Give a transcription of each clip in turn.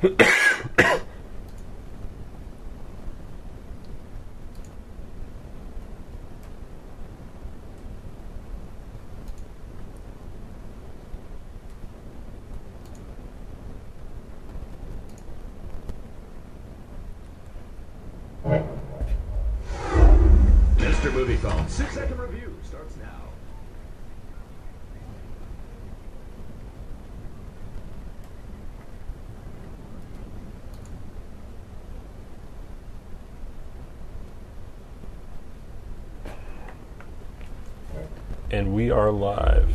Mr. Movie Phone, 6-second review starts now. And we are live.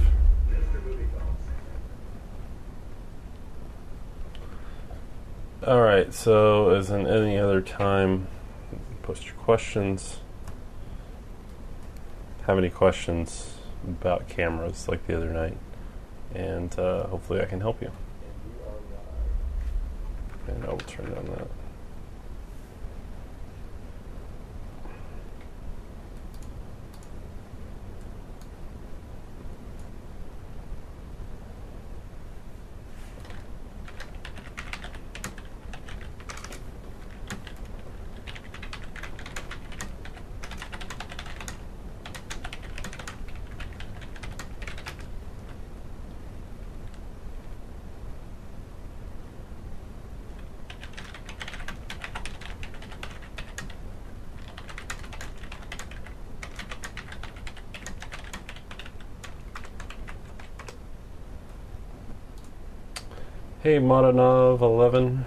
Alright, so as in any other time, post your questions. Have any questions about cameras like the other night, and hopefully I can help you. And I will turn down that. Hey, Modanov 11.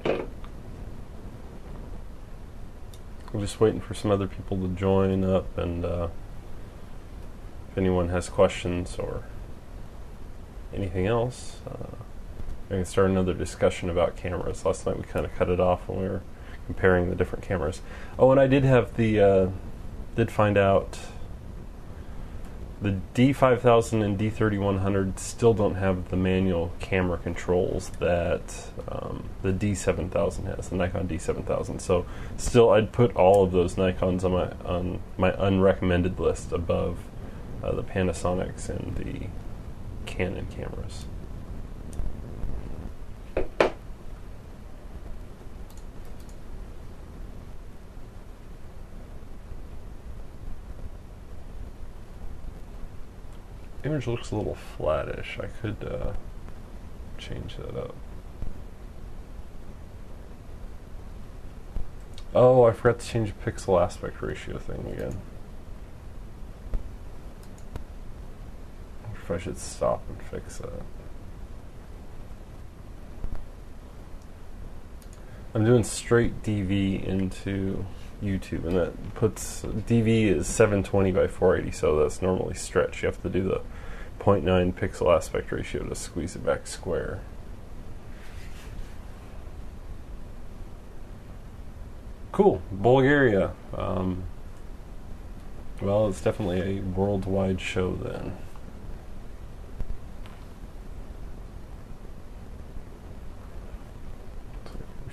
I'm just waiting for some other people to join up, and if anyone has questions or anything else, I can start another discussion about cameras. Last night we kind of cut it off when we were comparing the different cameras. Oh, and I did have did find out the D5000 and D3100 still don't have the manual camera controls that the D7000 has, the Nikon D7000. So still, I'd put all of those Nikons on my unrecommended list above the Panasonics and the Canon cameras. Image looks a little flattish. I could change that up. Oh, I forgot to change the pixel aspect ratio thing again. I wonder if I should stop and fix that. I'm doing straight DV into YouTube, and that puts DV is 720 by 480, so that's normally stretch. You have to do the 0.9 pixel aspect ratio to squeeze it back square. Cool, Bulgaria. Well, it's definitely a worldwide show then.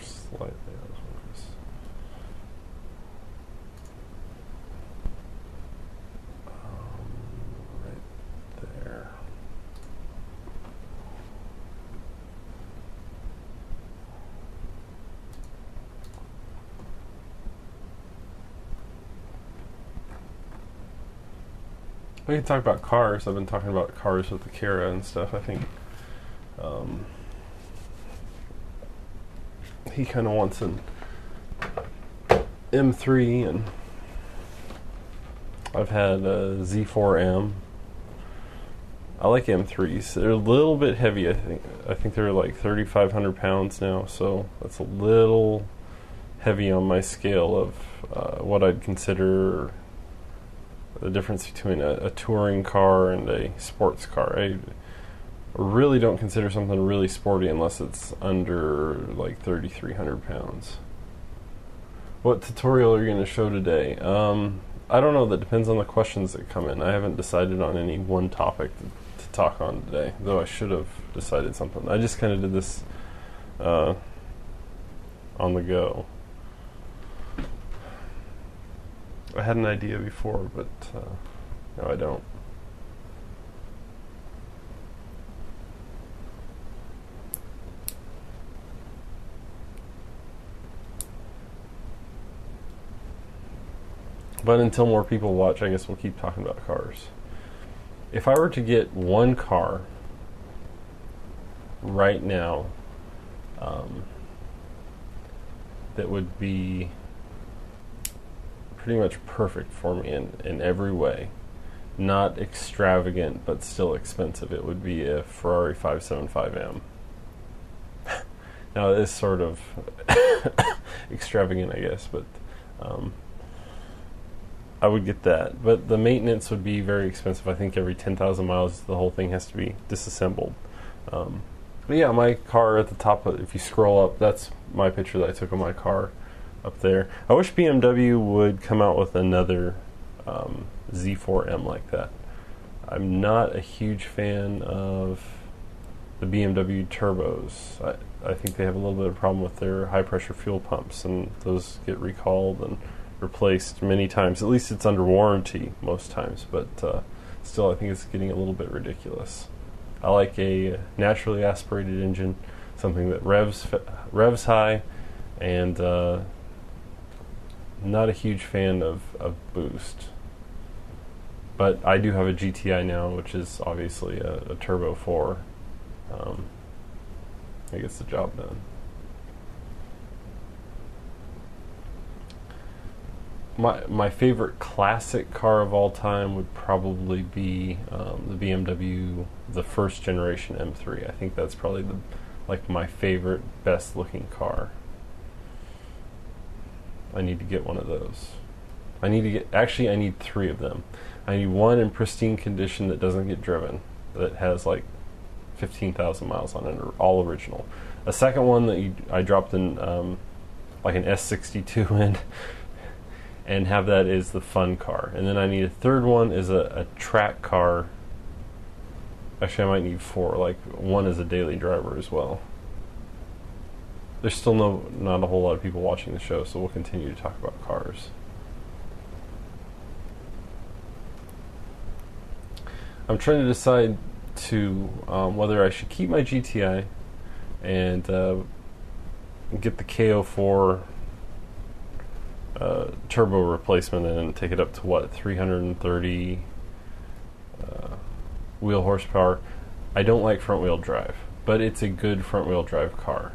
Slightly out of focus. Right there. We can talk about cars. I've been talking about cars with the Kara and stuff. I think he kind of wants an M3, and I've had a Z4M. I like M3s. They're a little bit heavy, I think. I think they're like 3,500 pounds now, so that's a little heavy on my scale of what I'd consider the difference between a touring car and a sports car. I really don't consider something really sporty unless it's under like 3,300 pounds. What tutorial are you going to show today? I don't know. That depends on the questions that come in. I haven't decided on any one topic to talk on today, though I should have decided something. I just kind of did this on the go. I had an idea before, but no, I don't. But until more people watch, I guess we'll keep talking about cars. If I were to get one car right now that would be pretty much perfect for me in every way, not extravagant but still expensive, it would be a Ferrari 575M. Now, it is sort of extravagant, I guess, but I would get that. But the maintenance would be very expensive. I think every 10,000 miles, the whole thing has to be disassembled. But yeah, my car at the top, if you scroll up, that's my picture that I took of my car up there. I wish BMW would come out with another Z4M like that. I'm not a huge fan of the BMW turbos. I think they have a little bit of a problem with their high pressure fuel pumps, and those get recalled and replaced many times. At least it's under warranty most times, but still I think it's getting a little bit ridiculous. I like a naturally aspirated engine, something that revs high, and not a huge fan of boost. But I do have a GTI now, which is obviously a Turbo 4. It gets the job done. My favorite classic car of all time would probably be the BMW, the first generation M3. I think that's probably my favorite, best looking car. I need to get one of those. I need 3 of them. I need one in pristine condition that doesn't get driven, that has like 15,000 miles on it, or all original. A second one that I dropped in like an S62 in, and have that as the fun car. And then I need a third one is a track car. Actually, I might need 4. Like, one is a daily driver as well. There's still not a whole lot of people watching the show, so we'll continue to talk about cars. I'm trying to decide whether I should keep my GTI and get the KO4 turbo replacement and take it up to 330 wheel horsepower. I don't like front wheel drive, but it's a good front wheel drive car.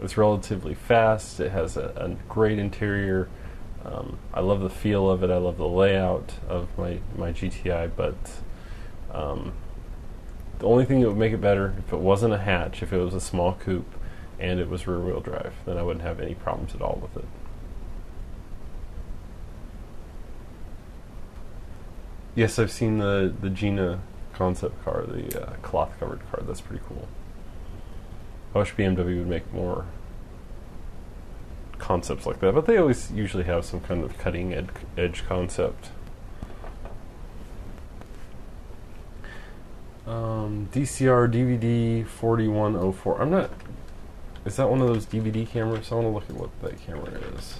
It's relatively fast. It has a great interior. I love the feel of it. I love the layout of my GTI, but the only thing that would make it better, if it wasn't a hatch, if it was a small coupe and it was rear wheel drive, then I wouldn't have any problems at all with it. Yes, I've seen the Gina concept car, the cloth covered car. That's pretty cool. I wish BMW would make more concepts like that, but they always usually have some kind of cutting edge concept. DCR DVD 4104. I'm not. Is that one of those DVD cameras? I want to look at what that camera is.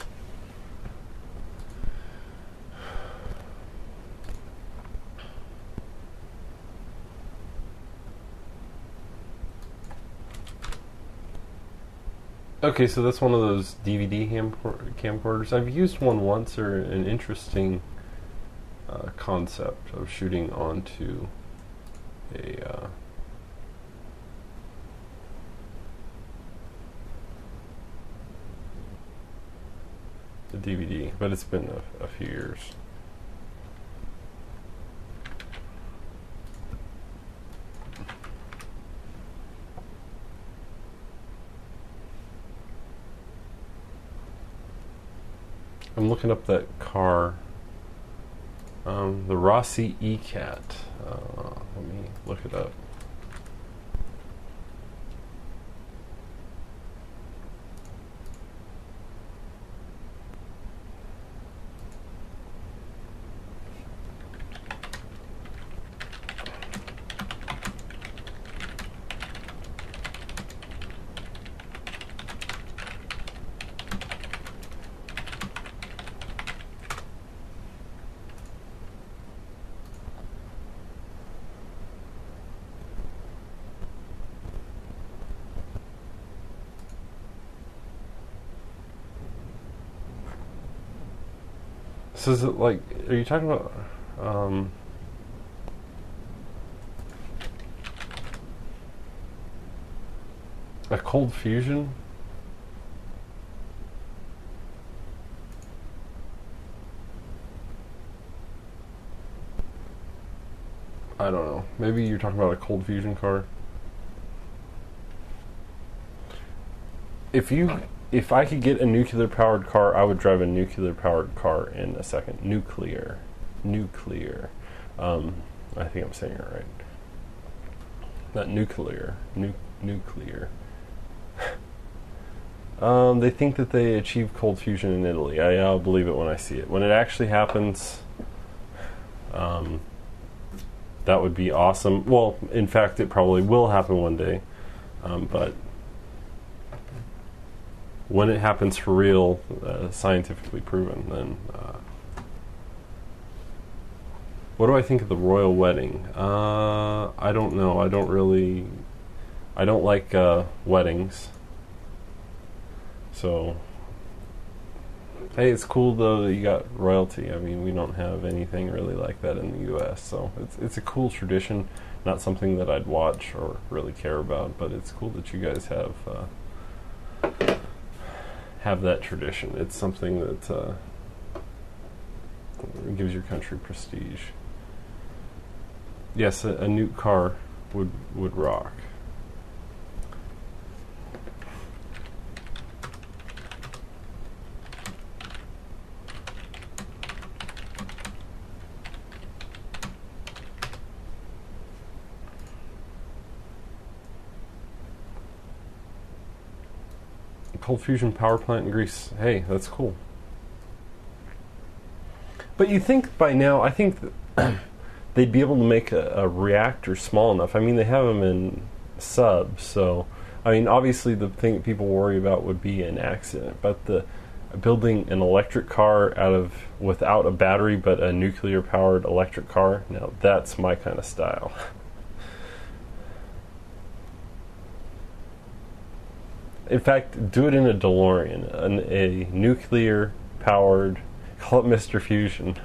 Okay, so that's one of those DVD camcorders. I've used one once. They're an interesting concept of shooting onto a DVD, but it's been a few years. I'm looking up that car, the Rossi E-Cat. Let me look it up. So is it like, are you talking about a cold fusion? I don't know. Maybe you're talking about a cold fusion car. If I could get a nuclear powered car, I would drive a nuclear powered car in a second. Nuclear. I think I'm saying it right. Not nuclear. Nuclear. They think that they achieved cold fusion in Italy. I'll believe it when I see it. When it actually happens, that would be awesome. Well, in fact, it probably will happen one day. But when it happens for real, scientifically proven, then what do I think of the royal wedding? I don't know. I don't like weddings. So, hey, it's cool though that you got royalty. I mean, we don't have anything really like that in the U.S., so it's a cool tradition. Not something that I'd watch or really care about, but it's cool that you guys have that tradition. It's something that gives your country prestige. Yes, a new car would rock. Cold fusion power plant in Greece. Hey, that's cool. But you think by now, I think that they'd be able to make a reactor small enough. I mean, they have them in subs, so I mean, obviously the thing that people worry about would be an accident. But building an electric car without a battery, but a nuclear powered electric car, now that's my kind of style. In fact, do it in a DeLorean, a nuclear-powered, call it Mr. Fusion.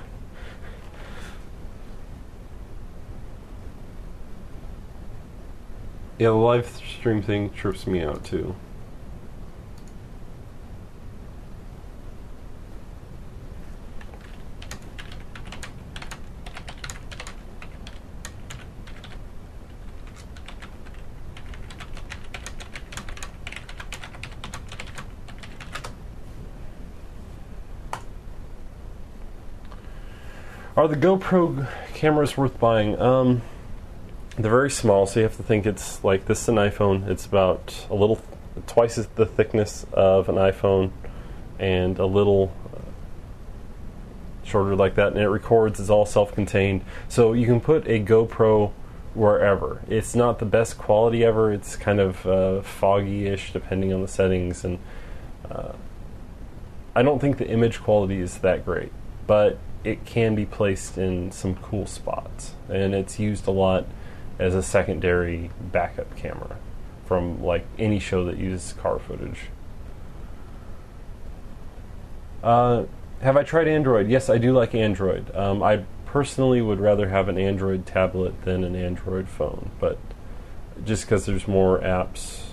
Yeah, the live stream thing trips me out too. Are the GoPro cameras worth buying? They're very small, so you have to think it's like this is an iPhone. It's about twice the thickness of an iPhone, and a little shorter like that. And it records. It's all self-contained, so you can put a GoPro wherever. It's not the best quality ever. It's kind of foggy-ish depending on the settings, and I don't think the image quality is that great, but it can be placed in some cool spots, and it's used a lot as a secondary backup camera from like any show that uses car footage. Have I tried Android? Yes, I do like Android. I personally would rather have an Android tablet than an Android phone, but just because there's more apps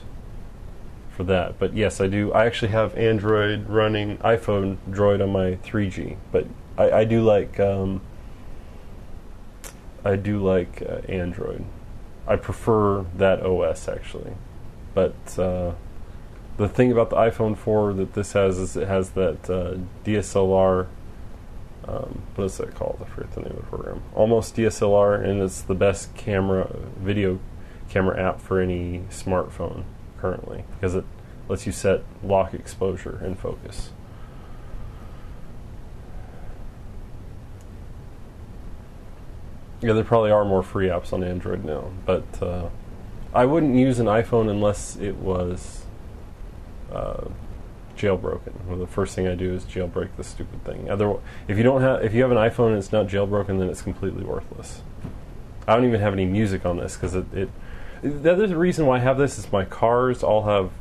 for that. But yes, I do. I actually have Android running iPhone Droid on my 3G, but I do like Android. I prefer that OS actually, but the thing about the iPhone 4 that this has is it has that DSLR. What is that called? I forget the name of the program. Almost DSLR, and it's the best video camera app for any smartphone currently because it lets you set lock exposure and focus. Yeah, there probably are more free apps on Android now, but I wouldn't use an iPhone unless it was jailbroken. Well, the first thing I do is jailbreak the stupid thing. If you have an iPhone and it's not jailbroken, then it's completely worthless. I don't even have any music on this because the other reason why I have this is my cars have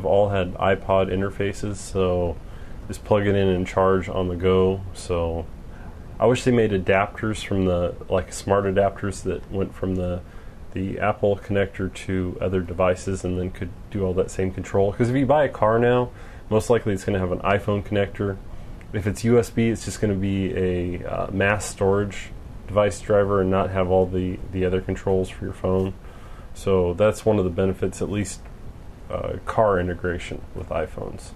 all had iPod interfaces, so just plug it in and charge on the go. So I wish they made adapters from like smart adapters that went from the Apple connector to other devices and then could do all that same control. Because if you buy a car now, most likely it's going to have an iPhone connector. If it's USB, it's just going to be a mass storage device driver and not have all the other controls for your phone. So that's one of the benefits, at least car integration with iPhones.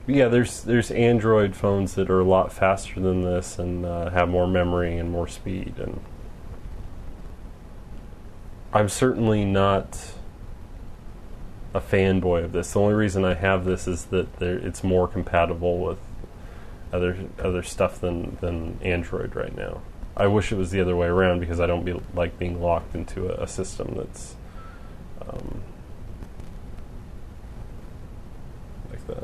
But yeah, there's Android phones that are a lot faster than this and have more memory and more speed. And I'm certainly not a fanboy of this. The only reason I have this is that it's more compatible with other stuff than Android right now. I wish it was the other way around because I don't like being locked into a system that's like that.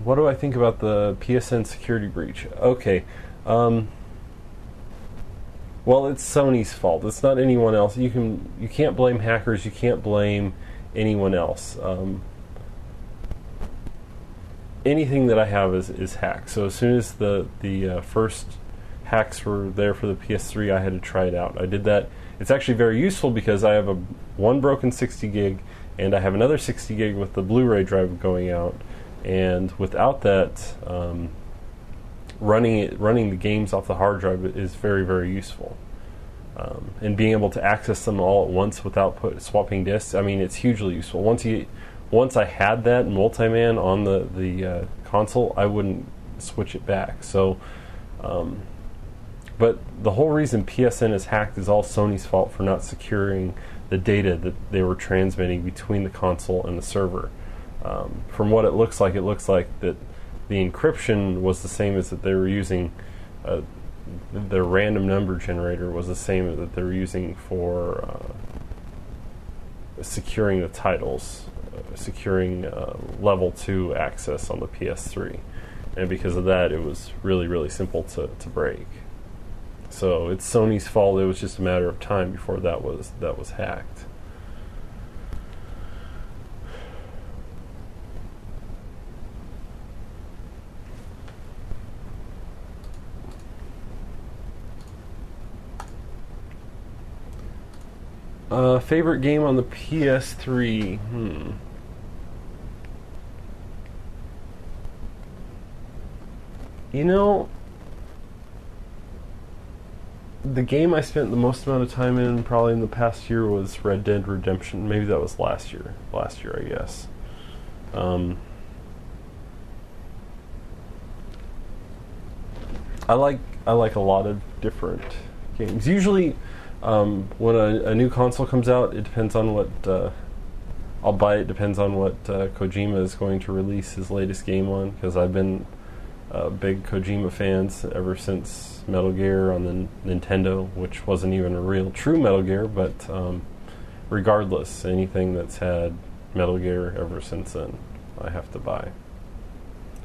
What do I think about the PSN security breach? Okay. Well, it's Sony's fault. It's not anyone else. You can't blame hackers. You can't blame anyone else. Anything that I have is hacked. So as soon as the first hacks were there for the PS3, I had to try it out. I did that. It's actually very useful because I have one broken 60 gig, and I have another 60 gig with the Blu-ray drive going out. And without that, running the games off the hard drive is very, very useful. And being able to access them all at once without swapping disks, I mean, it's hugely useful. Once I had that multi-man on the console, I wouldn't switch it back. So, but the whole reason PSN is hacked is all Sony's fault for not securing the data that they were transmitting between the console and the server. From what it looks like that the encryption was the same as that they were using. The random number generator was the same that they were using for securing the titles, securing level 2 access on the PS3. And because of that, it was really, really simple to break. So it's Sony's fault. It was just a matter of time before that was hacked. Favorite game on the PS3? You know, the game I spent the most amount of time in probably in the past year was Red Dead Redemption. Maybe that was last year. Last year, I guess. I like a lot of different games. Usually, when a new console comes out, it depends on what I'll buy. It depends on what Kojima is going to release his latest game on, because I've been big Kojima fans ever since Metal Gear on the Nintendo, which wasn't even a real true Metal Gear, but regardless, anything that's had Metal Gear ever since then, I have to buy.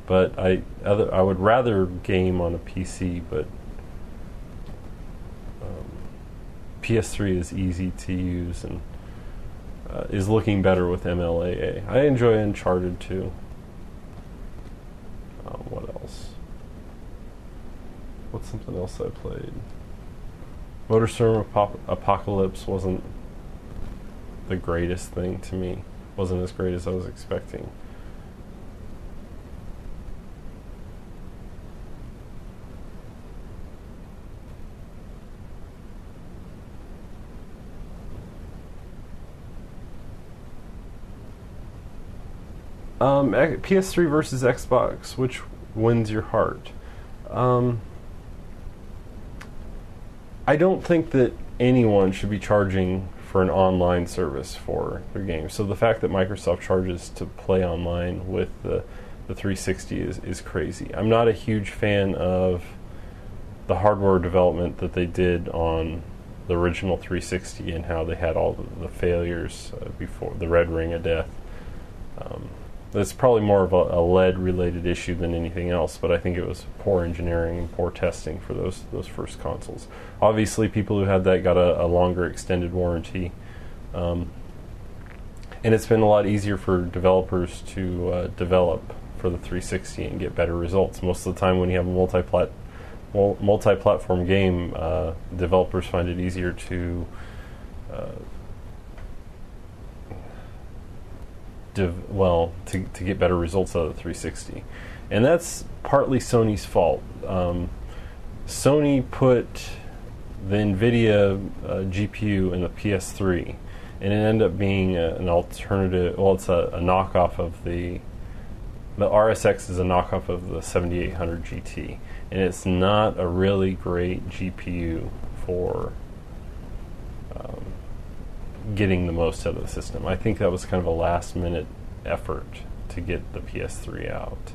But I would rather game on a PC, but PS3 is easy to use and is looking better with MLAA. I enjoy Uncharted too. What else? What's something else I played? Motorstorm Apocalypse wasn't the greatest thing to me. Wasn't as great as I was expecting. PS3 versus Xbox, which wins your heart? I don't think that anyone should be charging for an online service for their games. So the fact that Microsoft charges to play online with the 360 is crazy. I'm not a huge fan of the hardware development that they did on the original 360 and how they had all the failures before the Red Ring of Death. It's probably more of a lead related issue than anything else, but I think it was poor engineering and poor testing for those first consoles. Obviously, people who had that got a longer extended warranty, and it's been a lot easier for developers to develop for the 360 and get better results. Most of the time when you have a multi-platform game, developers find it easier to to get better results out of the 360. And that's partly Sony's fault. Sony put the NVIDIA GPU in the PS3, and it ended up being an alternative. Well, it's a knockoff of the RSX is a knockoff of the 7800 GT, and it's not a really great GPU for getting the most out of the system. I think that was kind of a last-minute effort to get the PS3 out.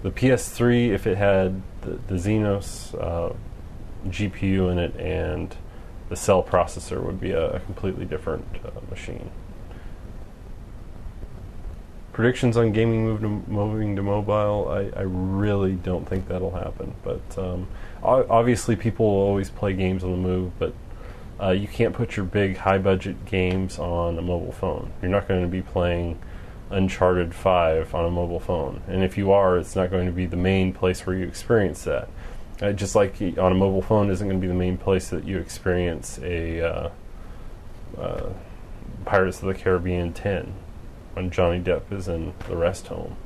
The PS3, if it had the Xenos GPU in it and the cell processor, would be a completely different machine. Predictions on gaming moving to mobile, I really don't think that'll happen. But obviously people will always play games on the move, but you can't put your big high-budget games on a mobile phone. You're not going to be playing Uncharted 5 on a mobile phone. And if you are, it's not going to be the main place where you experience that. Just like on a mobile phone isn't going to be the main place that you experience a Pirates of the Caribbean 10 when Johnny Depp is in the rest home.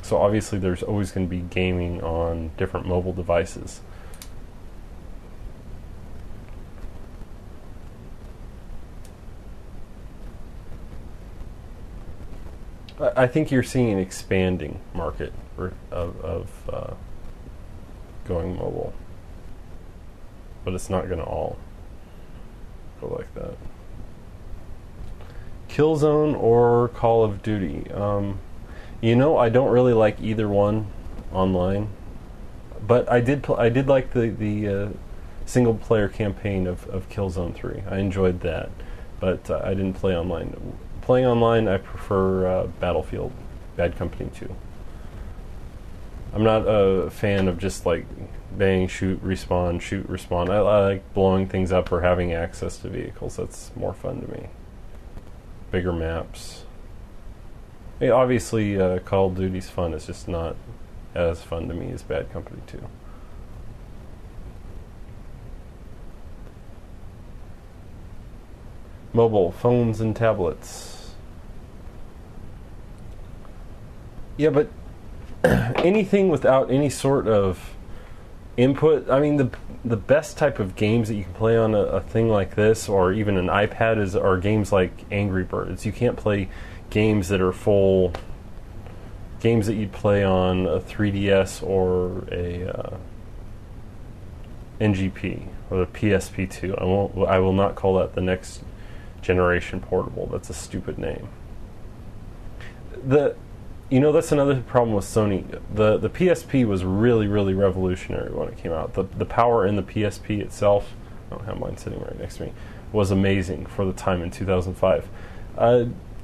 So obviously there's always going to be gaming on different mobile devices. I think you're seeing an expanding market of going mobile, but it's not going to all go like that. Killzone or Call of Duty? I don't really like either one online, but I did like the single player campaign of Killzone 3. I enjoyed that, but I didn't play online. Playing online, I prefer Battlefield, Bad Company 2. I'm not a fan of just like bang, shoot, respawn. I like blowing things up or having access to vehicles. That's more fun to me. Bigger maps. I mean, obviously, Call of Duty's fun. It's just not as fun to me as Bad Company 2. Mobile phones and tablets. Yeah, but anything without any sort of input. I mean, the best type of games that you can play on a thing like this, or even an iPad, are games like Angry Birds. You can't play games that are full games that you'd play on a 3DS or a NGP or the PSP2. I will not call that the next generation portable. That's a stupid name. That's another problem with Sony. The PSP was really, really revolutionary when it came out. The power in the PSP itself, I don't have mine sitting right next to me, was amazing for the time in 2005.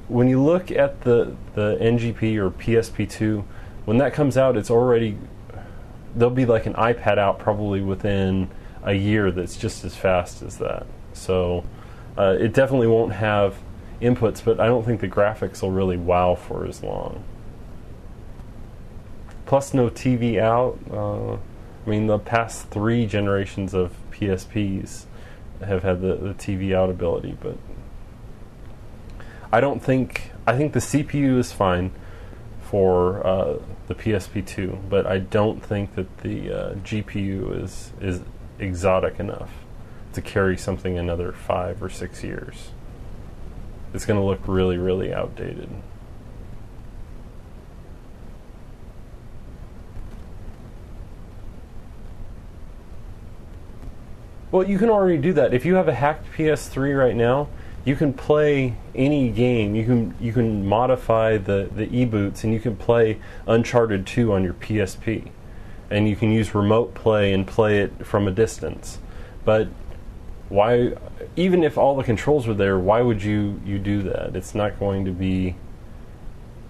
When you look at the NGP or PSP2, when that comes out, there'll be like an iPad out probably within a year that's just as fast as that. So it definitely won't have inputs, but I don't think the graphics will really wow for as long. Plus, no TV out. I mean, the past 3 generations of PSPs have had the TV out ability, but I think the CPU is fine for the PSP2, but I don't think that the GPU is exotic enough to carry something another 5 or 6 years. It's going to look really, really outdated. Well, you can already do that. If you have a hacked PS3 right now, you can play any game. You can modify the e-boots, and you can play Uncharted 2 on your PSP. And you can use remote play and play it from a distance. But why, even if all the controls were there, why would you do that? It's not going to be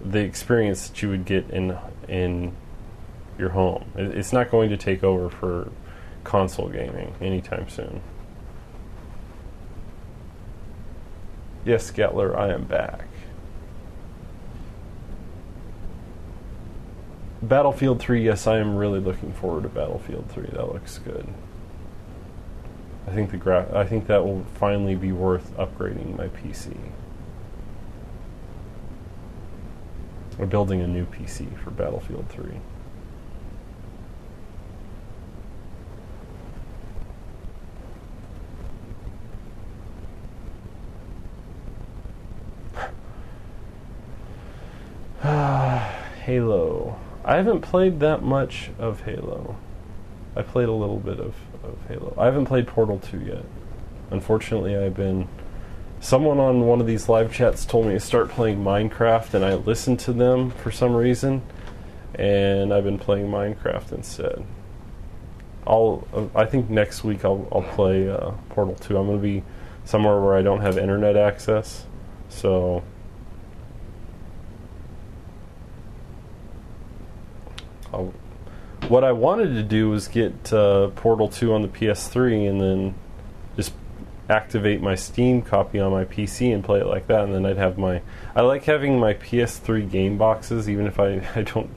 the experience that you would get in your home. It's not going to take over for console gaming anytime soon. Yes, Gatler, I am back. Battlefield 3, yes, I am really looking forward to Battlefield 3. That looks good. I think I think that will finally be worth upgrading my PC. We're building a new PC for Battlefield 3. Halo. I haven't played that much of Halo. I played a little bit of Halo. I haven't played Portal 2 yet. Unfortunately, someone on one of these live chats told me to start playing Minecraft, and I listened to them for some reason, and I've been playing Minecraft instead. I think next week I'll play Portal 2. I'm going to be somewhere where I don't have internet access, so what I wanted to do was get Portal 2 on the PS3 and then just activate my Steam copy on my PC and play it like that, and then I'd have I like having my PS3 game boxes even if I don't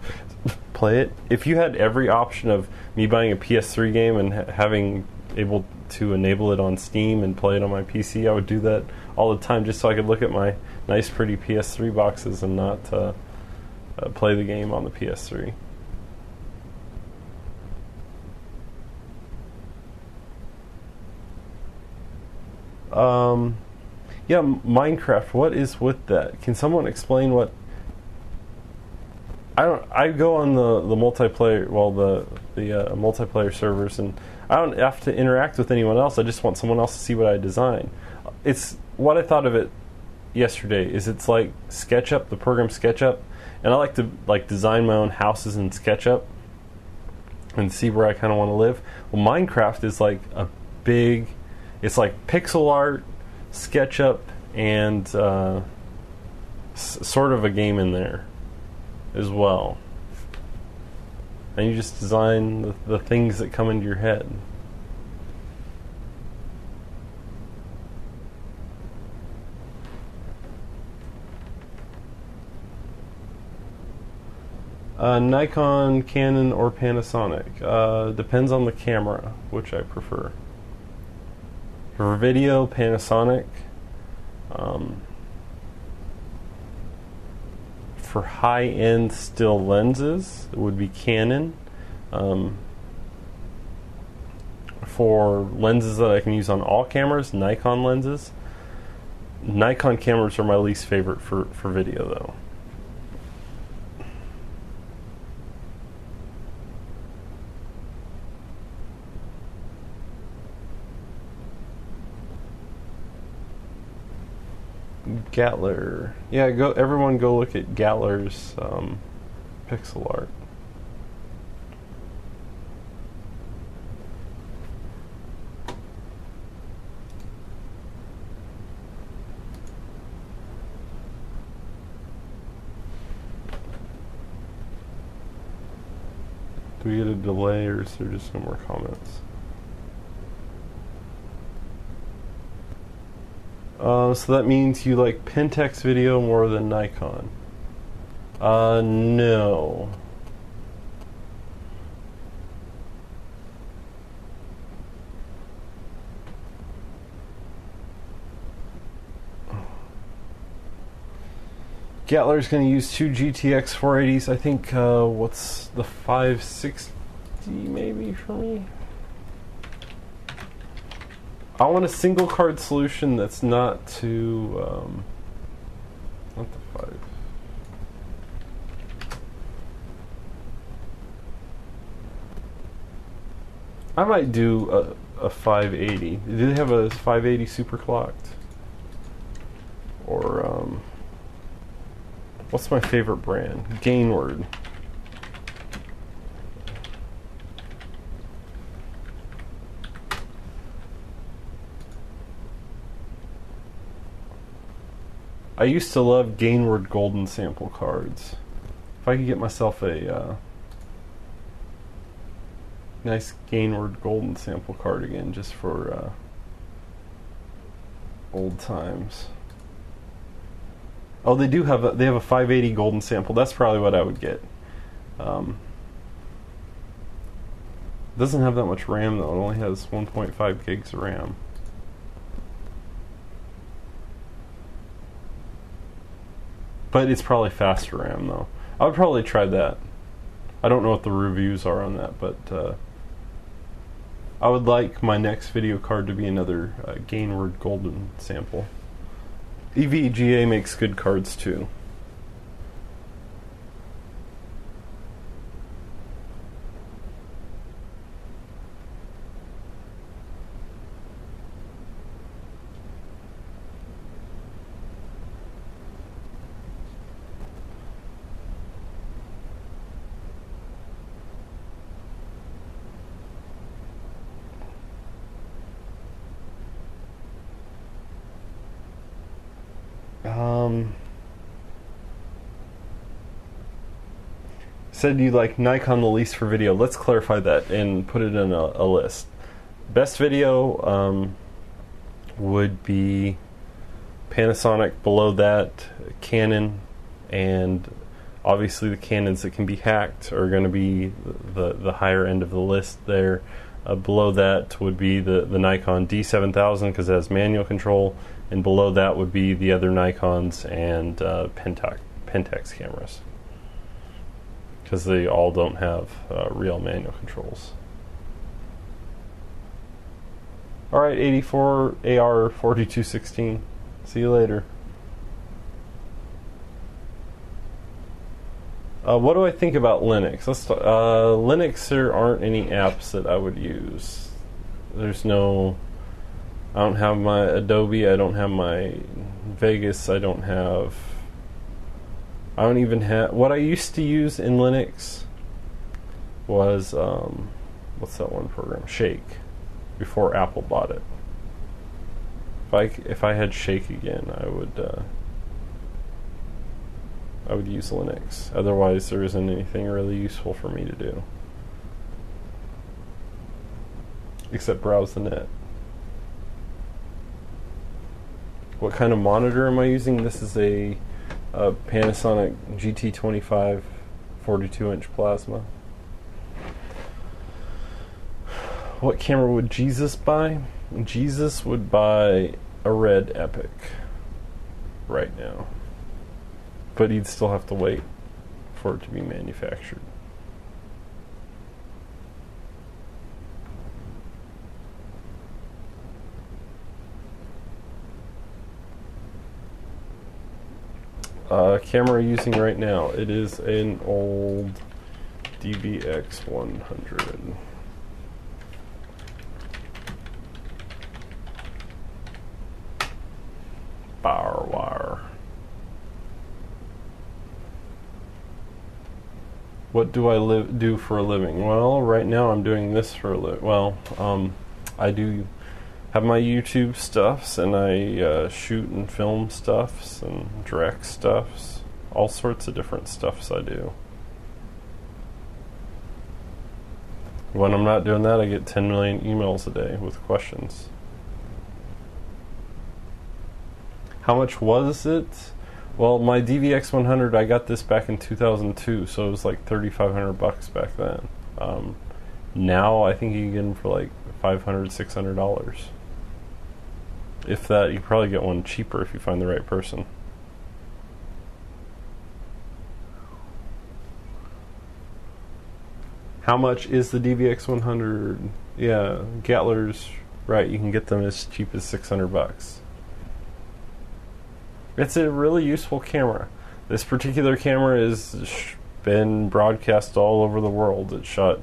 play it. If you had every option of me buying a PS3 game and having able to enable it on Steam and play it on my PC, I would do that all the time just so I could look at my nice pretty PS3 boxes and not play the game on the PS3. Yeah, Minecraft, what is with that? Can someone explain what... I go on the multiplayer, the multiplayer servers, and I don't have to interact with anyone else. I just want someone else to see what I design. It's what I thought of it yesterday is it's like SketchUp, the program SketchUp, and I like to design my own houses in SketchUp and see where I kind of want to live. Well, Minecraft is like a big... It's like pixel art, SketchUp, and sort of a game in there as well. And you just design the things that come into your head. Nikon, Canon, or Panasonic. Depends on the camera, which I prefer. For video, Panasonic. For high-end still lenses, it would be Canon. For lenses that I can use on all cameras, Nikon lenses. Nikon cameras are my least favorite for video, though. Gatler. Yeah, everyone go look at Gatler's pixel art. Do we get a delay or is there just no more comments? So that means you like Pentax video more than Nikon. No. Gatler's going to use two GTX 480s. I think, what's the 560 maybe for me? I want a single card solution that's not too, not the 5. I might do a 580. Do they have a 580 super clocked? Or, what's my favorite brand? Gainward. I used to love Gainward Golden sample cards. If I could get myself a nice Gainward Golden sample card again, just for old times. Oh, they have a 580 Golden sample. That's probably what I would get. Doesn't have that much RAM though. It only has 1.5 gigs of RAM. But it's probably faster RAM though. I would probably try that. I don't know what the reviews are on that, but I would like my next video card to be another Gainward Golden sample. EVGA makes good cards too. Said you like Nikon the least for video. Let's clarify that and put it in a list. Best video would be Panasonic. Below that, Canon, and obviously the Canons that can be hacked are going to be the higher end of the list there. Below that would be the Nikon D7000 because it has manual control, and below that would be the other Nikons and Pentax cameras, because they all don't have real manual controls. Alright, 84 AR 4216. See you later. What do I think about Linux? Linux, there aren't any apps that I would use. There's no... I don't have my Adobe, I don't have my Vegas, I don't even have... What I used to use in Linux was, what's that one program? Shake, before Apple bought it. If I had Shake again, I would use Linux. Otherwise, there isn't anything really useful for me to do. Except browse the net. What kind of monitor am I using? This is a Panasonic GT25 42-inch plasma. What camera would Jesus buy? Jesus would buy a Red Epic right now. But he'd still have to wait for it to be manufactured. Camera using right now, it is an old DVX 100. Power wire. What do I do for a living? Well, right now I'm doing this for a living. Well, I do have my YouTube stuffs, and I shoot and film stuffs and direct stuffs. All sorts of different stuffs I do. When I'm not doing that, I get 10 million emails a day with questions. How much was it? Well, my DVX 100, I got this back in 2002, so it was like $3,500 back then. Now I think you can get them for like $500, $600. If that, you can probably get one cheaper if you find the right person. How much is the DVX 100? Yeah, Gatler's right. You can get them as cheap as $600. It's a really useful camera. This particular camera has been broadcast all over the world. It shot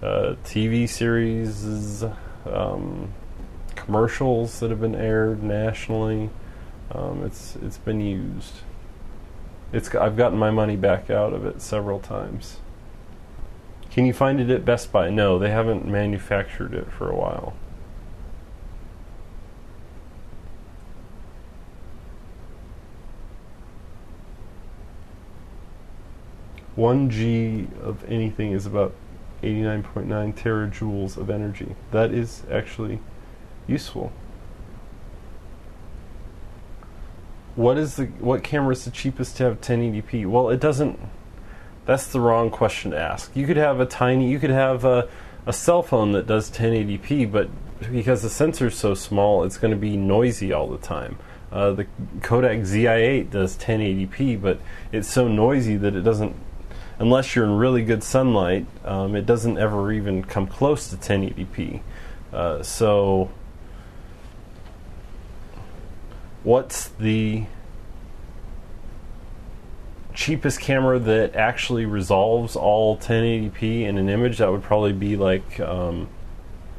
TV series, commercials that have been aired nationally. It's been used. I've gotten my money back out of it several times. Can you find it at Best Buy? No, they haven't manufactured it for a while. 1G of anything is about 89.9 terajoules of energy. That is actually useful. What camera is the cheapest to have 1080p? Well, it doesn't. That's the wrong question to ask. You could have a cell phone that does 1080p, but because the sensor is so small, it's going to be noisy all the time. The Kodak ZI-8 does 1080p, but it's so noisy that it doesn't, unless you're in really good sunlight, it doesn't ever even come close to 1080p. So what's the cheapest camera that actually resolves all 1080p in an image? That would probably be like,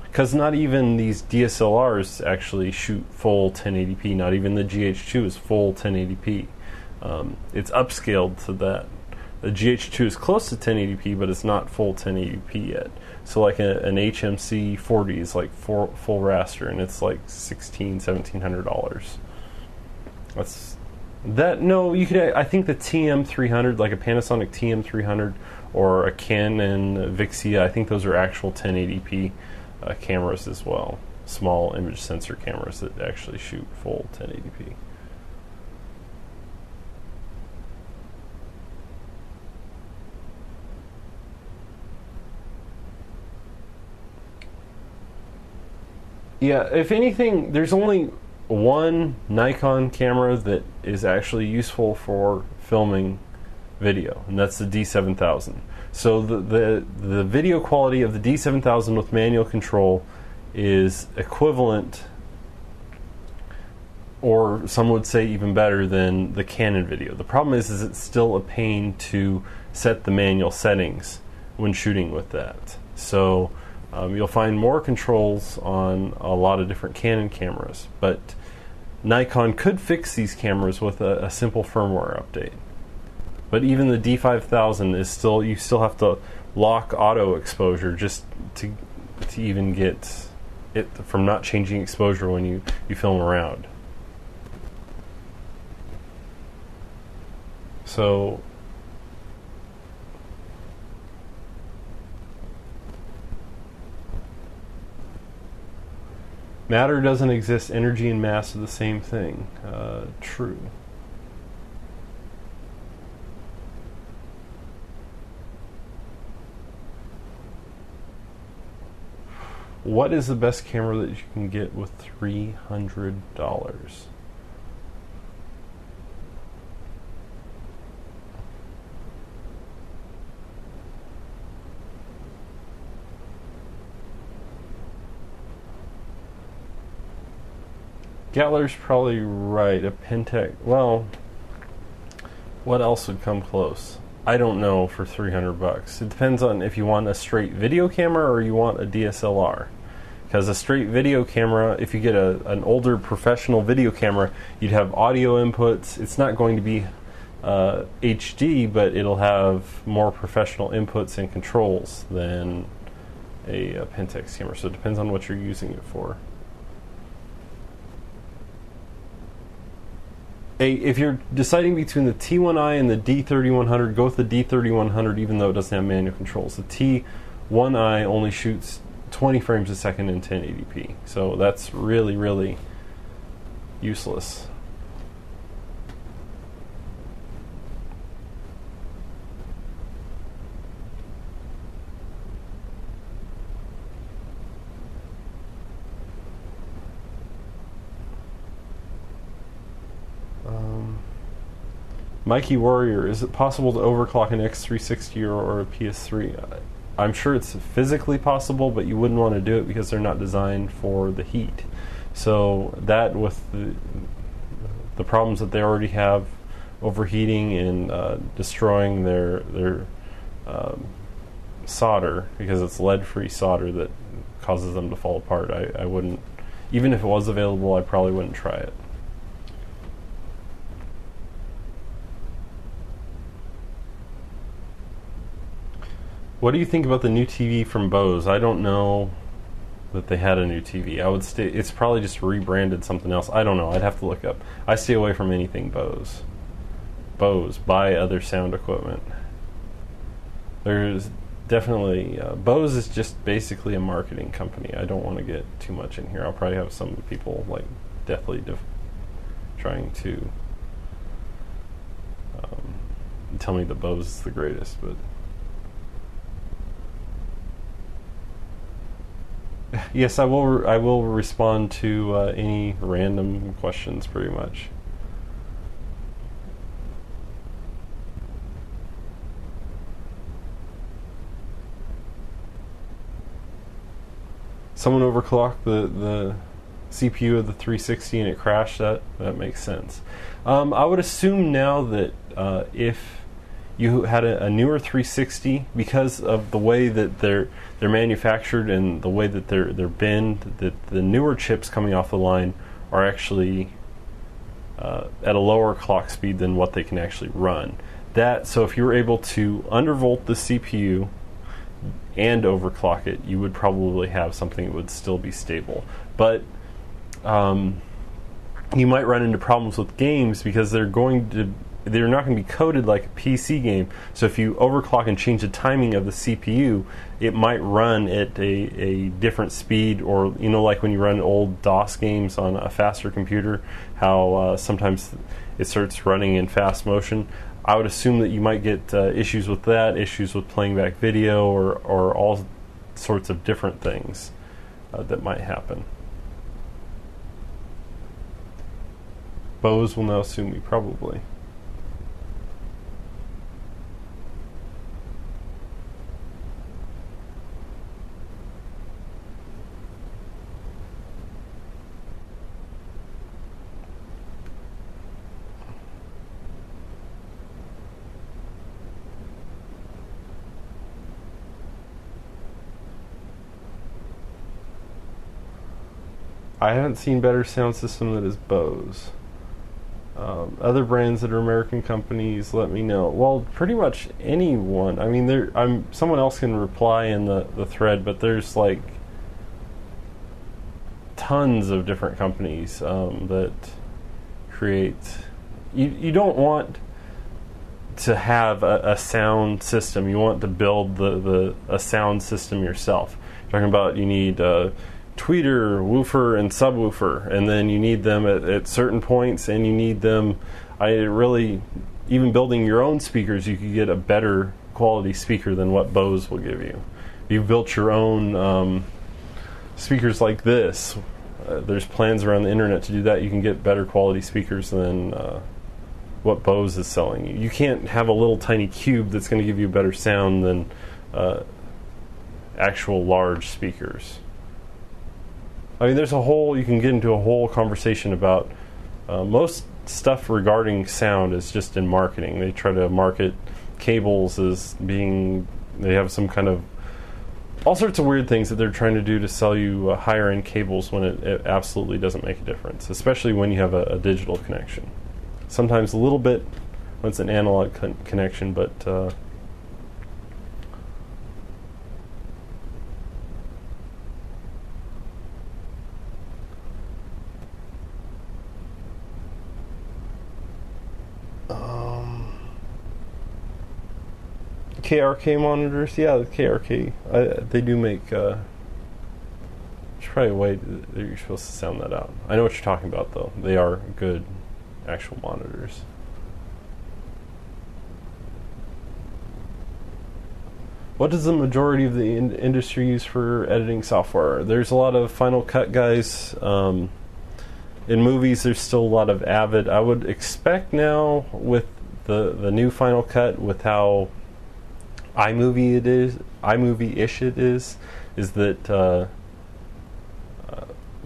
because not even these DSLRs actually shoot full 1080p. Not even the GH2 is full 1080p. It's upscaled to that. The GH2 is close to 1080p, but it's not full 1080p yet. So like an HMC 40 is like full raster, and it's like $1,700. That's that. No, you could. I think the TM300, like a Panasonic TM300 or a Canon Vixia, I think those are actual 1080p cameras as well. Small image sensor cameras that actually shoot full 1080p. Yeah, if anything, there's only one Nikon camera that is actually useful for filming video, and that's the D7000. So the video quality of the D7000 with manual control is equivalent, or some would say even better, than the Canon video. The problem is it's still a pain to set the manual settings when shooting with that. So you'll find more controls on a lot of different Canon cameras, but Nikon could fix these cameras with a simple firmware update. But even the D5000 is still, you still have to lock auto exposure just to even get it from not changing exposure when you film around. So matter doesn't exist, energy and mass are the same thing. True. What is the best camera that you can get with $300? Gatler's probably right. A Pentax. Well, what else would come close? I don't know for $300. It depends on if you want a straight video camera or you want a DSLR. Because a straight video camera, if you get an older professional video camera, you'd have audio inputs. It's not going to be HD, but it'll have more professional inputs and controls than a Pentax camera. So it depends on what you're using it for. If you're deciding between the T1i and the D3100, go with the D3100 even though it doesn't have manual controls. The T1i only shoots 20 frames a second in 1080p, so that's really, really useless. Mikey Warrior, is it possible to overclock an X360 or a PS3? I'm sure it's physically possible, but you wouldn't want to do it because they're not designed for the heat. So that, with the problems that they already have, overheating and destroying their solder, because it's lead-free solder that causes them to fall apart. I wouldn't, even if it was available, I probably wouldn't try it. What do you think about the new TV from Bose? I don't know that they had a new TV. I would stay. It's probably just rebranded something else. I don't know. I'd have to look up. I stay away from anything Bose. Bose, buy other sound equipment. there's definitely Bose is just basically a marketing company. I don't want to get too much in here. I'll probably have some people like deathly trying to tell me that Bose is the greatest, but yes, I will. I will respond to any random questions, pretty much. Someone overclocked the CPU of the 360 and it crashed. That makes sense. I would assume now that if you had a newer 360, because of the way that they're manufactured and the way that they're binned, that the newer chips coming off the line are actually at a lower clock speed than what they can actually run. So if you were able to undervolt the CPU and overclock it, you would probably have something that would still be stable. But you might run into problems with games because they're not going to be coded like a PC game. So if you overclock and change the timing of the CPU, it might run at a different speed, or like when you run old DOS games on a faster computer, how sometimes it starts running in fast motion. I would assume that you might get issues with that, issues with playing back video, or all sorts of different things that might happen. Bose will now sue me, probably. I haven't seen better sound system that is Bose. Other brands that are American companies, let me know. Well, pretty much anyone. I mean, someone else can reply in the thread, but there's like tons of different companies that create. You don't want to have a sound system. You want to build a sound system yourself. You're talking about you need tweeter, woofer, and subwoofer, and then you need them at certain points, and you need them. Even building your own speakers, you could get a better quality speaker than what Bose will give you. If you've built your own speakers like this, there's plans around the internet to do that. You can get better quality speakers than what Bose is selling you. You can't have a little tiny cube that's going to give you better sound than actual large speakers. I mean, you can get into a whole conversation about most stuff regarding sound is just in marketing. They try to market cables as being, they have some kind of, all sorts of weird things that they're trying to do to sell you higher end cables when it absolutely doesn't make a difference, especially when you have a digital connection. Sometimes a little bit when it's an analog connection, but KRK monitors, yeah, the KRK, they do make. There's probably a way that you're supposed to sound that out. I know what you're talking about, though. They are good, actual monitors. What does the majority of the industry use for editing software? There's a lot of Final Cut guys. In movies, there's still a lot of Avid. I would expect now with the new Final Cut, with how iMovie-ish it is that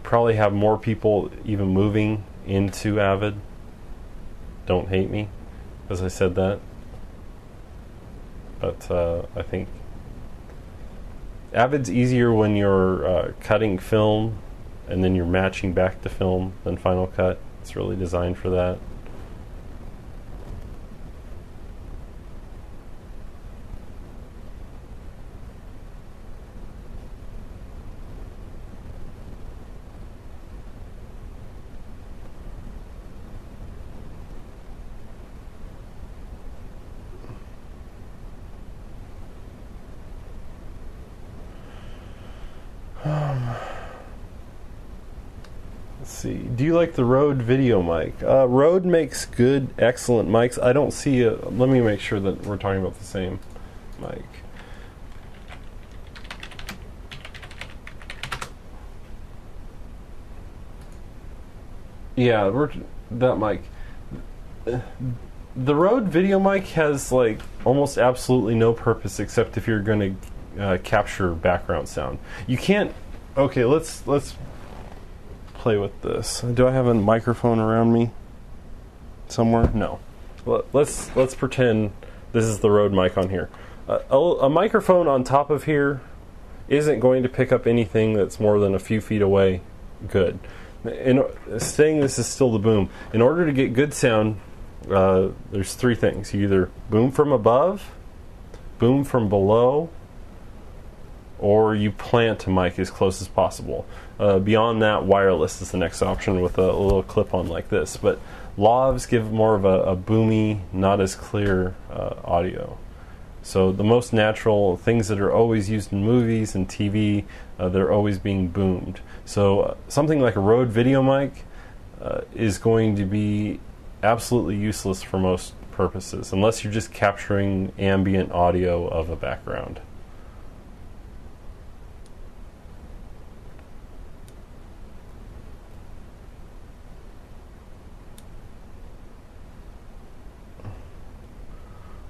probably have more people even moving into Avid. Don't hate me as I said that, but I think Avid's easier when you're cutting film and then you're matching back to film than Final Cut. It's really designed for that. Let's see. Do you like the Rode video mic? Rode makes good, excellent mics. I don't see a... Let me make sure that we're talking about the same mic. Yeah, that mic. The Rode video mic has like almost absolutely no purpose except if you're going to capture background sound. You can't... Okay, let's play with this. Do I have a microphone around me somewhere? No. Let's pretend this is the Rode mic on here. A microphone on top of here isn't going to pick up anything that's more than a few feet away good. Saying this is still the boom. In order to get good sound, there's three things. You either boom from above, boom from below, or you plant a mic as close as possible. Beyond that, wireless is the next option with a little clip-on like this. But lavs give more of a boomy, not as clear audio. So the most natural things that are always used in movies and TV, they're always being boomed. So something like a Rode video mic is going to be absolutely useless for most purposes, unless you're just capturing ambient audio of a background.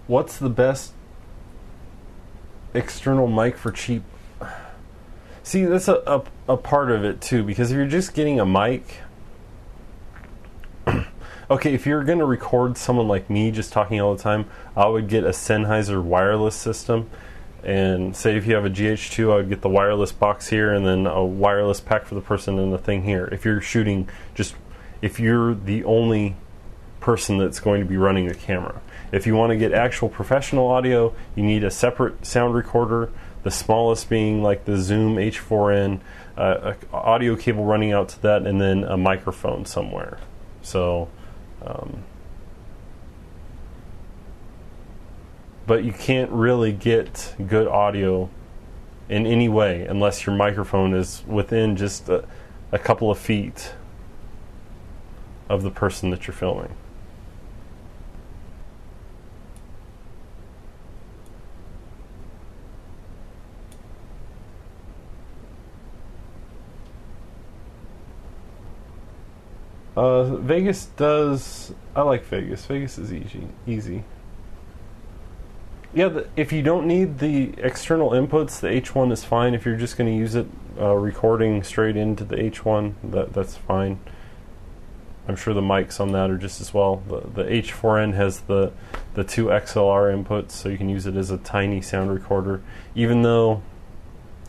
What's the best external mic for cheap? See, that's a part of it too, because if you're just getting a mic, okay, if you're going to record someone like me just talking all the time, I would get a Sennheiser wireless system, and say if you have a GH2, I would get the wireless box here and then a wireless pack for the person and the thing here. If you're shooting, if you're the only person that's going to be running the camera. If you want to get actual professional audio, you need a separate sound recorder, the smallest being like the Zoom H4n, a audio cable running out to that, and then a microphone somewhere. So, but you can't really get good audio in any way unless your microphone is within just a couple of feet of the person that you're filming. Vegas does... I like Vegas. Vegas is easy. Yeah, if you don't need the external inputs, the H1 is fine. If you're just going to use it recording straight into the H1, that's fine. I'm sure the mics on that are just as well. The H4n has the two XLR inputs, so you can use it as a tiny sound recorder. Even though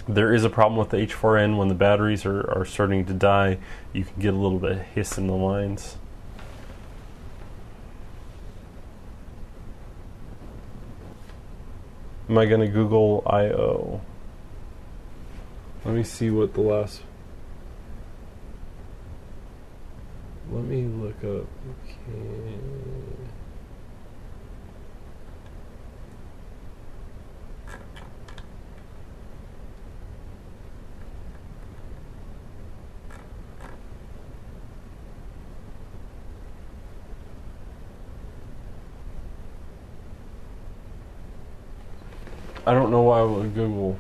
there is a problem with the H4n when the batteries are starting to die, you can get a little bit of hiss in the lines. Am I going to Google I/O? Let me see what the last... Let me look up... Okay. I don't know why I would Google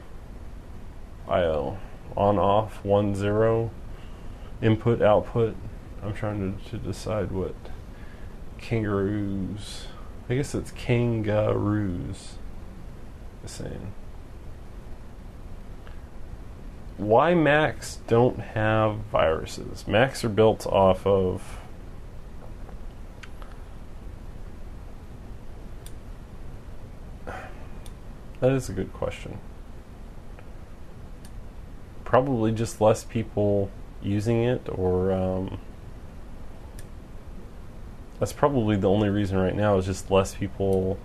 I/O. On, off, 1, 0, input, output. I'm trying to decide what kangaroos. I guess it's kangaroos is saying. Why Macs don't have viruses? Macs are built off of... That is a good question. Probably just less people using it, or that's probably the only reason right now, is just less people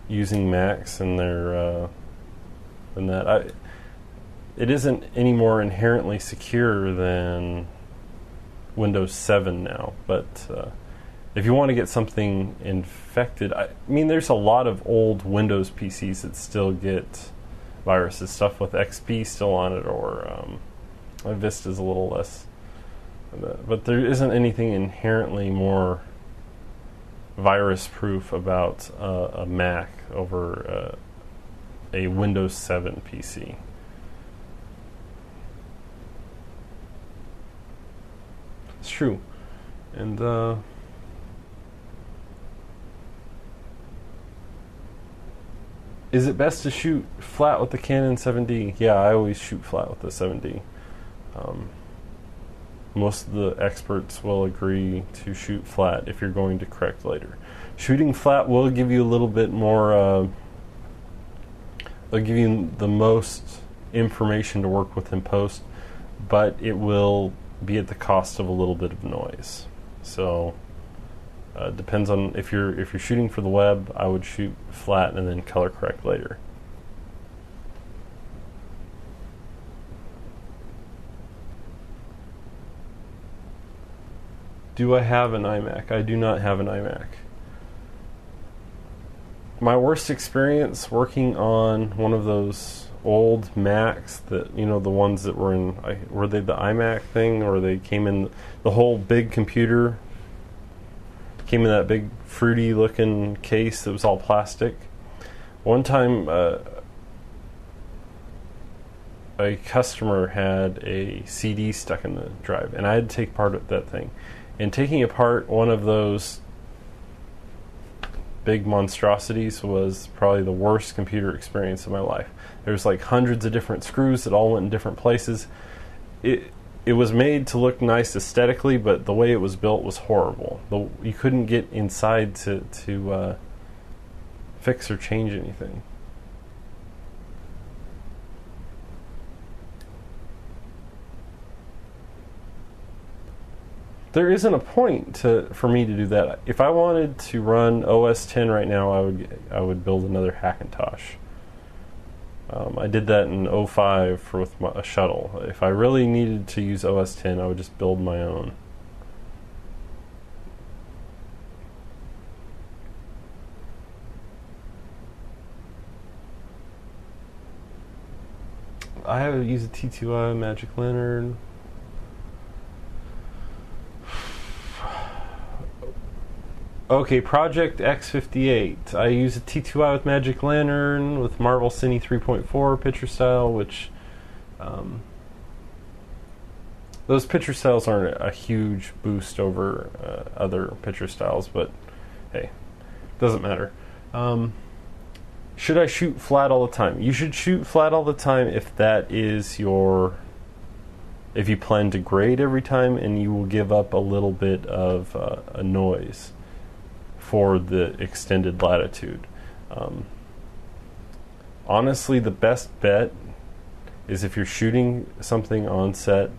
using Macs and their than that. It isn't any more inherently secure than Windows 7 now, but if you want to get something infected, I mean, there's a lot of old Windows PCs that still get viruses, stuff with XP still on it, or Vista's a little less But there isn't anything inherently more virus-proof about a Mac over a Windows 7 PC. It's true. And is it best to shoot flat with the Canon 7D? Yeah, I always shoot flat with the 7D. Most of the experts will agree to shoot flat if you're going to correct later. Shooting flat will give you a little bit more, they'll give you the most information to work with in post, but it will be at the cost of a little bit of noise. So depends on if you're shooting for the web, I would shoot flat and then color correct later. Do I have an iMac? I do not have an iMac. My worst experience working on one of those old Macs, that, you know, the ones that were in, were they the iMac thing, or they came in the whole big computer came in that big fruity looking case that was all plastic. One time a customer had a CD stuck in the drive, and I had to take apart that thing. And taking apart one of those big monstrosities was probably the worst computer experience of my life. There's like hundreds of different screws that all went in different places. It was made to look nice aesthetically, but the way it was built was horrible. You couldn't get inside to fix or change anything. There isn't a point for me to do that. If I wanted to run OS 10 right now, I would build another Hackintosh. I did that in 05 with a shuttle. If I really needed to use OS 10, I would just build my own. I have used a T2i Magic Lantern. Okay, Project X58. I use a T2i with Magic Lantern with Marvel Cine 3.4 picture style, which those picture styles aren't a huge boost over other picture styles, but hey, doesn't matter. Should I shoot flat all the time? You should shoot flat all the time if that is if you plan to grade every time, and you will give up a little bit of a noise for the extended latitude. Honestly, the best bet is, if you're shooting something on set,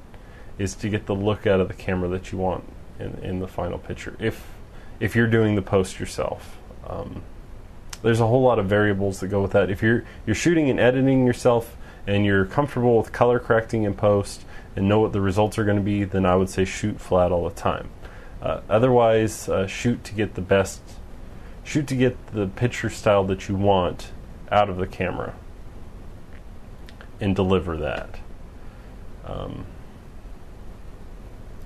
is to get the look out of the camera that you want in the final picture. If you're doing the post yourself, there's a whole lot of variables that go with that. If you're shooting and editing yourself, and you're comfortable with color correcting in post and know what the results are going to be, then I would say shoot flat all the time. Otherwise, shoot to get the picture style that you want out of the camera and deliver that.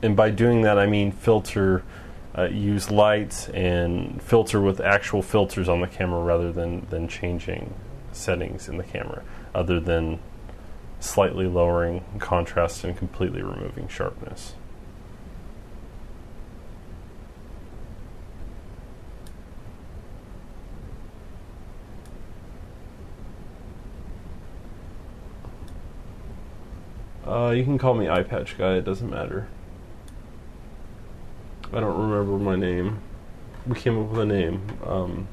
And by doing that, I mean filter, use lights and filter with actual filters on the camera rather than changing settings in the camera, other than slightly lowering contrast and completely removing sharpness. You can call me Eye Patch Guy, it doesn't matter. I don't remember my name. We came up with a name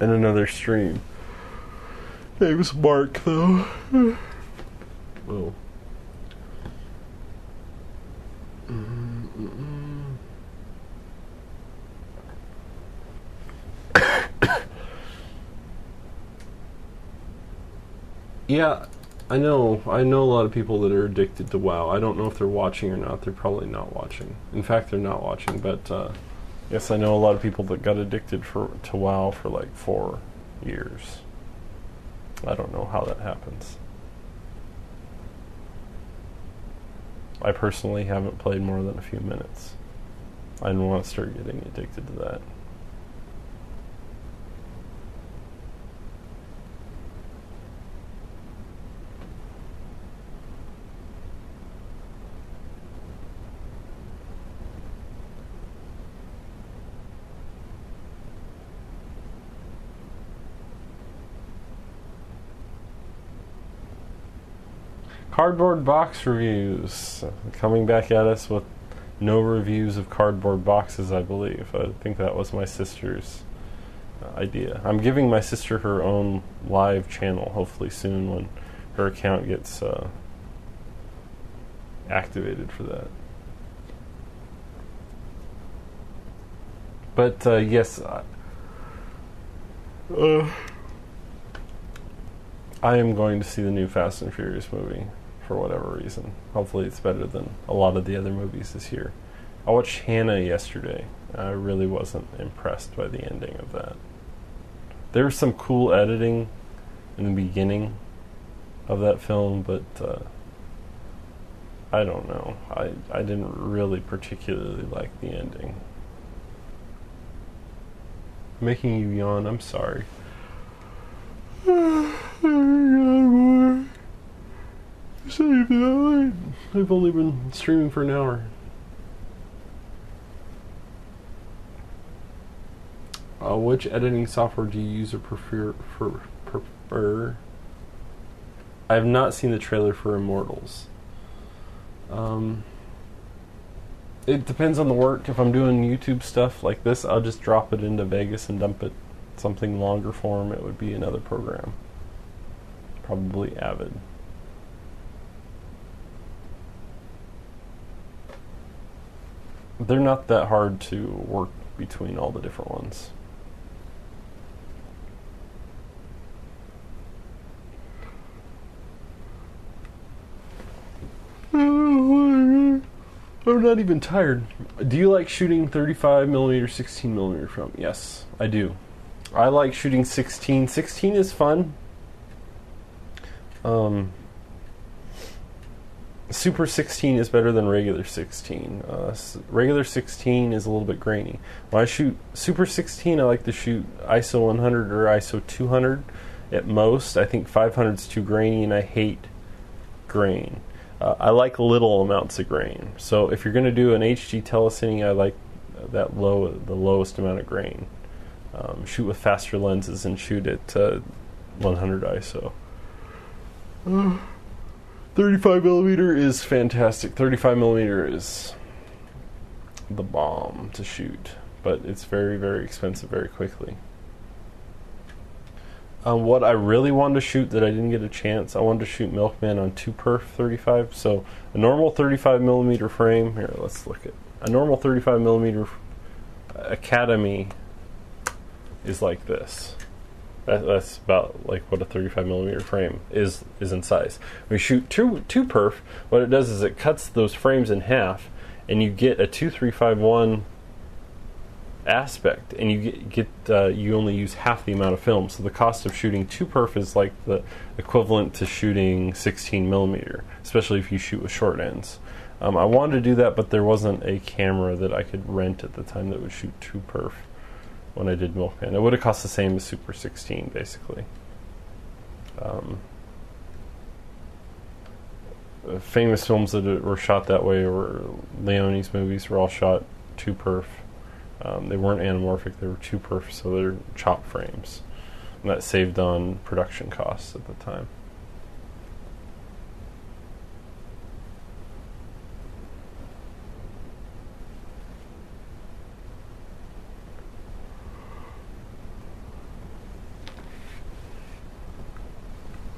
in another stream. It was Mark, though. Oh. Yeah, I know a lot of people that are addicted to WoW. I don't know if they're watching or not. They're probably not watching. In fact, they're not watching, but yes, I know a lot of people that got addicted to WoW for like 4 years. I don't know how that happens. I personally haven't played more than a few minutes. I don't want to start getting addicted to that. Cardboard box reviews. Coming back at us with no reviews of cardboard boxes, I believe. I think that was my sister's idea. I'm giving my sister her own live channel, hopefully soon, when her account gets activated for that. But yes, I am going to see the new Fast and Furious movie for whatever reason. Hopefully it's better than a lot of the other movies this year. I watched Hannah yesterday. I really wasn't impressed by the ending of that. There was some cool editing in the beginning of that film, but I don't know. I didn't really particularly like the ending. Making you yawn, I'm sorry. I've only been streaming for an hour. Which editing software do you use or prefer? I have not seen the trailer for Immortals. It depends on the work. If I'm doing YouTube stuff like this, I'll just drop it into Vegas and dump it. Something longer form, it would be another program. Probably Avid. They're not that hard to work between all the different ones. I'm not even tired. Do you like shooting 35mm, 16mm film? Yes, I do. I like shooting 16. 16 is fun. Super 16 is better than regular 16. Regular 16 is a little bit grainy. When I shoot Super 16, I like to shoot ISO 100 or ISO 200 at most. I think 500 is too grainy, and I hate grain. I like little amounts of grain. So if you're going to do an HG telecine, I like the lowest amount of grain. Shoot with faster lenses and shoot at 100 ISO. 35mm is fantastic. 35mm is the bomb to shoot, but it's very, very expensive very quickly. What I really wanted to shoot that I didn't get a chance, I wanted to shoot Milkman on 2perf 35. So a normal 35mm frame, here, let's look at a normal 35mm Academy is like this. That's about like what a 35mm frame is in size. When you shoot 2perf, what it does is it cuts those frames in half, and you get a 2351 aspect, and you only use half the amount of film. So the cost of shooting 2perf is like the equivalent to shooting 16mm, especially if you shoot with short ends. I wanted to do that, but there wasn't a camera that I could rent at the time that would shoot 2perf. When I did Milkman, it would have cost the same as Super 16, basically. Famous films that were shot that way, or Leone's movies, were all shot 2perf. They weren't anamorphic; they were 2perf, so they're chop frames, and that saved on production costs at the time.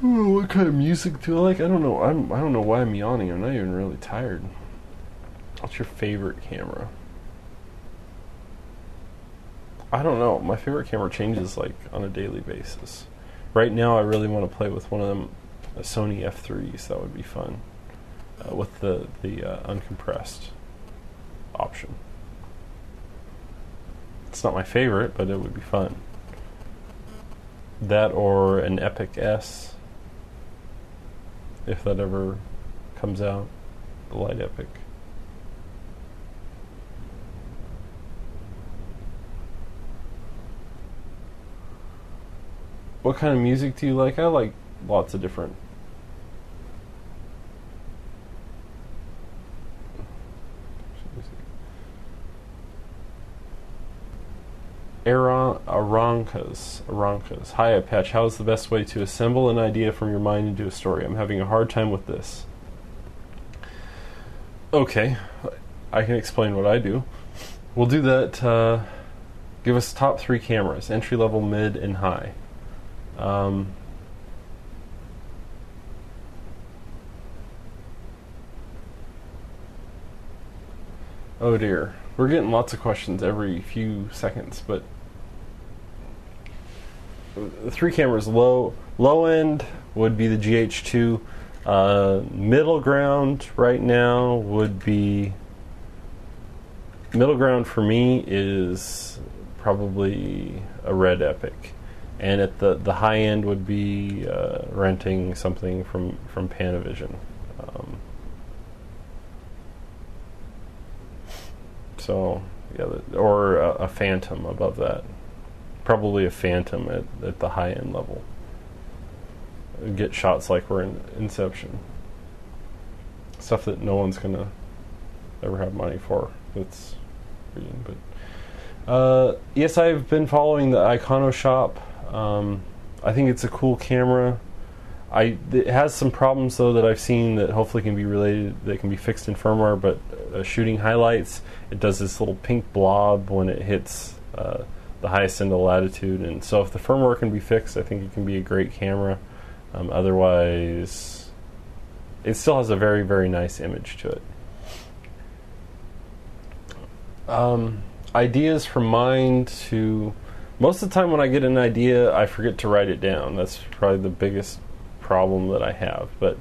What kind of music do I like? I don't know. I don't know why I'm yawning. I'm not even really tired. What's your favorite camera? I don't know. My favorite camera changes like on a daily basis. Right now, I really want to play with one of them Sony F3s. That would be fun with the uncompressed option. It's not my favorite, but it would be fun. That or an Epic S, if that ever comes out. the Light Epic. What kind of music do you like? I like lots of different. Arankas. Hi, Apache. How is the best way to assemble an idea from your mind into a story? I'm having a hard time with this. Okay, I can explain what I do. We'll do that. Give us top 3 cameras: entry level, mid, and high. Oh dear, we're getting lots of questions every few seconds, but the 3 cameras. Low end would be the GH2. Middle ground right now would be, middle ground for me is probably a Red Epic, and at the high end would be renting something from Panavision. So yeah, or a Phantom above that. Probably a Phantom at the high end level. Get shots like we're in Inception. Stuff that no one's gonna ever have money for. That's reading, but yes, I've been following the Iconoshop. I think it's a cool camera. It has some problems though that I've seen that hopefully can be related, that can be fixed in firmware. But shooting highlights, it does this little pink blob when it hits the highest end of latitude, and so if the firmware can be fixed, I think it can be a great camera. Otherwise, it still has a very, very nice image to it. Ideas from mind to... Most of the time when I get an idea, I forget to write it down. That's probably the biggest problem that I have. But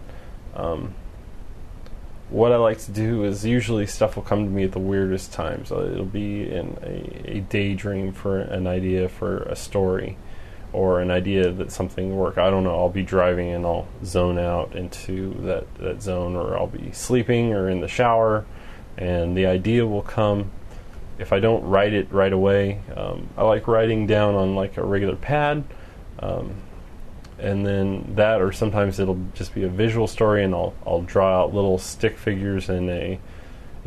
what I like to do is usually stuff will come to me at the weirdest times. It'll be in a daydream for an idea for a story, or an idea that something will work. I don't know, I'll be driving and I'll zone out into that zone, or I'll be sleeping or in the shower, and the idea will come. If I don't write it right away, I like writing down on like a regular pad, and then that, or sometimes it'll just be a visual story, and I'll draw out little stick figures in a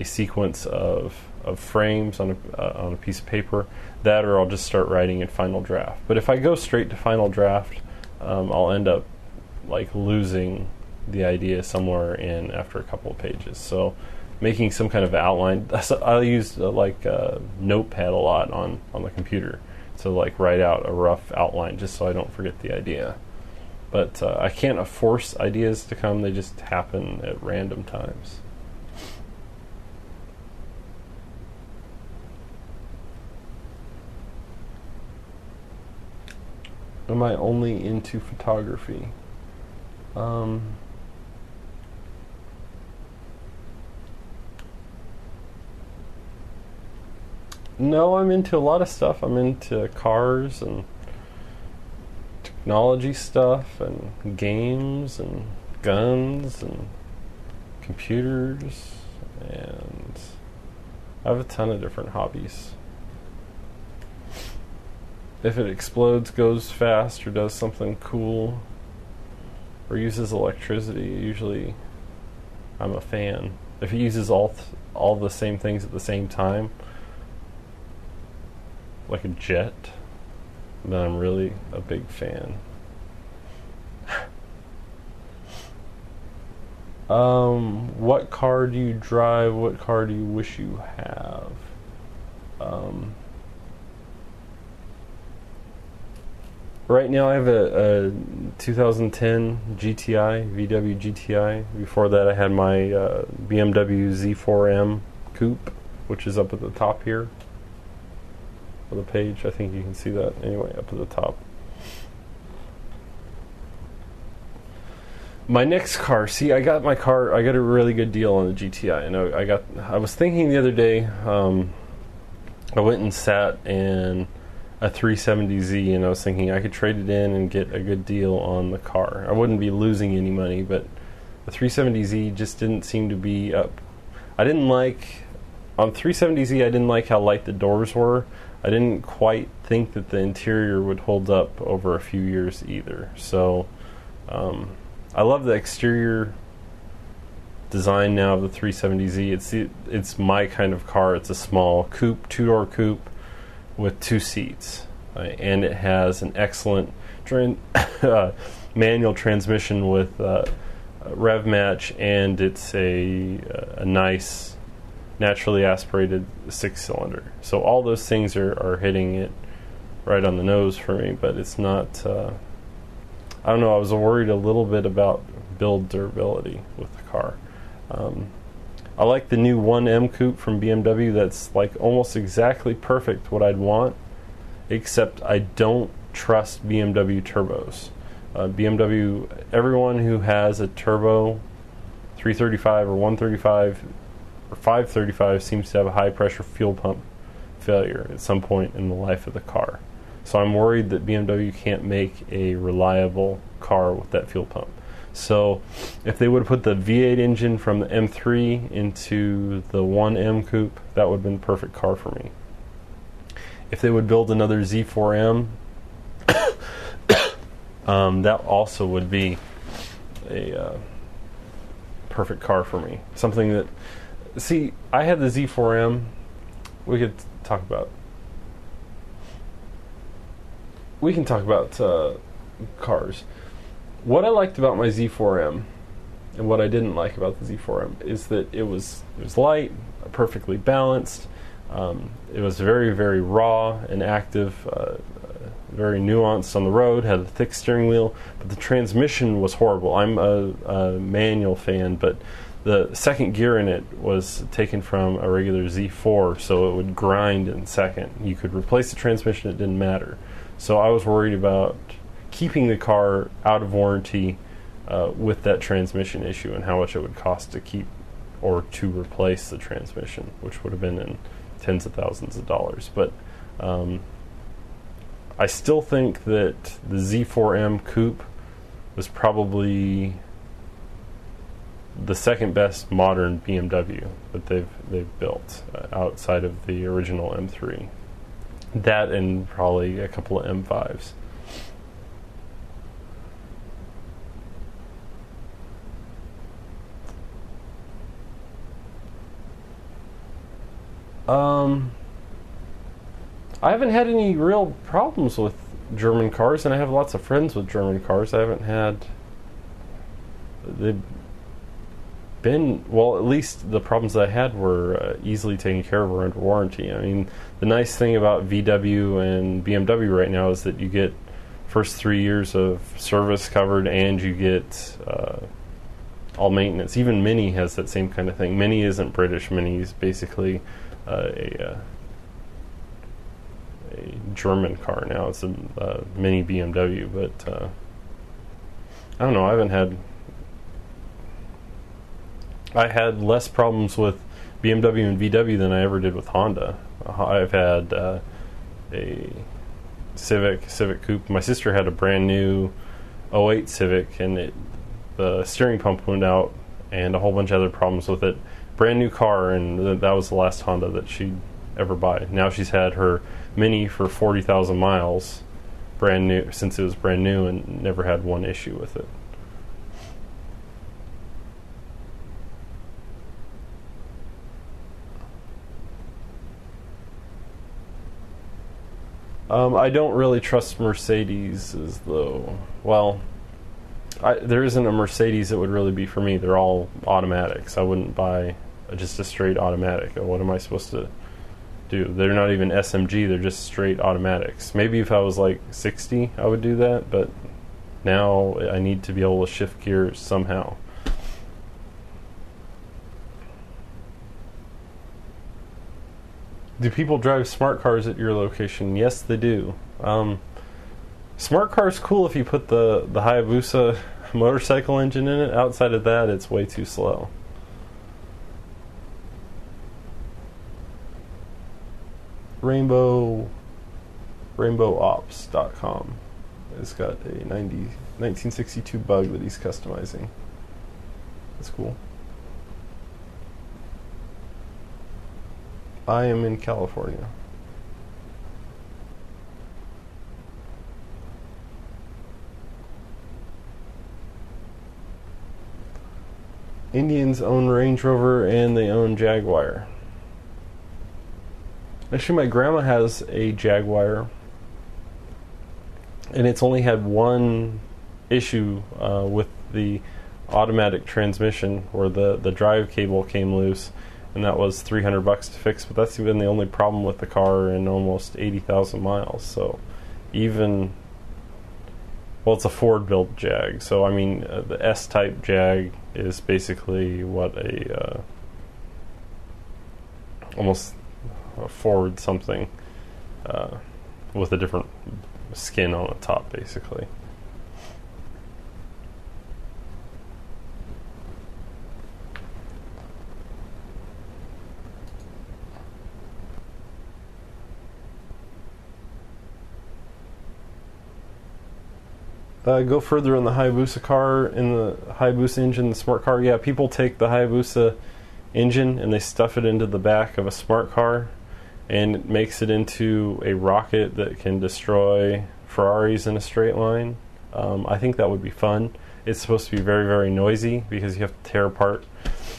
sequence of frames on a piece of paper. That, or I'll just start writing in Final Draft. But if I go straight to Final Draft, I'll end up like losing the idea somewhere in after a couple of pages. So making some kind of outline. I use Notepad a lot on the computer to like write out a rough outline just so I don't forget the idea. But I can't force ideas to come; they just happen at random times. Am I only into photography? No, I'm into a lot of stuff. I'm into cars and technology stuff and games and guns and computers, and I have a ton of different hobbies. If it explodes, goes fast, or does something cool, or uses electricity, usually I'm a fan. If it uses all the same things at the same time, like a jet, then I'm really a big fan. What car do you drive? What car do you wish you have? Right now I have a 2010 GTI, VW GTI. Before that I had my BMW Z4M Coupe, which is up at the top here of the page. I think you can see that anyway, up at the top. My next car, see, I got a really good deal on the GTI. I was thinking the other day, I went and sat in a 370Z, and I was thinking I could trade it in and get a good deal on the car. I wouldn't be losing any money, but The 370Z just didn't seem to be up. I didn't like, on 370Z, I didn't like how light the doors were. I didn't quite think that the interior would hold up over a few years either. So, I love the exterior design now of the 370Z. It's my kind of car. It's a small coupe, two-door coupe with 2 seats. And it has an excellent manual transmission with rev match, and it's a nice naturally aspirated 6-cylinder. So all those things are hitting it right on the nose for me, but it's not, I don't know, I was worried a little bit about build durability with the car. I like the new 1M coupe from BMW. That's like almost exactly perfect what I'd want, except I don't trust BMW turbos. BMW, everyone who has a turbo 335 or 135 or 535 seems to have a high pressure fuel pump failure at some point in the life of the car. So I'm worried that BMW can't make a reliable car with that fuel pump. So if they would have put the V8 engine from the M3 into the 1M coupe, that would have been the perfect car for me. If they would build another Z4M, that also would be a perfect car for me. Something that, see, I had the Z4M. We can talk about cars. What I liked about my Z4M and what I didn't like about the Z4M is that it was light, perfectly balanced. It was very, very raw and active, very nuanced on the road, had a thick steering wheel, but the transmission was horrible. I'm a manual fan, but the second gear in it was taken from a regular Z4, so it would grind in second. You could replace the transmission, it didn't matter. So I was worried about keeping the car out of warranty with that transmission issue and how much it would cost to keep or to replace the transmission, which would have been in tens of thousands of dollars. But I still think that the Z4M coupe was probably the second best modern BMW that they've built outside of the original M3. That and probably a couple of M5s. I haven't had any real problems with German cars, and I have lots of friends with German cars. I haven't had... They've been... Well, at least the problems that I had were easily taken care of or under warranty. I mean, the nice thing about VW and BMW right now is that you get first 3 years of service covered, and you get all maintenance. Even Mini has that same kind of thing. Mini isn't British. Mini is basically a German car now. It's a Mini BMW, but I don't know. I had less problems with BMW and VW than I ever did with Honda. I've had a Civic Coupe. My sister had a brand new 08 Civic, and the steering pump went out, and a whole bunch of other problems with it. Brand new car, and that was the last Honda that she'd ever buy. Now she's had her Mini for 40,000 miles, brand new, since it was brand new, and never had one issue with it. I don't really trust Mercedes, though. Well, there isn't a Mercedes that would really be for me. They're all automatics. I wouldn't buy just a straight automatic. What am I supposed to do? They're not even SMG. They're just straight automatics. Maybe if I was like 60, I would do that, but now I need to be able to shift gears somehow. Do people drive smart cars at your location? Yes, they do. Smart car's cool if you put the Hayabusa motorcycle engine in it. Outside of that, it's way too slow. RainbowOps.com. It's got a 1962 bug that he's customizing. That's cool. I am in California. Indians own Range Rover and they own Jaguar. Actually, my grandma has a Jaguar, and it's only had one issue with the automatic transmission, where the drive cable came loose, and that was $300 to fix. But that's been the only problem with the car in almost 80,000 miles. So even, well, it's a Ford-built Jag. So I mean, the S-type Jag is basically what a almost a Ford something with a different skin on the top, basically. Go further in the Hayabusa car, in the Hayabusa engine, the smart car. Yeah, people take the Hayabusa engine and they stuff it into the back of a smart car, and it makes it into a rocket that can destroy Ferraris in a straight line. I think that would be fun. It's supposed to be very, very noisy because you have to tear apart.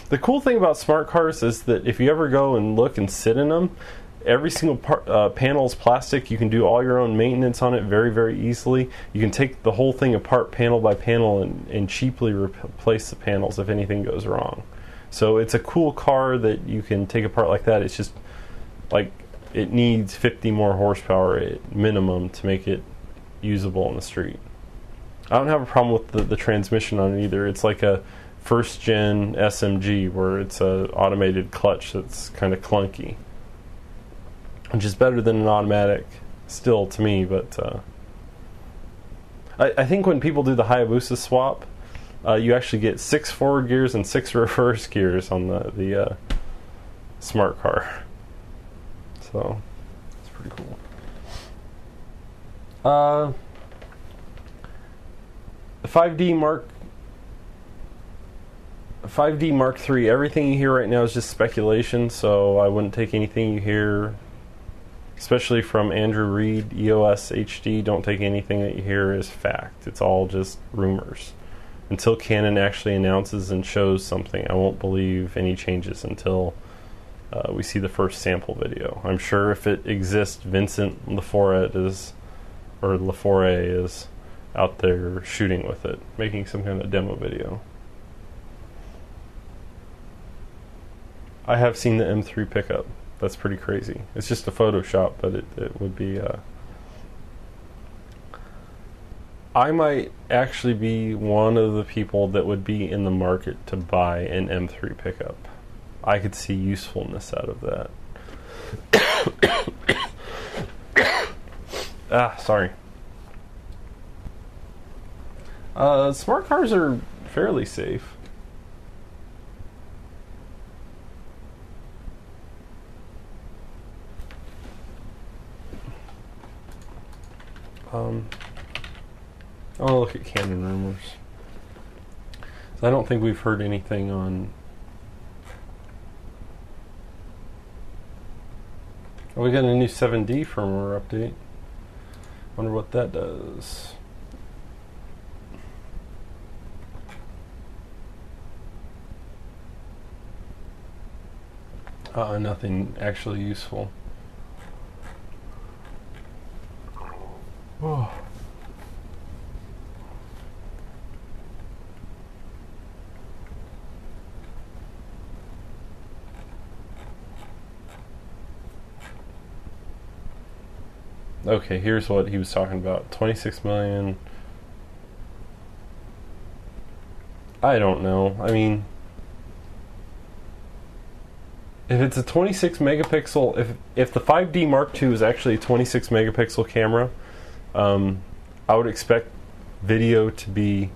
The cool thing about smart cars is that if you ever go and look and sit in them, every single panel is plastic. You can do all your own maintenance on it very, very easily. You can take the whole thing apart panel by panel and cheaply replace the panels if anything goes wrong. So it's a cool car that you can take apart like that. It's just like it needs 50 more horsepower at minimum to make it usable on the street. I don't have a problem with the transmission on it either. It's like a first gen SMG where it's a automated clutch that's kind of clunky, which is better than an automatic still to me. But I think when people do the Hayabusa swap, you actually get 6 forward gears and 6 reverse gears on the smart car. So it's pretty cool. The 5D Mark III, everything you hear right now is just speculation, so I wouldn't take anything you hear, especially from Andrew Reed, EOS HD, don't take anything that you hear as fact. It's all just rumors. Until Canon actually announces and shows something, I won't believe any changes until we see the first sample video. I'm sure if it exists, Vincent Laforet is out there shooting with it, making some kind of demo video. I have seen the M3 pickup. That's pretty crazy. It's just a Photoshop, but it would be... I might actually be one of the people that would be in the market to buy an M3 pickup. I could see usefulness out of that. Sorry. Smart cars are fairly safe. I want to look at Canon rumors. So I don't think we've heard anything on... Oh, we got a new 7D firmware update. Wonder what that does. Nothing actually useful. Oh. Okay, here's what he was talking about. 26 million. I don't know. I mean, if it's a 26 megapixel, if the 5D Mark II is actually a 26 megapixel camera, I would expect video to be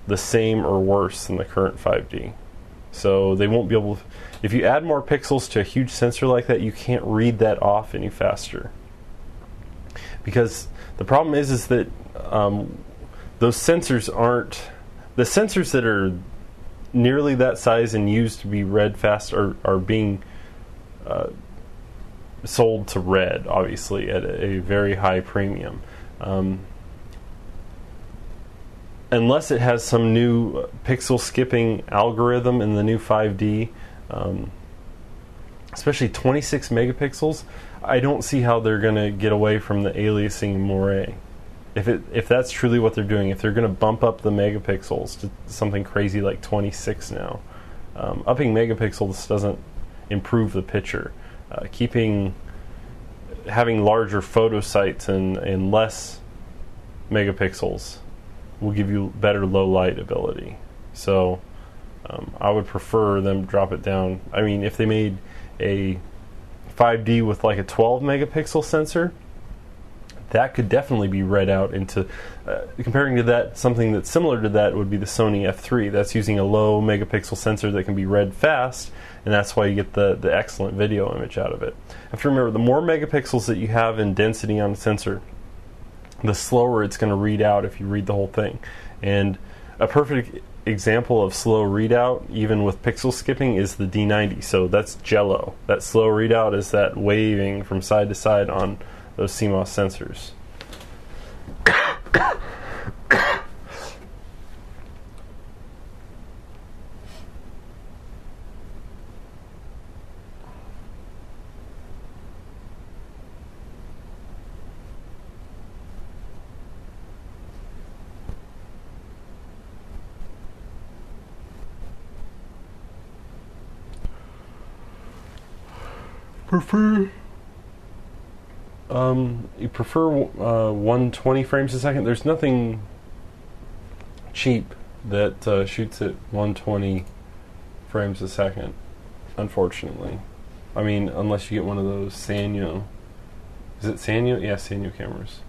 the same or worse than the current 5D. So they won't be able to, if you add more pixels to a huge sensor like that, you can't read that off any faster. Because the problem is that those sensors aren't, the sensors that are nearly that size and used to be read fast are being sold to red, obviously, at a very high premium. Unless it has some new pixel skipping algorithm in the new 5D, especially 26 megapixels, I don't see how they're going to get away from the aliasing moire. If that's truly what they're doing, if they're going to bump up the megapixels to something crazy like 26 now, upping megapixels doesn't improve the picture. Having larger photo sites and less megapixels will give you better low light ability. So I would prefer them drop it down. I mean, if they made a 5D with like a 12 megapixel sensor, that could definitely be read out into comparing to that, something that's similar to that would be the Sony F3. That's using a low megapixel sensor that can be read fast, and that's why you get the excellent video image out of it. You have to remember, the more megapixels that you have in density on a sensor, the slower it's going to read out if you read the whole thing. And a perfect example of slow readout, even with pixel skipping, is the D90. So that's jello. That slow readout is that waving from side to side on those CMOS sensors. You prefer 120 frames a second? There's nothing cheap that shoots at 120 frames a second, unfortunately. I mean, unless you get one of those Sanyo. Is it Sanyo? Yeah, Sanyo cameras.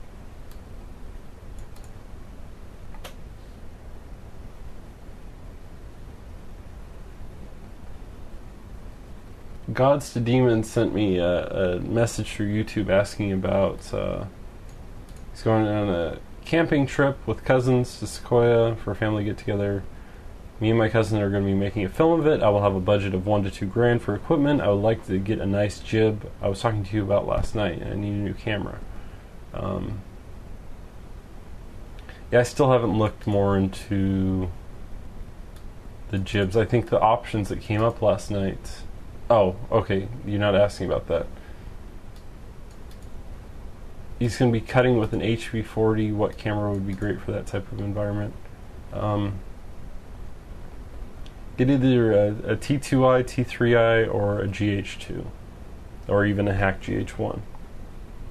Gods to Demons sent me a message through YouTube asking about he's going on a camping trip with cousins to Sequoia for a family get-together. Me and my cousin are going to be making a film of it. I will have a budget of $1 to $2 grand for equipment. I would like to get a nice jib I was talking to you about last night, and I need a new camera. Yeah, I still haven't looked more into the jibs. I think the options that came up last night... Oh, okay, you're not asking about that. He's going to be cutting with an HV40. What camera would be great for that type of environment? Get either a T2i, T3i, or a GH2, or even a hack GH1.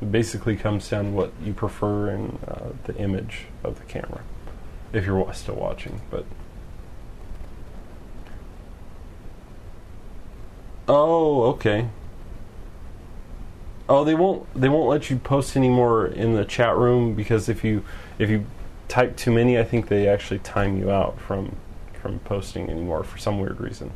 It basically comes down to what you prefer in the image of the camera, if you're still watching. But oh, okay. Oh, they won't let you post anymore in the chat room, because if you type too many, I think they actually time you out from posting anymore for some weird reason.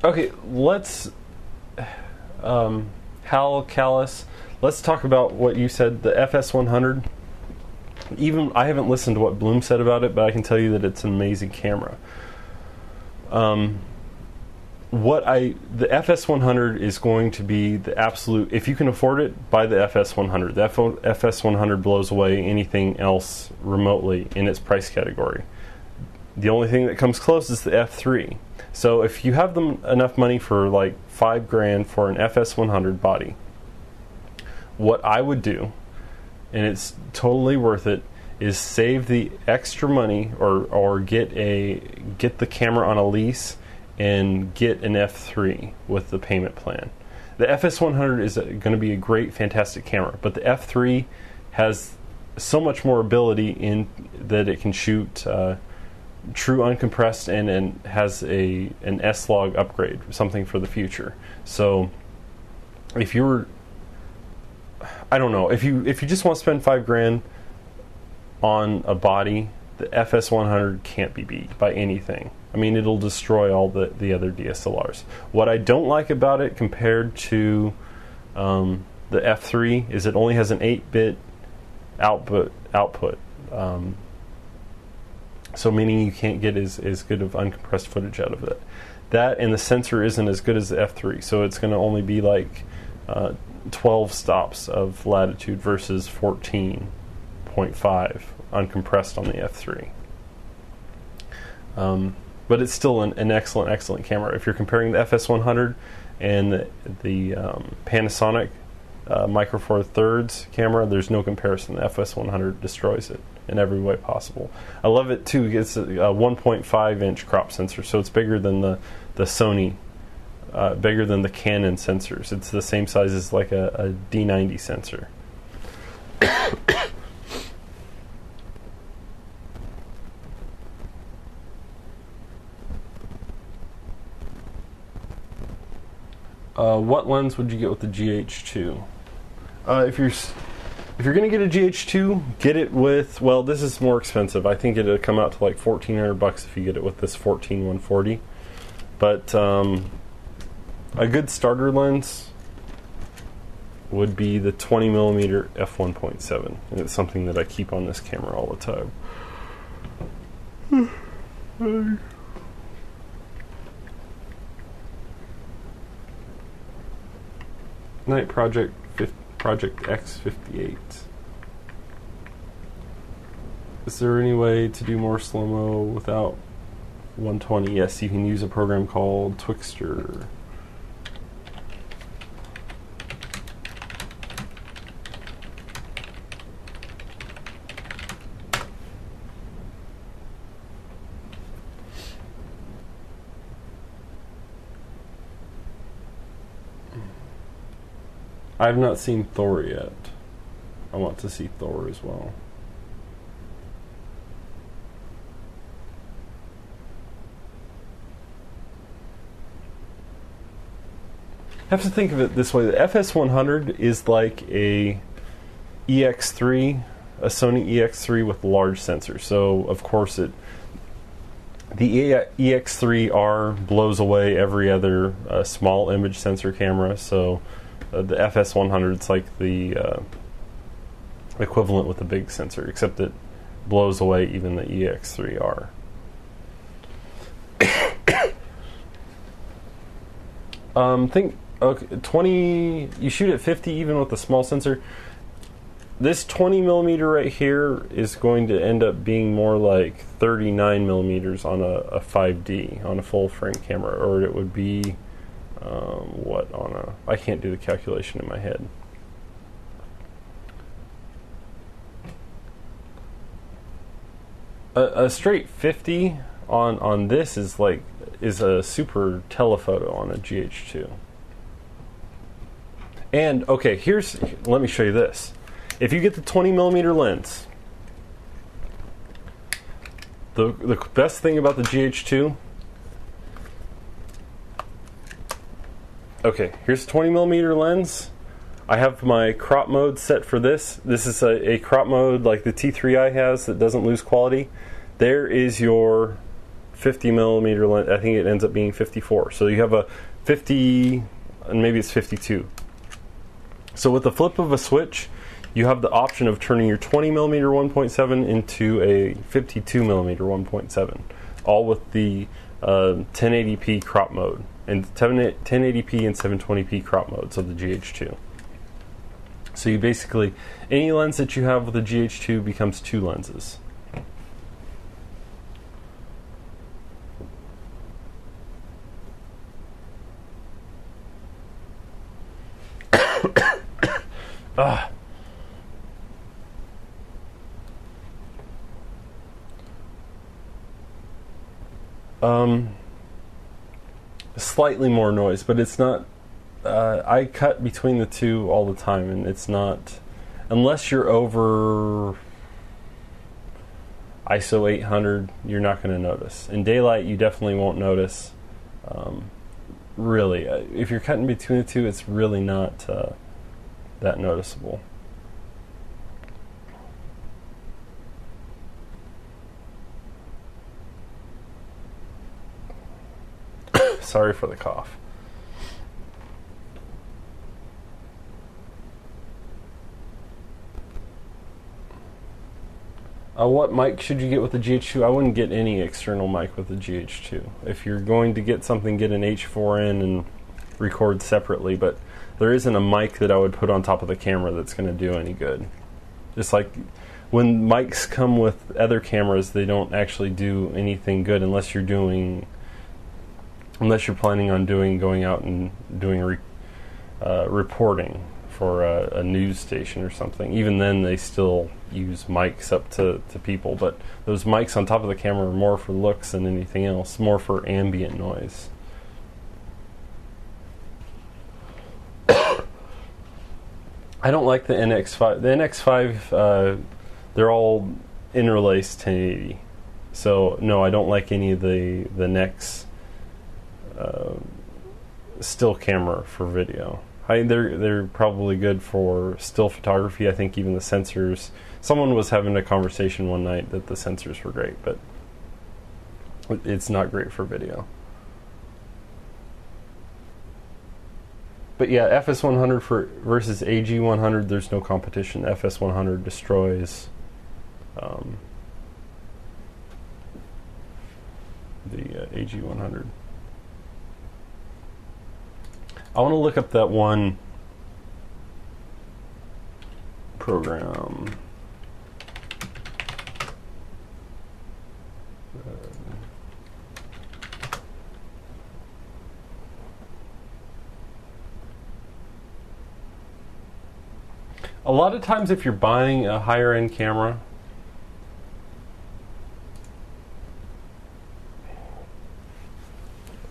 Okay, let's Hal Callis, let's talk about what you said, the FS100. Even I haven't listened to what Bloom said about it, but I can tell you that it's an amazing camera. The FS100 is going to be the absolute, if you can afford it, buy the FS100. The FS100 blows away anything else remotely in its price category. The only thing that comes close is the F3. So if you have enough money for like $5 grand for an FS100 body, what I would do, and it's totally worth it, is save the extra money or get the camera on a lease and get an F3 with the payment plan. The FS100 is going to be a great, fantastic camera, but the F3 has so much more ability in that it can shoot true uncompressed and has an S-Log upgrade, something for the future. So if you're, I don't know, if you just want to spend $5 grand on a body, the FS100 can't be beat by anything. I mean, it'll destroy all the other DSLRs. What I don't like about it compared to the F3 is it only has an 8-bit output. So meaning you can't get as good of uncompressed footage out of it. That and the sensor isn't as good as the F3, so it's going to only be like 12 stops of latitude versus 14.5 uncompressed on the F3. But it's still an excellent camera. If you're comparing the FS100 and the Panasonic Micro Four Thirds camera, there's no comparison. The FS100 destroys it in every way possible. I love it too. It's a 1.5 inch crop sensor, so it's bigger than the Sony, bigger than the Canon sensors. It's the same size as like a D90 sensor. What lens would you get with the GH2? If you're going to get a GH2, get it with, well, this is more expensive. I think it'll come out to like $1,400 if you get it with this 14-140. But a good starter lens would be the 20mm f1.7. And it's something that I keep on this camera all the time. Night Project X58. Is there any way to do more slow-mo without 120? Yes, you can use a program called Twixtor. I have not seen Thor yet. I want to see Thor as well. I have to think of it this way. The FS100 is like a EX3, a Sony EX3 with large sensors. So, of course, the EX3R blows away every other small image sensor camera. So the FS100 is like the equivalent with the big sensor, except it blows away even the EX3R. Okay, 20. You shoot at 50 even with the small sensor. This 20mm right here is going to end up being more like 39mm on a 5D on a full frame camera, or it would be what on a. I can't do the calculation in my head. A straight 50 on this is a super telephoto on a GH2. And okay, let me show you this. If you get the 20mm lens, the best thing about the GH2. Okay, here's a 20mm lens. I have my crop mode set for this. This is a crop mode like the T3i has that doesn't lose quality. There is your 50mm lens. I think it ends up being 54. So you have a 50, and maybe it's 52. So with the flip of a switch, you have the option of turning your 20mm 1.7 into a 52mm 1.7, all with the 1080p crop mode and 1080p and 720p crop modes of the GH2. So you basically, any lens that you have with the GH2 becomes two lenses. Slightly more noise, but it's not. I cut between the two all the time, and it's not. Unless you're over ISO 800, you're not going to notice. In daylight, you definitely won't notice. Really, if you're cutting between the two, it's really not that noticeable. Sorry for the cough. What mic should you get with the GH2? I wouldn't get any external mic with the GH2. If you're going to get something, get an H4n and record separately, but there isn't a mic that I would put on top of the camera that's going to do any good. Just like when mics come with other cameras, they don't actually do anything good unless you're planning on going out and doing reporting for a news station or something. Even then, they still use mics up to people, but those mics on top of the camera are more for looks than anything else, more for ambient noise. I don't like the NX5. The NX5, they're all interlaced 1080. So no, I don't like any of the NEX still camera for video. They're probably good for still photography. I think even the sensors. Someone was having a conversation one night that the sensors were great, but it's not great for video. But yeah, FS100 versus AG100, there's no competition. FS100 destroys the AG100. I want to look up that one program. A lot of times if you're buying a higher end camera,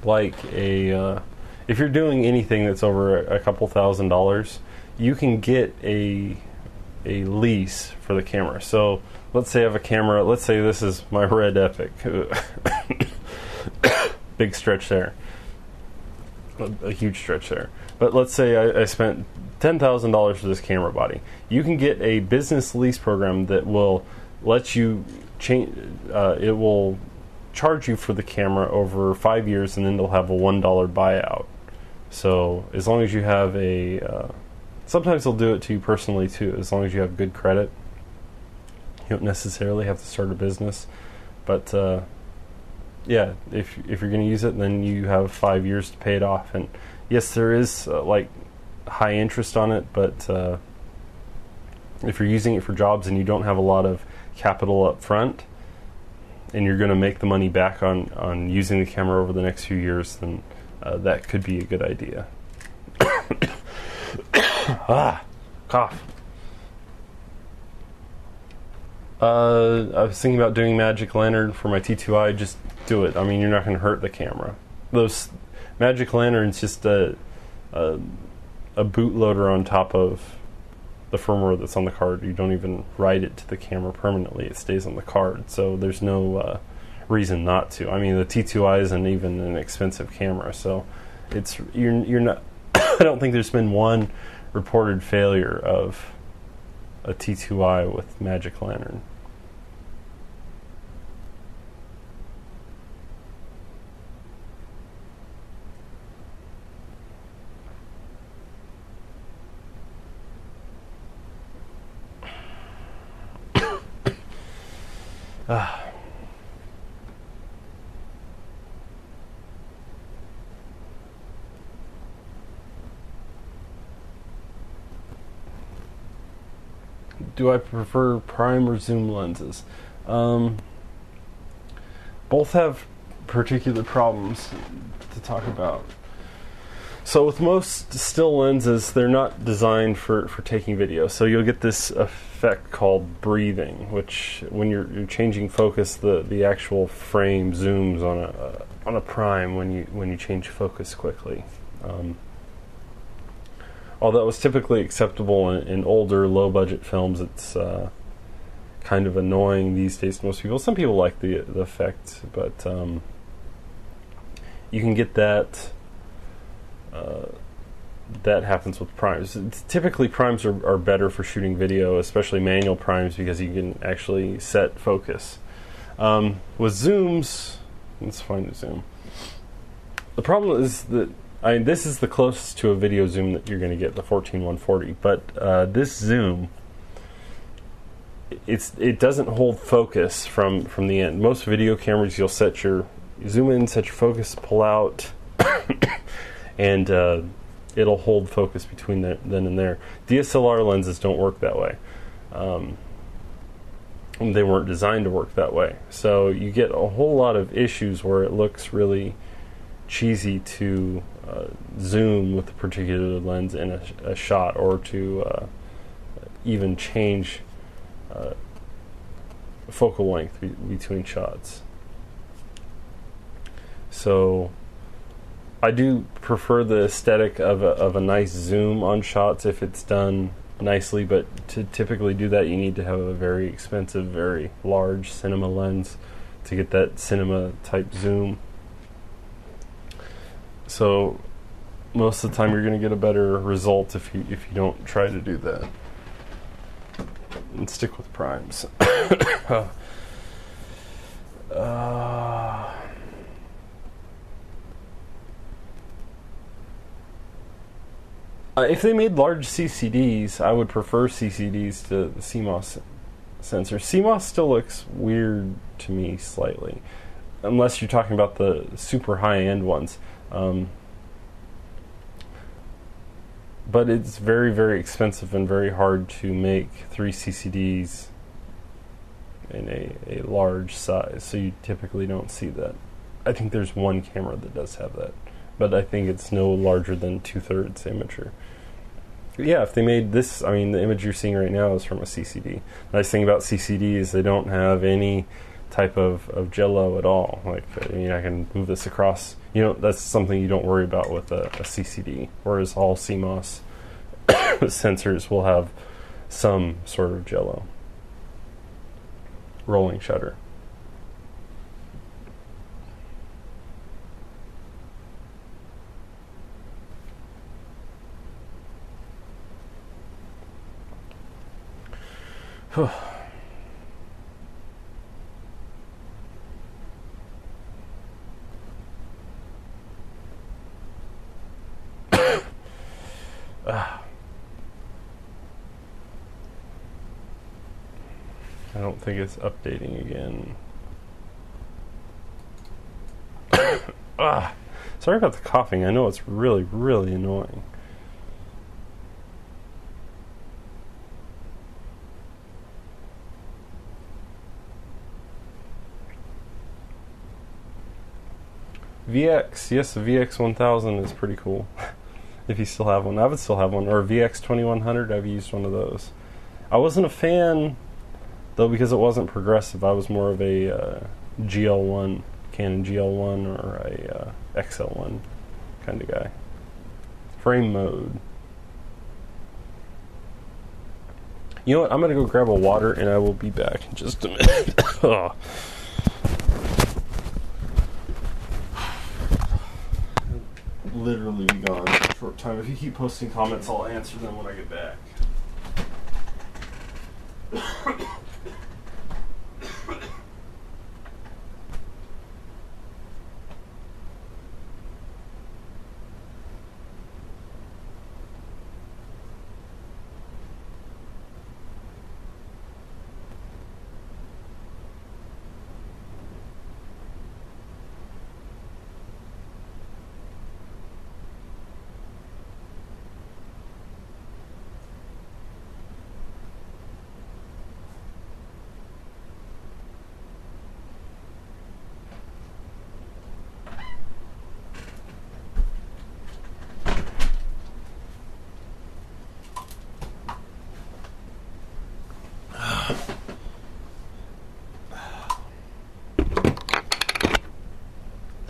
like if you're doing anything that's over a couple $1,000s, you can get a lease for the camera. So let's say I have a camera, let's say this is my Red Epic. Big stretch there. A huge stretch there. But let's say I spent $10,000 for this camera body. You can get a business lease program that will let you change. It will charge you for the camera over 5 years, and then they'll have a $1 buyout. So as long as you have sometimes they'll do it to you personally too. As long as you have good credit, you don't necessarily have to start a business. But yeah, if you're going to use it, then you have 5 years to pay it off. And yes, there is like high interest on it, but if you're using it for jobs and you don't have a lot of capital up front, and you're going to make the money back on using the camera over the next few years, then that could be a good idea. Cough. I was thinking about doing Magic Lantern for my T2i. Just do it. I mean, you're not going to hurt the camera. Those Magic Lantern's just a bootloader on top of the firmware that's on the card. You don't even write it to the camera permanently. It stays on the card, so there's no reason not to. I mean, the T2i isn't even an expensive camera, so you're not. I don't think there's been one reported failure of a T2i with Magic Lantern. Do I prefer prime or zoom lenses? Both have particular problems to talk about. So with most still lenses, they're not designed for taking video. So you'll get this effect called breathing, which when you're changing focus, the actual frame zooms on a prime when you change focus quickly. Although it was typically acceptable in older, low-budget films, it's kind of annoying these days to most people. Some people like the effect, but you can get that. That happens with primes. Typically, primes are better for shooting video, especially manual primes, because you can actually set focus. With zooms, let's find a zoom. The problem is that this is the closest to a video zoom that you're going to get, the 14-140. But this zoom, it doesn't hold focus from the end. Most video cameras, you'll zoom in, set your focus, pull out, and it'll hold focus between then and there. DSLR lenses don't work that way. They weren't designed to work that way. So you get a whole lot of issues where it looks really cheesy to zoom with a particular lens in a shot, or to even change focal length between shots. So I do prefer the aesthetic of a nice zoom on shots if it's done nicely, but to typically do that you need to have a very expensive, very large cinema lens to get that cinema type zoom. So most of the time you're going to get a better result if you don't try to do that, and stick with primes. If they made large CCDs, I would prefer CCDs to the CMOS sensor. CMOS still looks weird to me slightly, unless you're talking about the super high-end ones. But it's very, very expensive and very hard to make 3 CCDs in a large size, so you typically don't see that. I think there's one camera that does have that, but I think it's no larger than 2/3 imager. Yeah, if they made this, the image you're seeing right now is from a CCD. The nice thing about CCD is they don't have any type of jello at all. I can move this across. That's something you don't worry about with a CCD, whereas all CMOS sensors will have some sort of jello. Rolling shutter. I don't think it's updating again. Sorry about the coughing. I know it's really, really annoying. VX, yes, the VX1000 is pretty cool. If you still have one, I would still have one. Or VX2100, I've used one of those. I wasn't a fan, though, because it wasn't progressive. I was more of a GL1, Canon GL1, or a XL1 kind of guy. Frame mode. You know what? I'm going to go grab a water, and I will be back in just a minute. Oh. Literally be gone in a short time. If you keep posting comments, I'll answer them when I get back.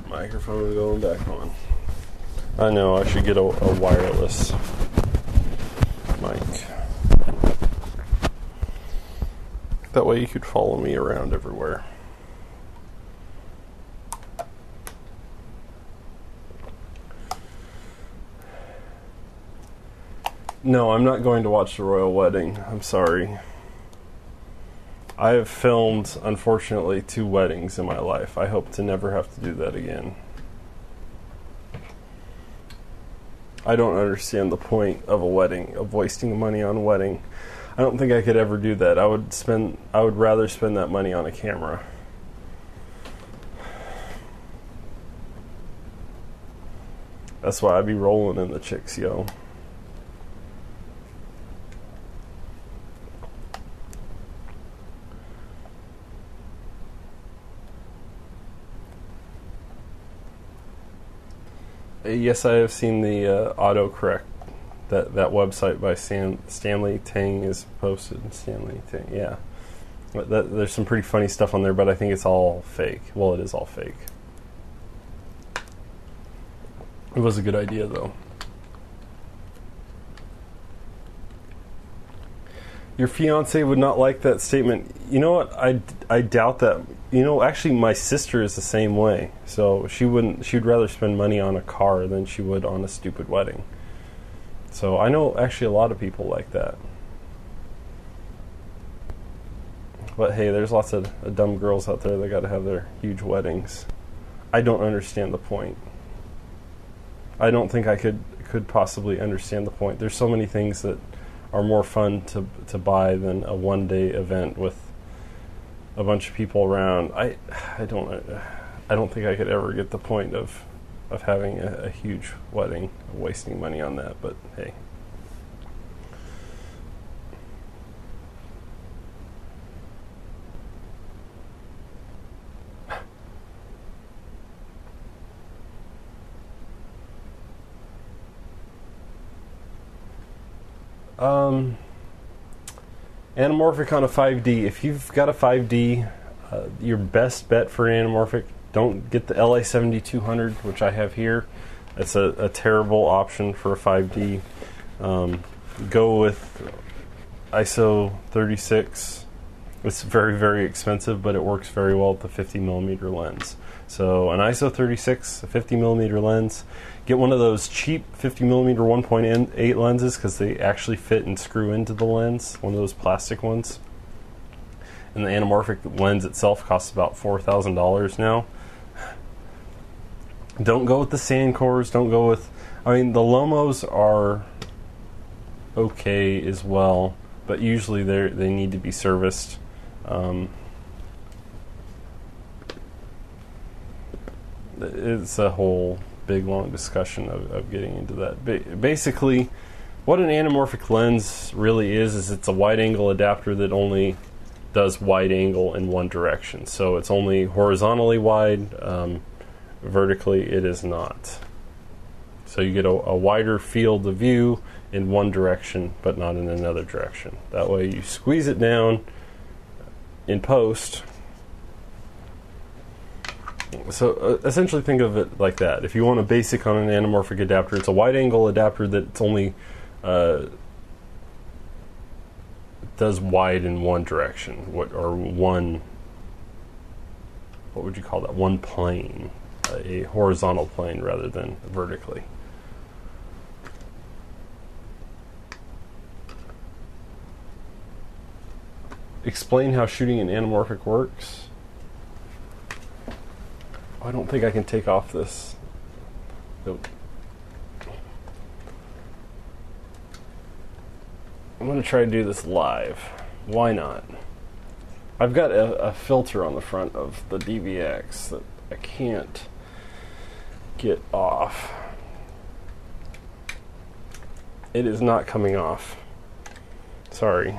Microphone going back on. I know I should get a wireless mic. That way you could follow me around everywhere. No, I'm not going to watch the royal wedding. I'm sorry. I have filmed, unfortunately, 2 weddings in my life. I hope to never have to do that again. I don't understand the point of a wedding, of wasting money on a wedding. I don't think I could ever do that. I would rather spend that money on a camera. That's why I'd be rolling in the chicks, yo. Yes, I have seen the autocorrect. That website by Stanley Tang is posted. Stanley Tang, yeah. There's some pretty funny stuff on there, but I think it's all fake. Well, it is all fake. It was a good idea, though. Your fiance would not like that statement. You know what? I doubt that. You know, actually, my sister is the same way. So she'd rather spend money on a car than she would on a stupid wedding. So I know actually a lot of people like that. But hey, there's lots of dumb girls out there that got to have their huge weddings. I don't understand the point. I don't think I could possibly understand the point. There's so many things that are more fun to buy than a one-day event with a bunch of people around. I don't think I could ever get the point of having a huge wedding, wasting money on that, but hey. Anamorphic on a 5D. If you've got a 5D, your best bet for anamorphic, don't get the LA7200, which I have here. It's a terrible option for a 5D. Go with ISO 36. It's very, very expensive, but it works very well with the 50mm lens. So an ISO 36, a 50mm lens. Get one of those cheap 50mm 1.8 lenses because they actually fit and screw into the lens, one of those plastic ones. And the anamorphic lens itself costs about $4,000 now. Don't go with the Sancors. Don't go with... I mean, the Lomos are okay as well, but usually they need to be serviced. It's a whole big long discussion of getting into that. Basically, what an anamorphic lens really is it's a wide angle adapter that only does wide angle in one direction. So it's only horizontally wide, vertically it is not. So you get a wider field of view in one direction but not in another direction. That way you squeeze it down in post. So essentially think of it like that. If you want a basic on an anamorphic adapter, it's a wide angle adapter that's only does wide in one direction, what would you call that? One plane, a horizontal plane rather than vertically. Explain how shooting an anamorphic works. I don't think I can take off this. Nope. I'm going to try to do this live. Why not? I've got a filter on the front of the DVX that I can't get off. It is not coming off. Sorry.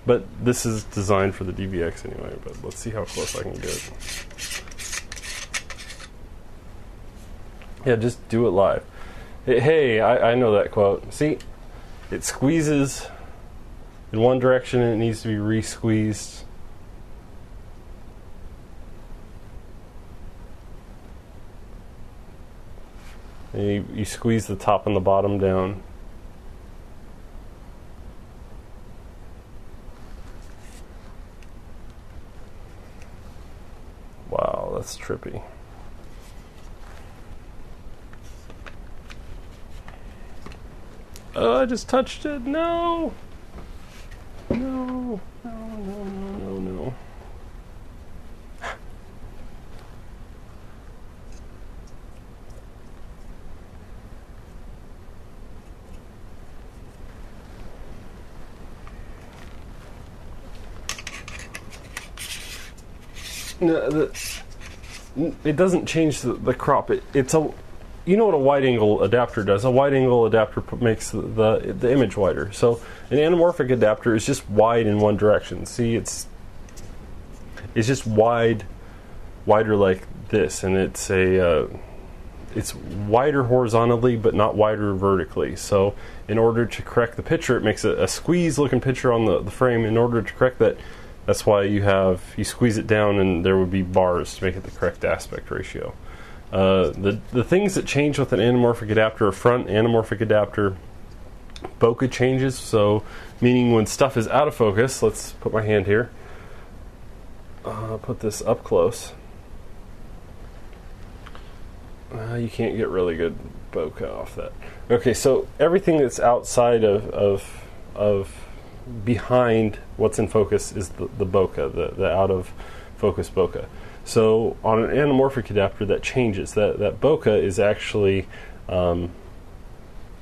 But this is designed for the DVX anyway, but let's see how close I can get. Yeah, just do it live. Hey, I know that quote. See, it squeezes in one direction and it needs to be re-squeezed. And you squeeze the top and the bottom down. Wow, that's trippy. Oh, I just touched it. No. No. No, it doesn't change the crop. It's a, you know what a wide angle adapter does? A wide angle adapter makes the image wider. So an anamorphic adapter is just wide in one direction. See, it's just wider like this, and it's wider horizontally, but not wider vertically. So in order to correct the picture, it makes a squeeze-looking picture on the frame. In order to correct that, that's why you squeeze it down, and there would be bars to make it the correct aspect ratio. The things that change with an anamorphic adapter are front anamorphic adapter, bokeh changes, so meaning when stuff is out of focus, let's put my hand here, put this up close. You can't get really good bokeh off that. Okay, so everything that's outside of behind what's in focus is the bokeh, the out of focus bokeh. So on an anamorphic adapter, that changes. That bokeh is actually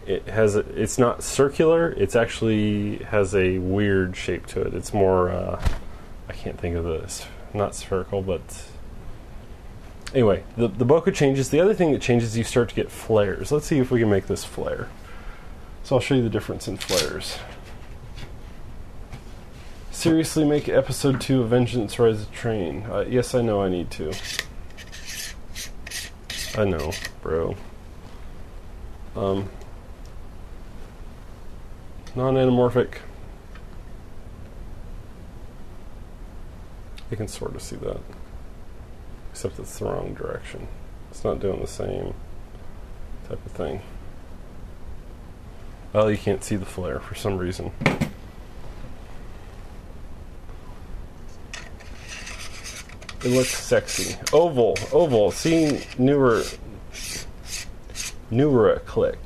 it's not circular. It's actually has a weird shape to it. It's more I can't think of this. Not spherical, but anyway, the bokeh changes. The other thing that changes, you start to get flares. Let's see if we can make this flare. So I'll show you the difference in flares. Seriously, make episode 2 of Vengeance Rise of Train. Yes, I know I need to. I know, bro. Non-anamorphic. You can sort of see that. Except it's the wrong direction. It's not doing the same type of thing. Well, you can't see the flare for some reason. It looks sexy. Oval. See, newer click.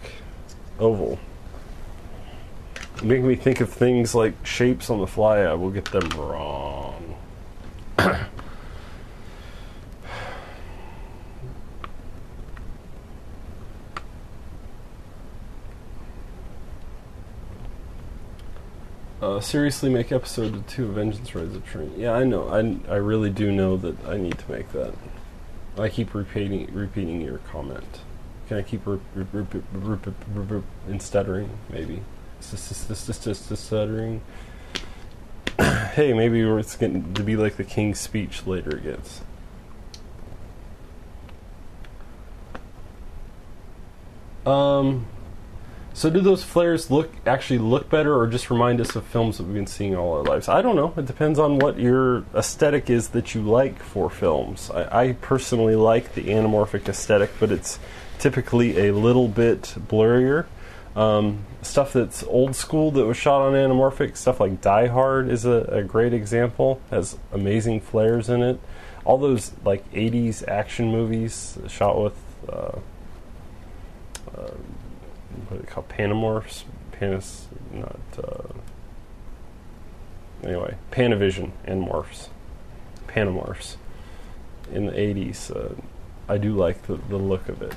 Oval. Make me think of things like shapes on the fly. I will get them wrong. Seriously, make episode 2 of Vengeance Rise of Train. Yeah, I know. I really do know that I need to make that. I keep repeating your comment. Can I keep in stuttering? Maybe. Stuttering. Hey, maybe it's going to be like the King's Speech later it gets. So do those flares actually look better, or just remind us of films that we've been seeing all our lives? I don't know. It depends on what your aesthetic is that you like for films. I personally like the anamorphic aesthetic, but it's typically a little bit blurrier. Stuff that's old school that was shot on anamorphic, stuff like Die Hard is a great example. Has amazing flares in it. All those like 80s action movies shot with what are they called? Panamorphs? Panavision and morphs. Panamorphs. In the 80s, I do like the look of it.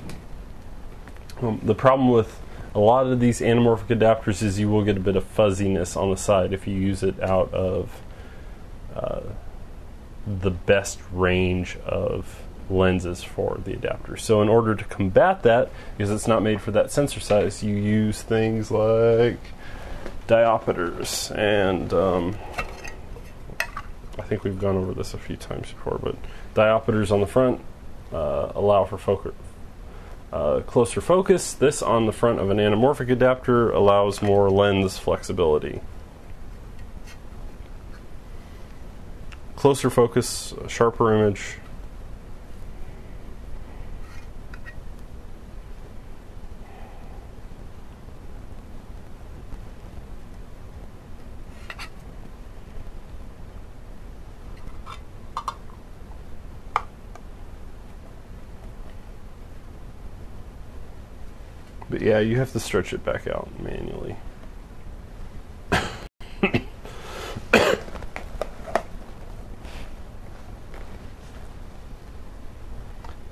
The problem with a lot of these anamorphic adapters is you will get a bit of fuzziness on the side if you use it out of the best range of lenses for the adapter. So in order to combat that, because it's not made for that sensor size, you use things like diopters, and I think we've gone over this a few times before, but diopters on the front allow for closer focus. This on the front of an anamorphic adapter allows more lens flexibility. Closer focus, sharper image. But yeah, you have to stretch it back out manually.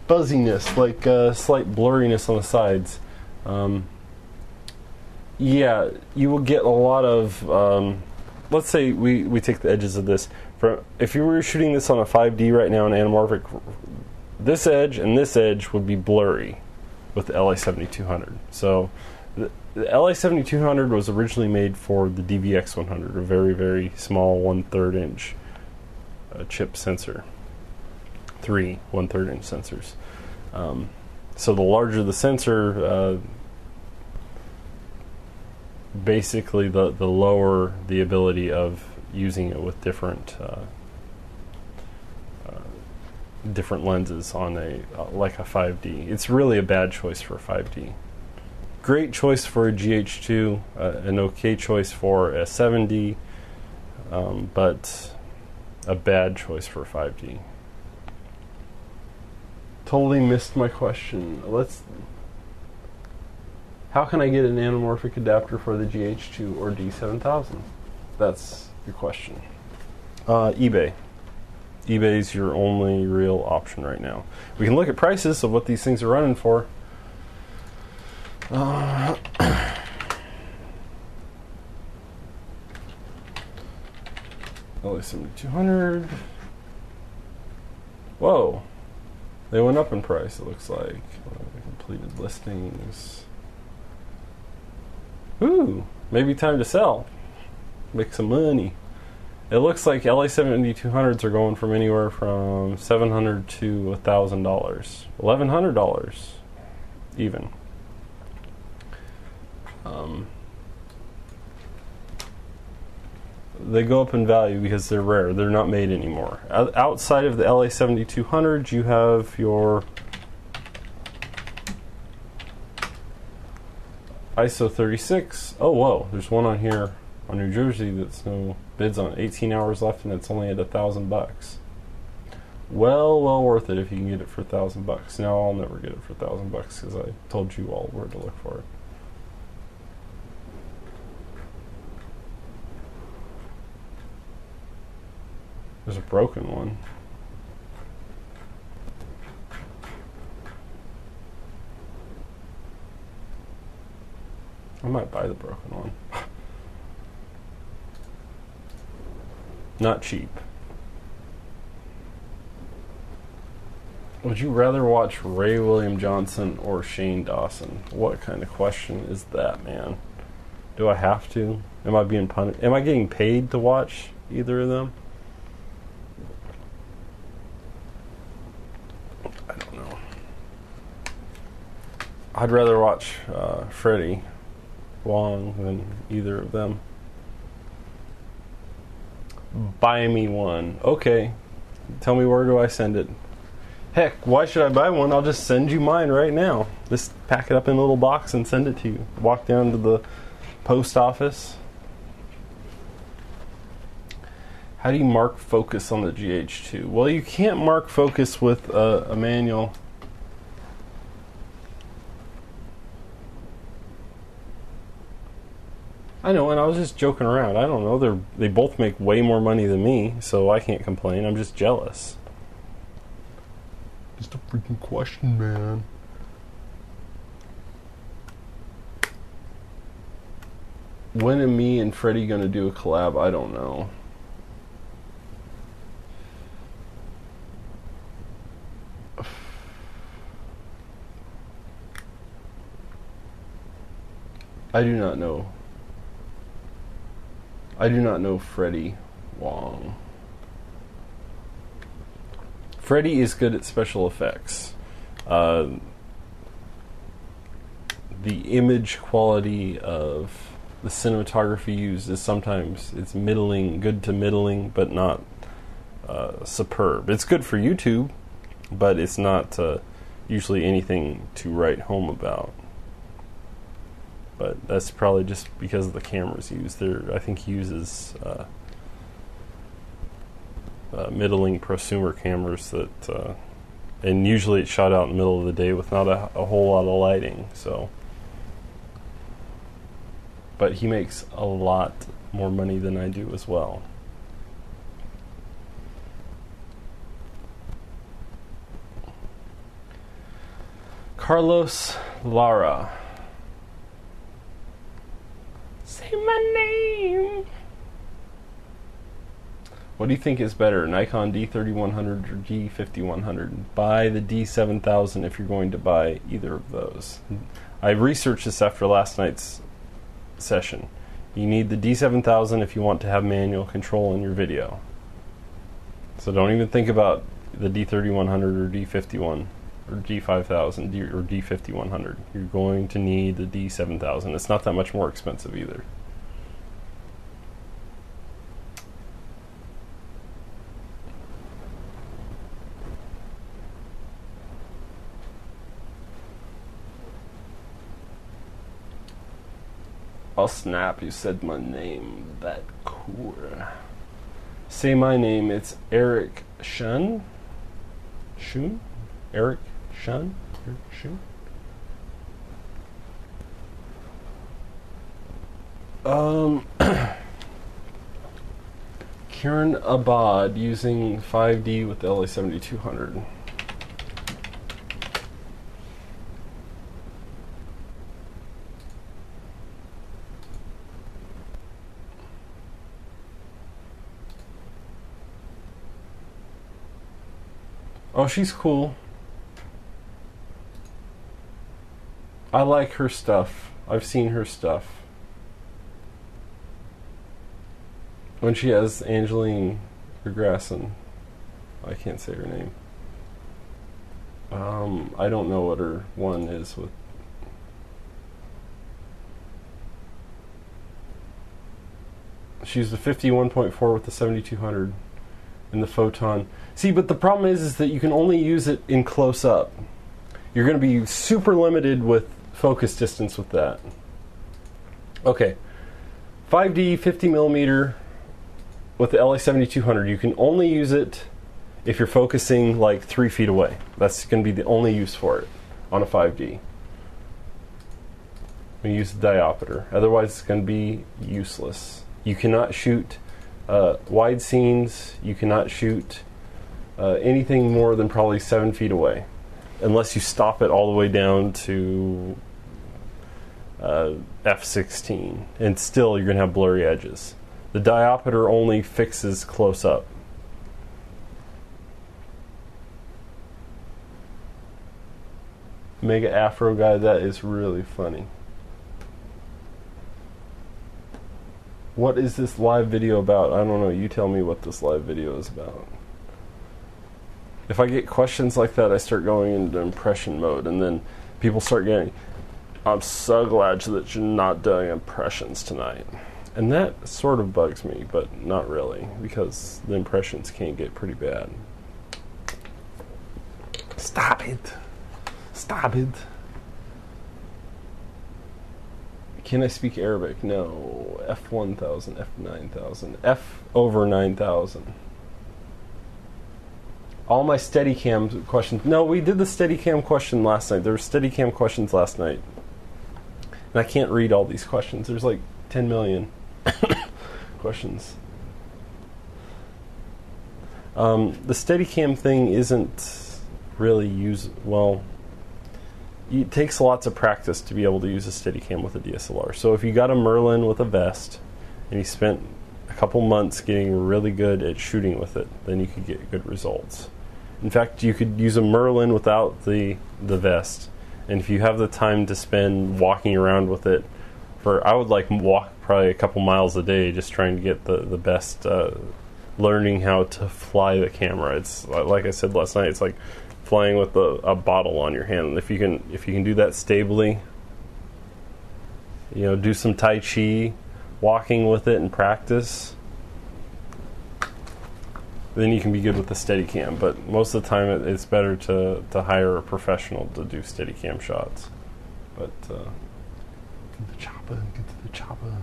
Fuzziness, like slight blurriness on the sides. Yeah, you will get a lot of let's say we take the edges of this. If you were shooting this on a 5D right now in anamorphic, this edge and this edge would be blurry with the LA7200. So the LA7200 was originally made for the DVX100, a very, very small 1/3 inch chip sensor. 3 1/3 inch sensors. So the larger the sensor, basically the lower the ability of using it with different lenses on like a 5D. It's really a bad choice for a 5D. Great choice for a GH2, an okay choice for a 7D, but a bad choice for a 5D. Totally missed my question. How can I get an anamorphic adapter for the GH2 or D7000? That's your question. eBay. eBay's your only real option right now. We can look at prices of what these things are running for. LA7200. Whoa. They went up in price, it looks like. Completed listings. Ooh, maybe time to sell. Make some money. It looks like LA7200s are going from anywhere from $700 to $1,000. $1,100 even. They go up in value because they're rare. They're not made anymore. Outside of the LA7200s, you have your ISO 36. Oh, whoa. There's one on here on New Jersey that's no bids on. 18 hours left, and it's only at $1,000. Well worth it if you can get it for $1,000. Now I'll never get it for $1,000 because I told you all where to look for it. There's a broken one. I might buy the broken one. Not cheap. Would you rather watch Ray William Johnson or Shane Dawson? What kind of question is that, man? Do I have to? Am I being punished? Am I getting paid to watch either of them? I don't know. I'd rather watch Freddie Wong than either of them. Buy me one. Okay. Tell me, where do I send it? Heck, why should I buy one? I'll just send you mine right now. Just pack it up in a little box and send it to you. Walk down to the post office. How do you mark focus on the GH2? Well, you can't mark focus with a manual. I know, and I was just joking around. I don't know. They both make way more money than me, so I can't complain. I'm just jealous. Just a freaking question, man. When are me and Freddie gonna do a collab? I don't know. I do not know. I do not know Freddie Wong. Freddie is good at special effects. The image quality of the cinematography used is sometimes it's middling, good to middling, but not superb. It's good for YouTube, but it's not usually anything to write home about. But that's probably just because of the cameras used. I think he uses middling prosumer cameras that, and usually it's shot out in the middle of the day with not a whole lot of lighting. So, but he makes a lot more money than I do as well. Carlos Lara. Say my name. What do you think is better, Nikon D3100 or D5100? Buy the D7000 if you're going to buy either of those. I researched this after last night's session. You need the D7000 if you want to have manual control in your video. So don't even think about the D3100 or D51 or D5000 or D5100. You're going to need the D7000. It's not that much more expensive either. Oh snap, you said my name. That cool. Say my name, it's Eric Shun? Shun? Eric Shun? Eric Shun? Kieran Abad using 5D with the LA7200. Oh, she's cool. I like her stuff. I've seen her stuff. When she has Angeline Grasson. I can't say her name. I don't know what her one is with. She's the 51.4 with the 7200 and the Photon. See, but the problem is that you can only use it in close up. You're going to be super limited with focus distance with that. Okay, 5D 50 millimeter with the LA7200. You can only use it if you're focusing like 3 feet away. That's going to be the only use for it on a 5D. We use the diopter. Otherwise, it's going to be useless. You cannot shoot wide scenes. You cannot shoot anything more than probably 7 feet away, unless you stop it all the way down to f/16, and still you're going to have blurry edges. The diopter only fixes close up. Mega Afro guy, that is really funny. What is this live video about? I don't know. You tell me what this live video is about. If I get questions like that, I start going into impression mode, and then people start getting, I'm so glad that you're not doing impressions tonight. And that sort of bugs me, but not really, because the impressions can get pretty bad. Stop it. Stop it. Can I speak Arabic? No. F1000, F9000, F over 9000. All my Steadicam questions. No, we did the Steadicam question last night. There were Steadicam questions last night. And I can't read all these questions. There's like 10 million questions. The Steadicam thing isn't really well, it takes lots of practice to be able to use a Steadicam with a DSLR. So if you got a Merlin with a vest and you spent a couple months getting really good at shooting with it, then you could get good results. In fact, you could use a Merlin without the vest, and if you have the time to spend walking around with it, I would walk probably a couple miles a day just trying to get the best, learning how to fly the camera. It's like I said last night, it's like flying with a bottle on your hand. If you can do that stably, do some Tai Chi, walking with it and practice, then you can be good with the Steadicam. But most of the time, it's better to hire a professional to do Steadicam shots. But get to the chopper.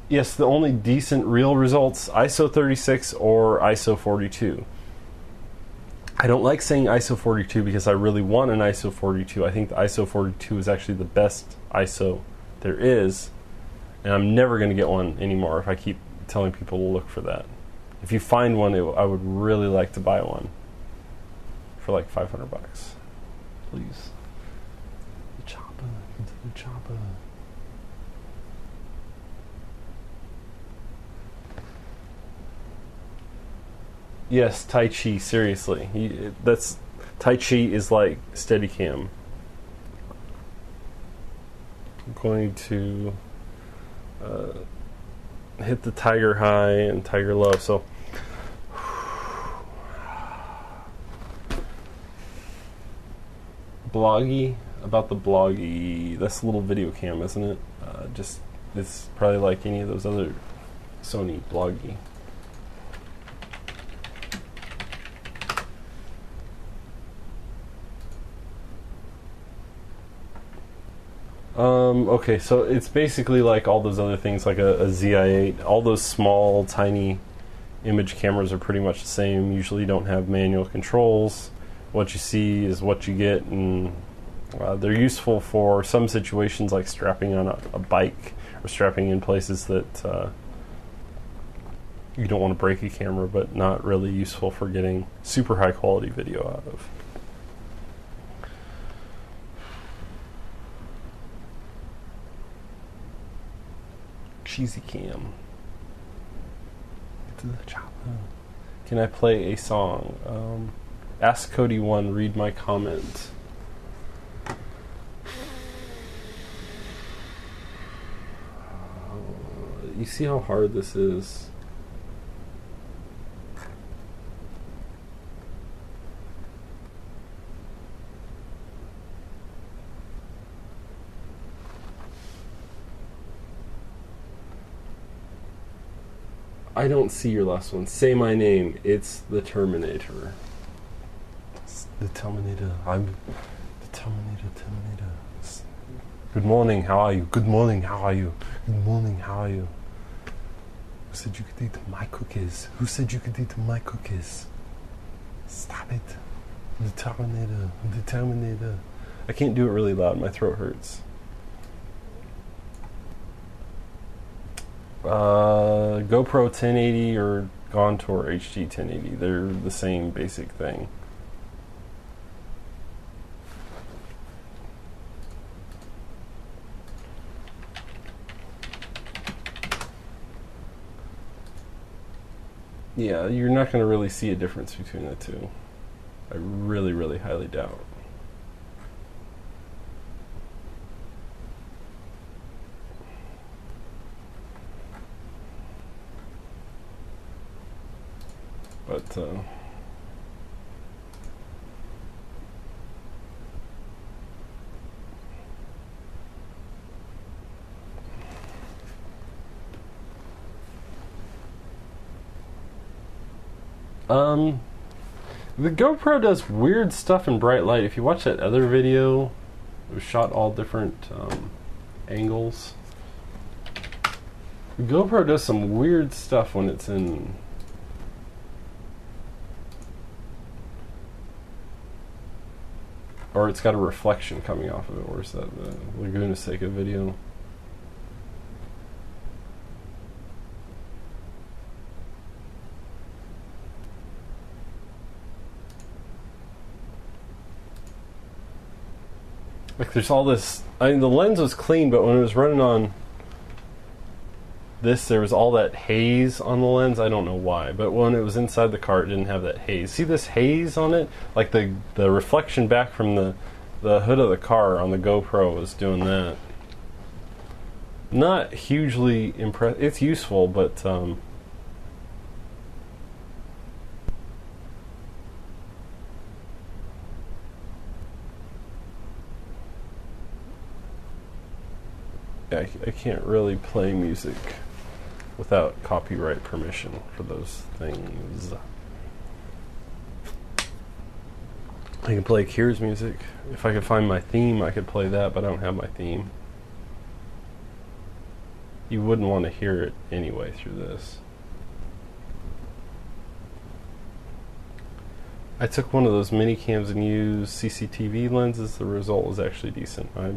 Yes, the only decent real results, ISO 36 or ISO 42. I don't like saying ISO 42 because I really want an ISO 42. I think the ISO 42 is actually the best ISO there is, and I'm never going to get one anymore if I keep telling people to look for that. If you find one, I would really like to buy one for like $500. Please. The chopper, into the chopper. Yes, Tai Chi, seriously. That's Tai Chi is like Steadicam. I'm going to hit the Tiger High and Tiger Low. So Bloggy, about the Bloggy, that's a little video cam, isn't it? Just it's probably like any of those other Sony Bloggy. Okay, so it's basically like all those other things, like a ZI-8. All those small, tiny image cameras are pretty much the same. Usually you don't have manual controls. What you see is what you get, and they're useful for some situations like strapping on a bike or strapping in places that you don't want to break a camera, but not really useful for getting super high quality video out of. Cheesy cam. Get to the chopper. Can I play a song? Ask Cody 1, read my comment. You see how hard this is? I don't see your last one. Say my name. It's the Terminator. It's the Terminator. I'm the Terminator. Good morning. How are you? Good morning. How are you? Good morning. How are you? Who said you could eat my cookies? Who said you could eat my cookies? Stop it. The Terminator. The Terminator. I can't do it really loud. My throat hurts. GoPro 1080 or Contour HD 1080. They're the same basic thing. Yeah, you're not going to really see a difference between the two. I really, really highly doubt. But the GoPro does weird stuff in bright light. If you watch that other video, it was shot all different angles. The GoPro does some weird stuff when it's in or it's got a reflection coming off of it. Where's that? The Laguna Seca video. Like there's all this, I mean the lens was clean, but when it was running on this there was all that haze on the lens. I don't know why, but when it was inside the car it didn't have that haze. See this haze on it? Like the reflection back from the hood of the car on the GoPro was doing that. Not hugely impressed. It's useful, but I can't really play music without copyright permission for those things. I can play Cures music. If I could find my theme, I could play that, but I don't have my theme. You wouldn't want to hear it anyway through this. I took one of those mini cams and used CCTV lenses. The result was actually decent. I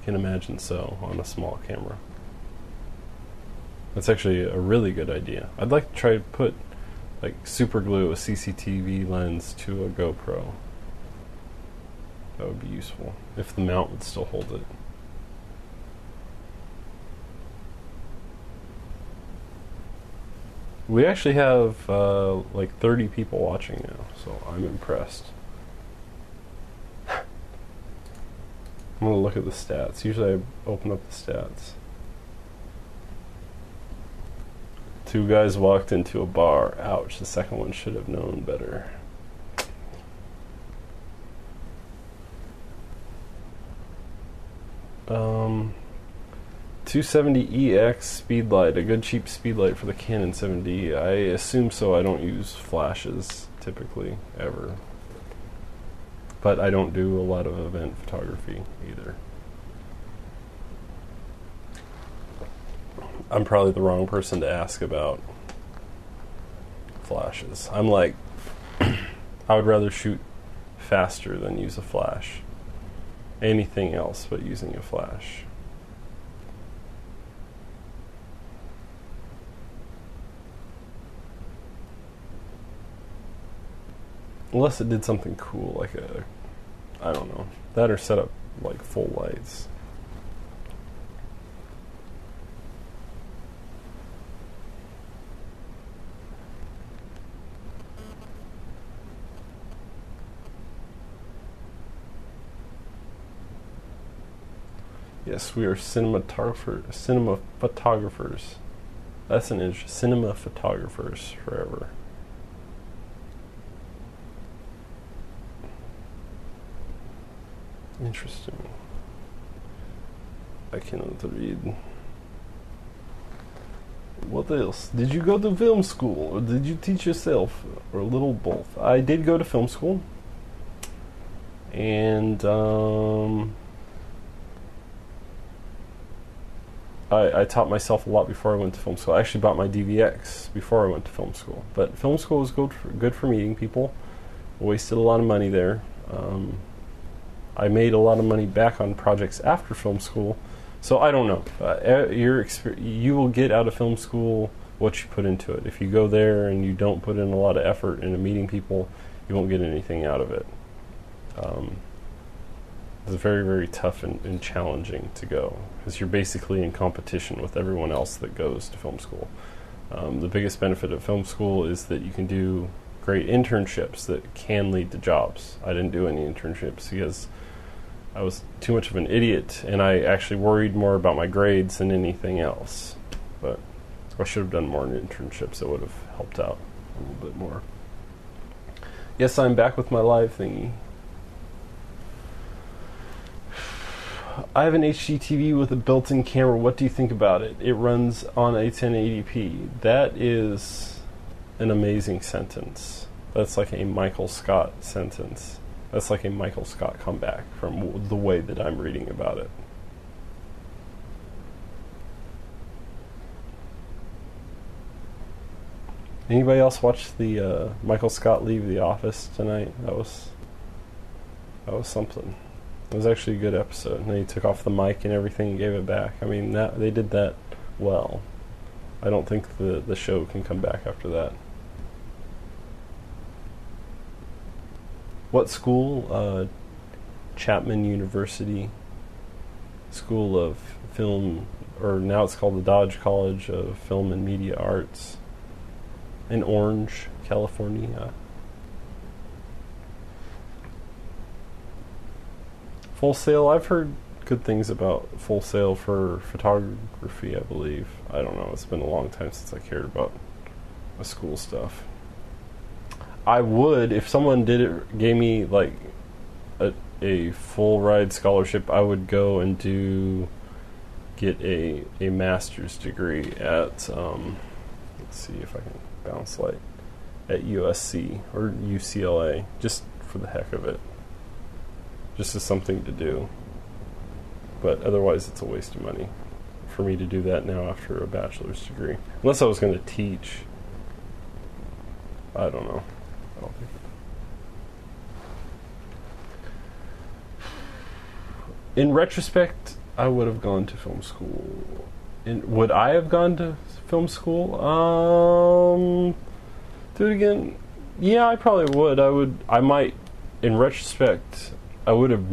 can imagine so on a small camera. That's actually a really good idea. I'd like to try to put like super glue a CCTV lens to a GoPro. That would be useful if the mount would still hold it. We actually have like 30 people watching now, so I'm impressed. I'm going to look at the stats. Usually I open up the stats. 2 guys walked into a bar. Ouch, the second one should have known better. Um, 270EX speedlight, a good cheap speedlight for the Canon 7D. I assume so. I don't use flashes typically, ever. But I don't do a lot of event photography either. I'm probably the wrong person to ask about flashes. I'm like, I would rather shoot faster than use a flash. Anything else but using a flash. Unless it did something cool, like I don't know, that or set up like full lights. Yes, we are cinema photographers. That's an inch. Cinema photographers forever. Interesting. I cannot read. What else? Did you go to film school, or did you teach yourself, or a little both? I did go to film school, and I taught myself a lot before I went to film school. I actually bought my DVX before I went to film school. But film school was good for meeting people. Wasted a lot of money there. I made a lot of money back on projects after film school. So I don't know. You will get out of film school what you put into it. If you go there and you don't put in a lot of effort into meeting people, you won't get anything out of it. It's very, very tough and challenging to go because you're basically in competition with everyone else that goes to film school. The biggest benefit of film school is that you can do great internships that can lead to jobs. I didn't do any internships because I was too much of an idiot, and I actually worried more about my grades than anything else. But I should have done more internships that would have helped out a little bit more. Yes, I'm back with my live thingy. I have an HD TV with a built-in camera. What do you think about it? It runs on a 1080p. That is an amazing sentence. That's like a Michael Scott sentence. That's like a Michael Scott comeback from the way that I'm reading about it. Anybody else watch the Michael Scott leave the office tonight? That was something. It was actually a good episode. And then he took off the mic and everything and gave it back. I mean, they did that well. I don't think the show can come back after that. What school? Chapman University School of Film, or now it's called the Dodge College of Film and Media Arts in Orange, California. Full Sail, I've heard good things about Full Sail for photography, I believe. I don't know, it's been a long time since I cared about my school stuff. I would, if someone gave me like a full ride scholarship, I would go and get a master's degree at, let's see if I can bounce light, at USC or UCLA, just for the heck of it. Just as something to do. But otherwise it's a waste of money for me to do that now after a bachelor's degree. Unless I was going to teach. I don't know. I don't think. In retrospect, I would have gone to film school. Would I have gone to film school? Do it again? Yeah, I probably would. I might, in retrospect, I would have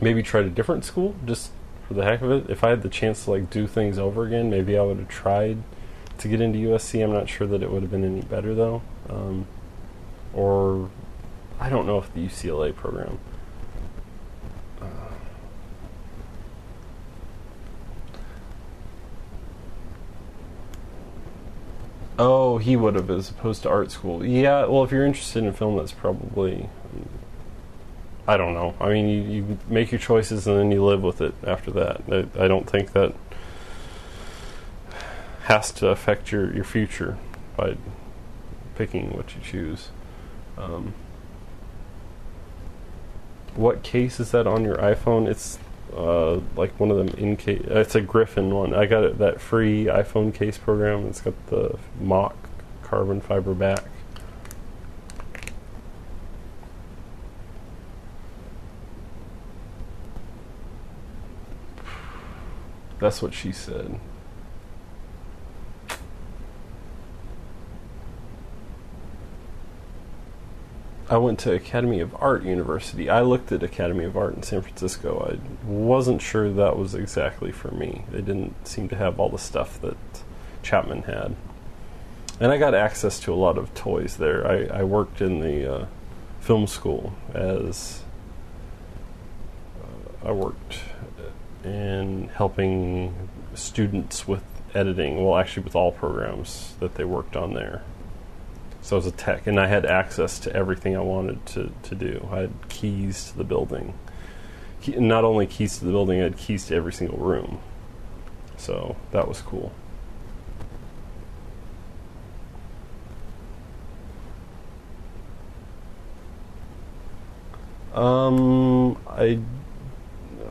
maybe tried a different school just for the heck of it. If I had the chance to like do things over again, maybe I would have tried to get into USC. I'm not sure that it would have been any better though. Or I don't know if the UCLA program. Oh, he would have, as opposed to art school. Yeah, well, if you're interested in film, that's probably... I don't know. I mean, you make your choices and then you live with it after that. I don't think that has to affect your future by picking what you choose. What case is that on your iPhone? It's like one of them in case. It's a Griffin one. I got that free iPhone case program. It's got the mock carbon fiber back. That's what she said. I went to Academy of Art University. I looked at Academy of Art in San Francisco. I wasn't sure that was exactly for me. They didn't seem to have all the stuff that Chapman had. And I got access to a lot of toys there. I worked in the film school as... I worked in helping students with editing. Well, actually with all programs that they worked on there. So I was a tech, and I had access to everything I wanted to do. I had keys to the building. Not only keys to the building, I had keys to every single room. So that was cool. I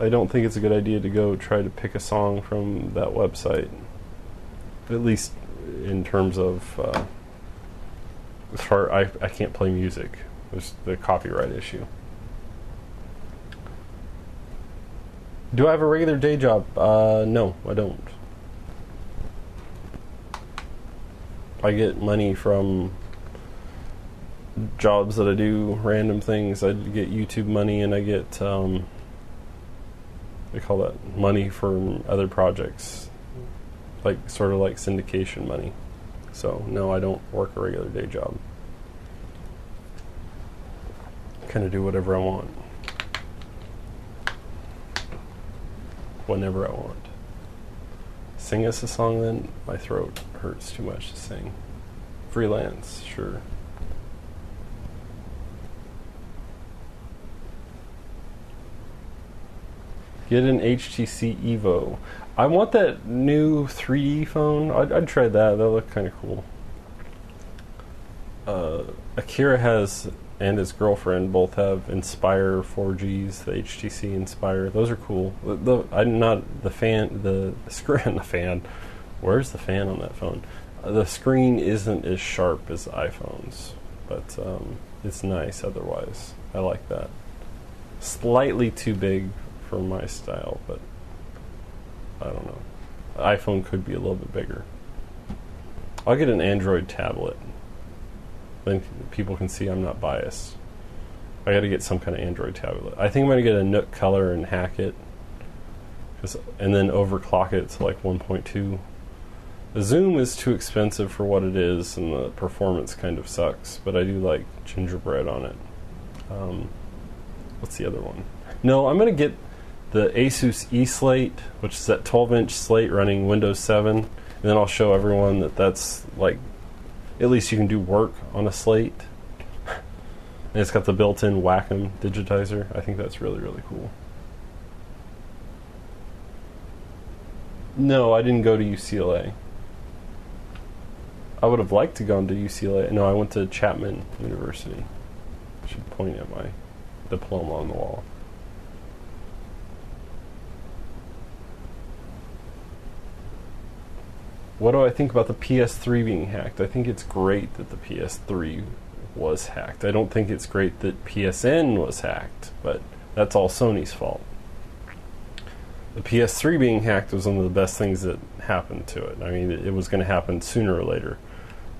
don't think it's a good idea to go try to pick a song from that website. At least in terms of... as far, I can't play music. There's the copyright issue. Do I have a regular day job? No, I don't. I get money from jobs that I do, random things. I get YouTube money, and I get, they call that money from other projects. Like, sort of like syndication money. So, no, I don't work a regular day job. Kind of do whatever I want. Whenever I want. Sing us a song then? My throat hurts too much to sing. Freelance, sure. Get an HTC Evo. I want that new 3D phone. I'd try that. That looked kind of cool. Akira has, and his girlfriend both have Inspire 4Gs, the HTC Inspire. Those are cool. I'm not the fan. The screen, the fan. Where's the fan on that phone? The screen isn't as sharp as iPhones, but it's nice otherwise. I like that. Slightly too big for my style, but I don't know. The iPhone could be a little bit bigger. I'll get an Android tablet. Then people can see I'm not biased. I got to get some kind of Android tablet. I think I'm going to get a Nook Color and hack it, and then overclock it to like 1.2. The zoom is too expensive for what it is, and the performance kind of sucks. But I do like Gingerbread on it. What's the other one? No, I'm going to get the Asus E-Slate, which is that 12-inch slate running Windows 7, and then I'll show everyone that that's like, at least you can do work on a slate. And it's got the built-in Wacom digitizer. I think that's really, really cool. No, I didn't go to UCLA. I would have liked to go to UCLA. No, I went to Chapman University. I should point at my diploma on the wall. What do I think about the PS3 being hacked? I think it's great that the PS3 was hacked. I don't think it's great that PSN was hacked, but that's all Sony's fault. The PS3 being hacked was one of the best things that happened to it. I mean, it was going to happen sooner or later.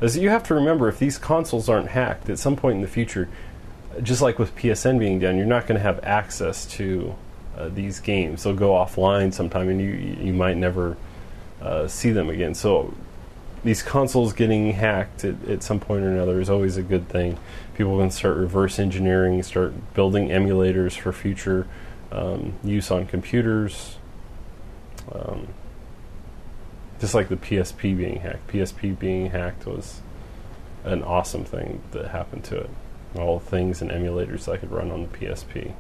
As you have to remember, if these consoles aren't hacked, at some point in the future, just like with PSN being done, you're not going to have access to these games. They'll go offline sometime, and you might never see them again. So these consoles getting hacked at some point or another is always a good thing. People can start reverse engineering, start building emulators for future use on computers. Just like the PSP being hacked. PSP being hacked was an awesome thing that happened to it. All things and emulators I could run on the PSP.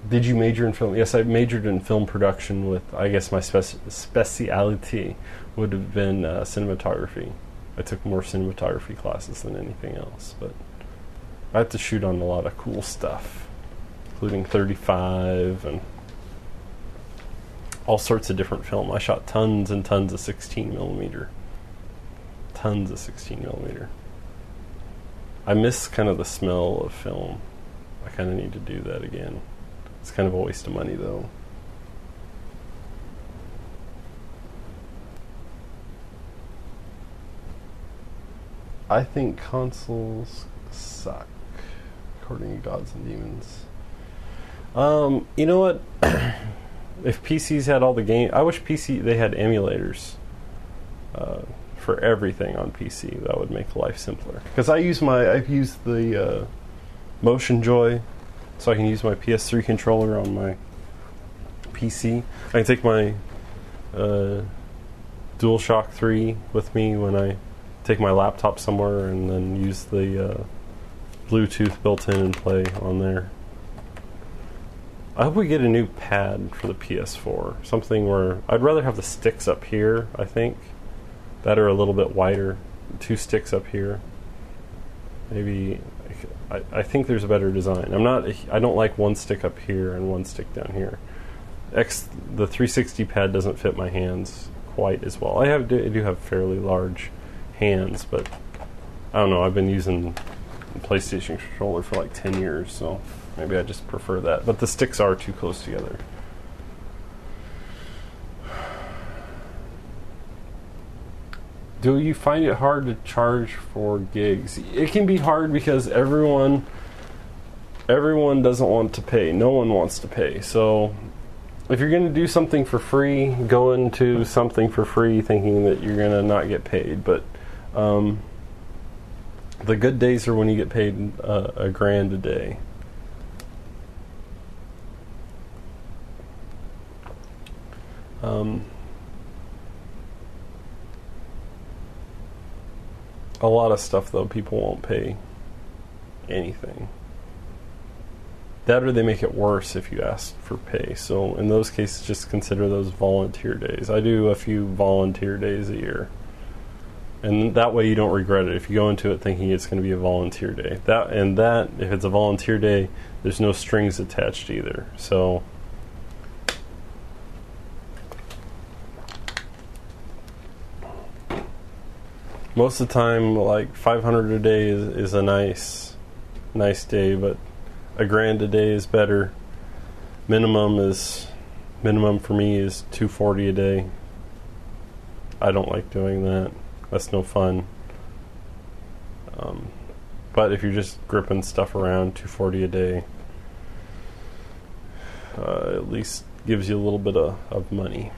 Did you major in film? Yes, I majored in film production with, I guess my specialty would have been cinematography. I took more cinematography classes than anything else, but I had to shoot on a lot of cool stuff, including 35 and all sorts of different film. I shot tons and tons of 16 millimeter. Tons of 16 millimeter. I miss kind of the smell of film. I kind of need to do that again. It's kind of a waste of money, though. I think consoles suck, according to Gods and Demons. You know what? If PCs had all the game, I wish they had emulators for everything on PC. That would make life simpler. Because I've used the Motion Joy. So I can use my PS3 controller on my PC. I can take my DualShock 3 with me when I take my laptop somewhere, and then use the Bluetooth built in and play on there. I hope we get a new pad for the PS4. Something where I'd rather have the sticks up here, I think, that are a little bit wider. 2 sticks up here. Maybe I think there's a better design. I don't like 1 stick up here and 1 stick down here. The 360 pad doesn't fit my hands quite as well. I do have fairly large hands, but I don't know. I've been using the PlayStation controller for like 10 years, so maybe I just prefer that. But the sticks are too close together. Do you find it hard to charge for gigs? It can be hard because everyone doesn't want to pay. No one wants to pay. So if you're going to do something for free, go into something for free thinking that you're going to not get paid. But the good days are when you get paid $1,000 a day. A lot of stuff, though, people won't pay anything. That, or they make it worse if you ask for pay. So in those cases, just consider those volunteer days. I do a few volunteer days a year. And that way you don't regret it if you go into it thinking it's going to be a volunteer day. That, if it's a volunteer day, there's no strings attached either. So most of the time, like $500 a day is a nice day, but $1,000 a day is better. Minimum for me is $240 a day. I don't like doing that. That's no fun. But if you're just gripping stuff around, $240 a day at least gives you a little bit of money.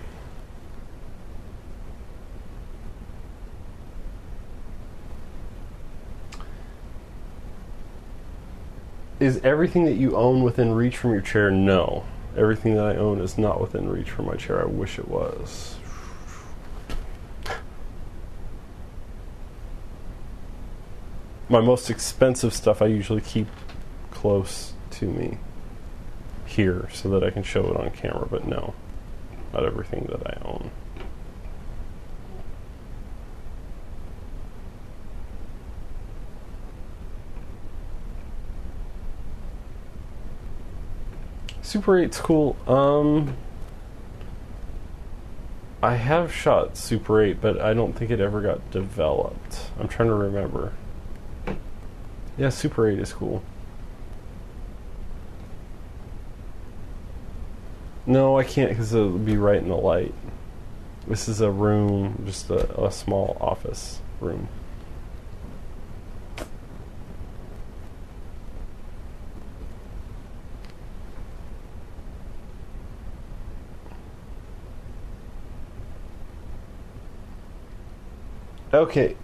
Is everything that you own within reach from your chair? No. Everything that I own is not within reach from my chair. I wish it was. My most expensive stuff I usually keep close to me here so that I can show it on camera, but no, not everything that I own. Super 8's cool. I have shot Super 8, but I don't think it ever got developed. I'm trying to remember. Yeah, Super 8 is cool. No, I can't because it'll be right in the light. This is a room, just a small office room. Okay,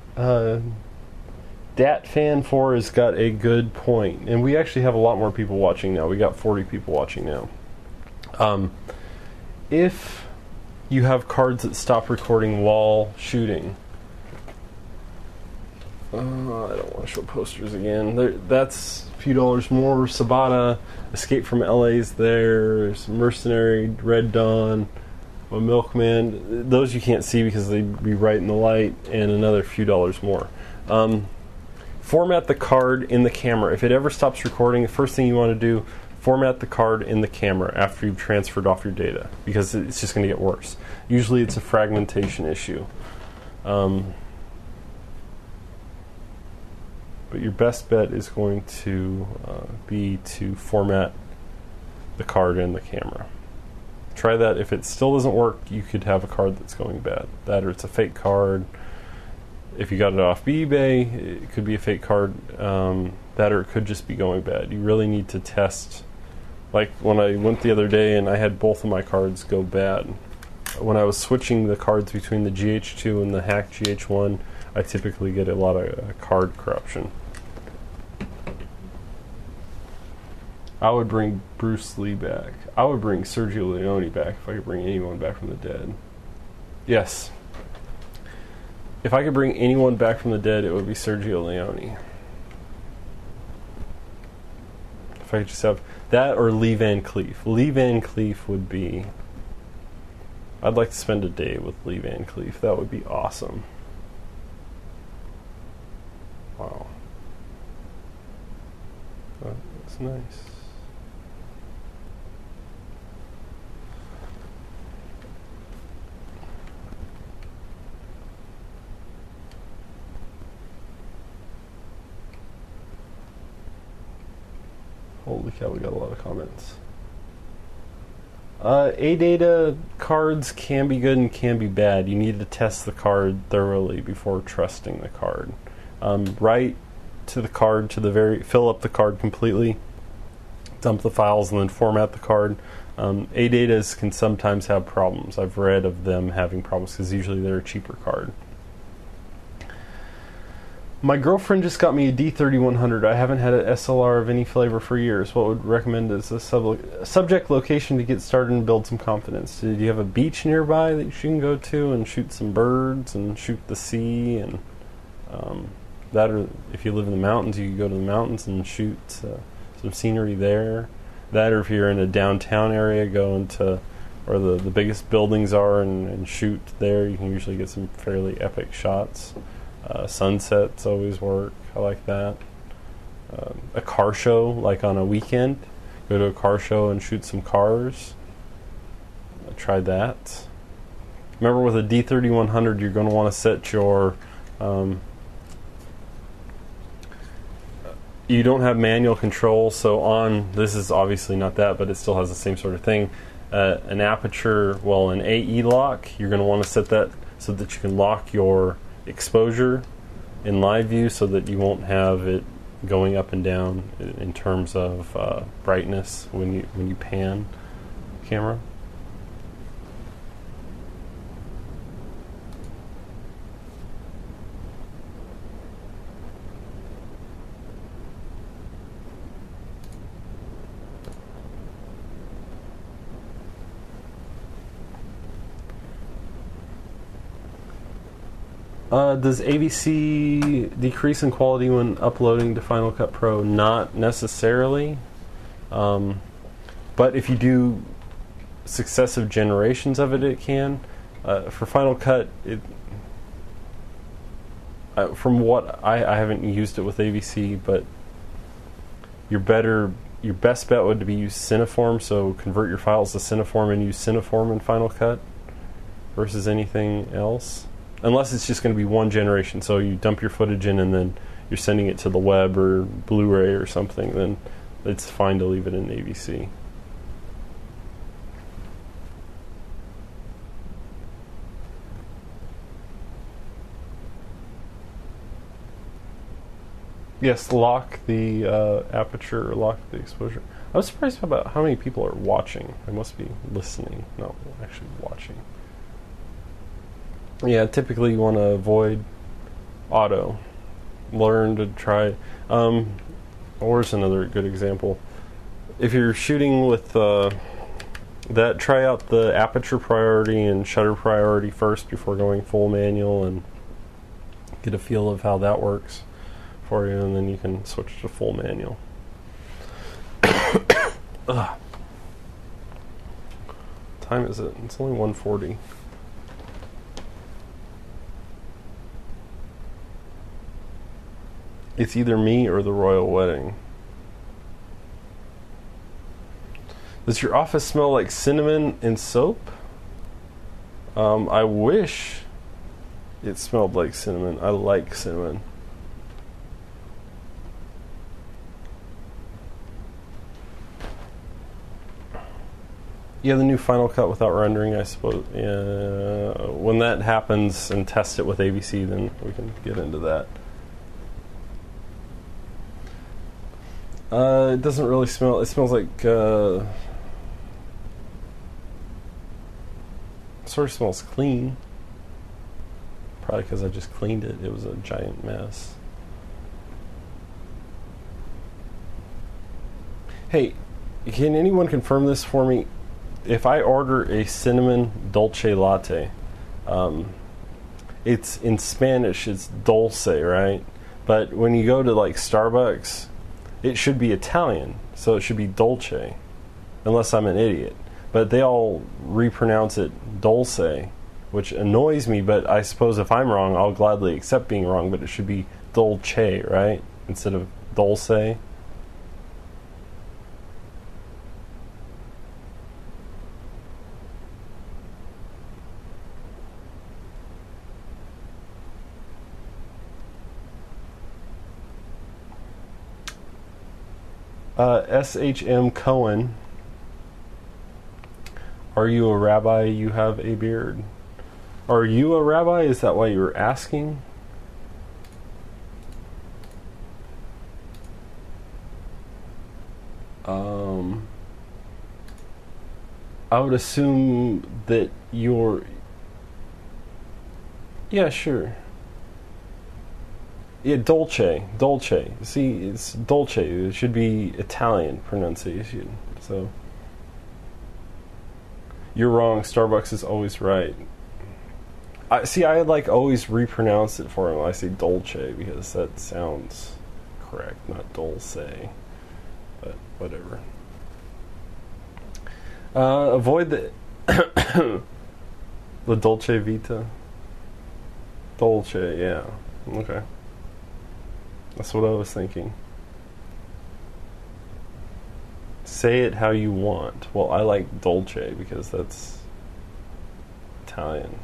DatFan4 has got a good point, and we actually have a lot more people watching now. We got 40 people watching now. If you have cards that stop recording while shooting, I don't want to show posters again. That's a few dollars more. Sabata, Escape from LA's there's Mercenary, Red Dawn, a Milkman. Those you can't see because they'd be right in the light, and another few dollars more. Format the card in the camera. If it ever stops recording, the first thing you want to do, format the card in the camera after you've transferred off your data, because it's just going to get worse. Usually it's a fragmentation issue. But your best bet is going to be to format the card in the camera. Try that. If it still doesn't work, you could have a card that's going bad. That, or it's a fake card. If you got it off eBay, it could be a fake card. That, or it could just be going bad. You really need to test. Like when I went the other day and I had both of my cards go bad. When I was switching the cards between the GH2 and the hack GH1, I typically get a lot of card corruption. I would bring Bruce Lee back. I would bring Sergio Leone back if I could bring anyone back from the dead. Yes. If I could bring anyone back from the dead, it would be Sergio Leone. If I could just have that, or Lee Van Cleef. Lee Van Cleef would be... I'd like to spend a day with Lee Van Cleef. That would be awesome. Wow. That's nice. Holy cow, we got a lot of comments. A-Data cards can be good and can be bad. You need to test the card thoroughly before trusting the card. Write to the card fill up the card completely, dump the files, and then format the card. A-Datas can sometimes have problems. I've read of them having problems because usually they're a cheaper card. My girlfriend just got me a D3100. I haven't had an SLR of any flavor for years. What would recommend as a subject location to get started and build some confidence? Do you have a beach nearby that you can go to and shoot some birds and shoot the sea? And that, or if you live in the mountains, you can go to the mountains and shoot some scenery there. That, or if you're in a downtown area, go into where the biggest buildings are and shoot there. You can usually get some fairly epic shots. Sunsets always work. I like that. A car show, like on a weekend. Go to a car show and shoot some cars. I tried that. Remember, with a D3100, you're going to want to set your... you don't have manual control, so this is obviously not that, but it still has the same sort of thing. An aperture, an AE lock, you're going to want to set that so that you can lock your exposure in live view so that you won't have it going up and down in terms of brightness when you pan camera. Does AVC decrease in quality when uploading to Final Cut Pro? Not necessarily. But if you do successive generations of it, it can. For Final Cut, from what I haven't used it with AVC, but your best bet would be use Cineform, so convert your files to Cineform and use Cineform in Final Cut versus anything else. Unless it's just going to be one generation, so you dump your footage in and then you're sending it to the web or Blu-ray or something, then it's fine to leave it in AVC. Yes, lock the aperture, or lock the exposure. I was surprised about how many people are watching. They must be listening, not actually watching. Yeah, typically you want to avoid auto. Learn to try. Or here's another good example. If you're shooting with that, try out the aperture priority and shutter priority first before going full manual, and get a feel of how that works for you, and then you can switch to full manual. Ugh. Time is it? It's only 1:40. It's either me or the royal wedding. Does your office smell like cinnamon and soap? I wish it smelled like cinnamon. I like cinnamon. Yeah, the new Final Cut without rendering, I suppose. When that happens and test it with ABC, then we can get into that. It doesn't really smell. It smells like sort of smells clean. Probably because I just cleaned it. It was a giant mess. Hey, can anyone confirm this for me? If I order a cinnamon dolce latte, it's in Spanish, it's dulce, right? But when you go to like Starbucks, it should be Italian, so it should be dolce, unless I'm an idiot. But they all repronounce it dulce, which annoys me, but I suppose if I'm wrong, I'll gladly accept being wrong, but it should be dolce, right? Instead of dulce. S.H.M. Cohen. Are you a rabbi? You have a beard. Are you a rabbi? Is that why you were asking? I would assume that you're... Yeah, sure. Yeah, dolce. See, it's dolce. It should be Italian pronunciation. So, you're wrong. Starbucks is always right. I like always repronounce it for him. I say dolce because that sounds correct, not dulce. But whatever. Avoid the the dolce vita. Dolce, yeah. Okay. That's what I was thinking. Say it how you want. Well, I like dolce because that's Italian.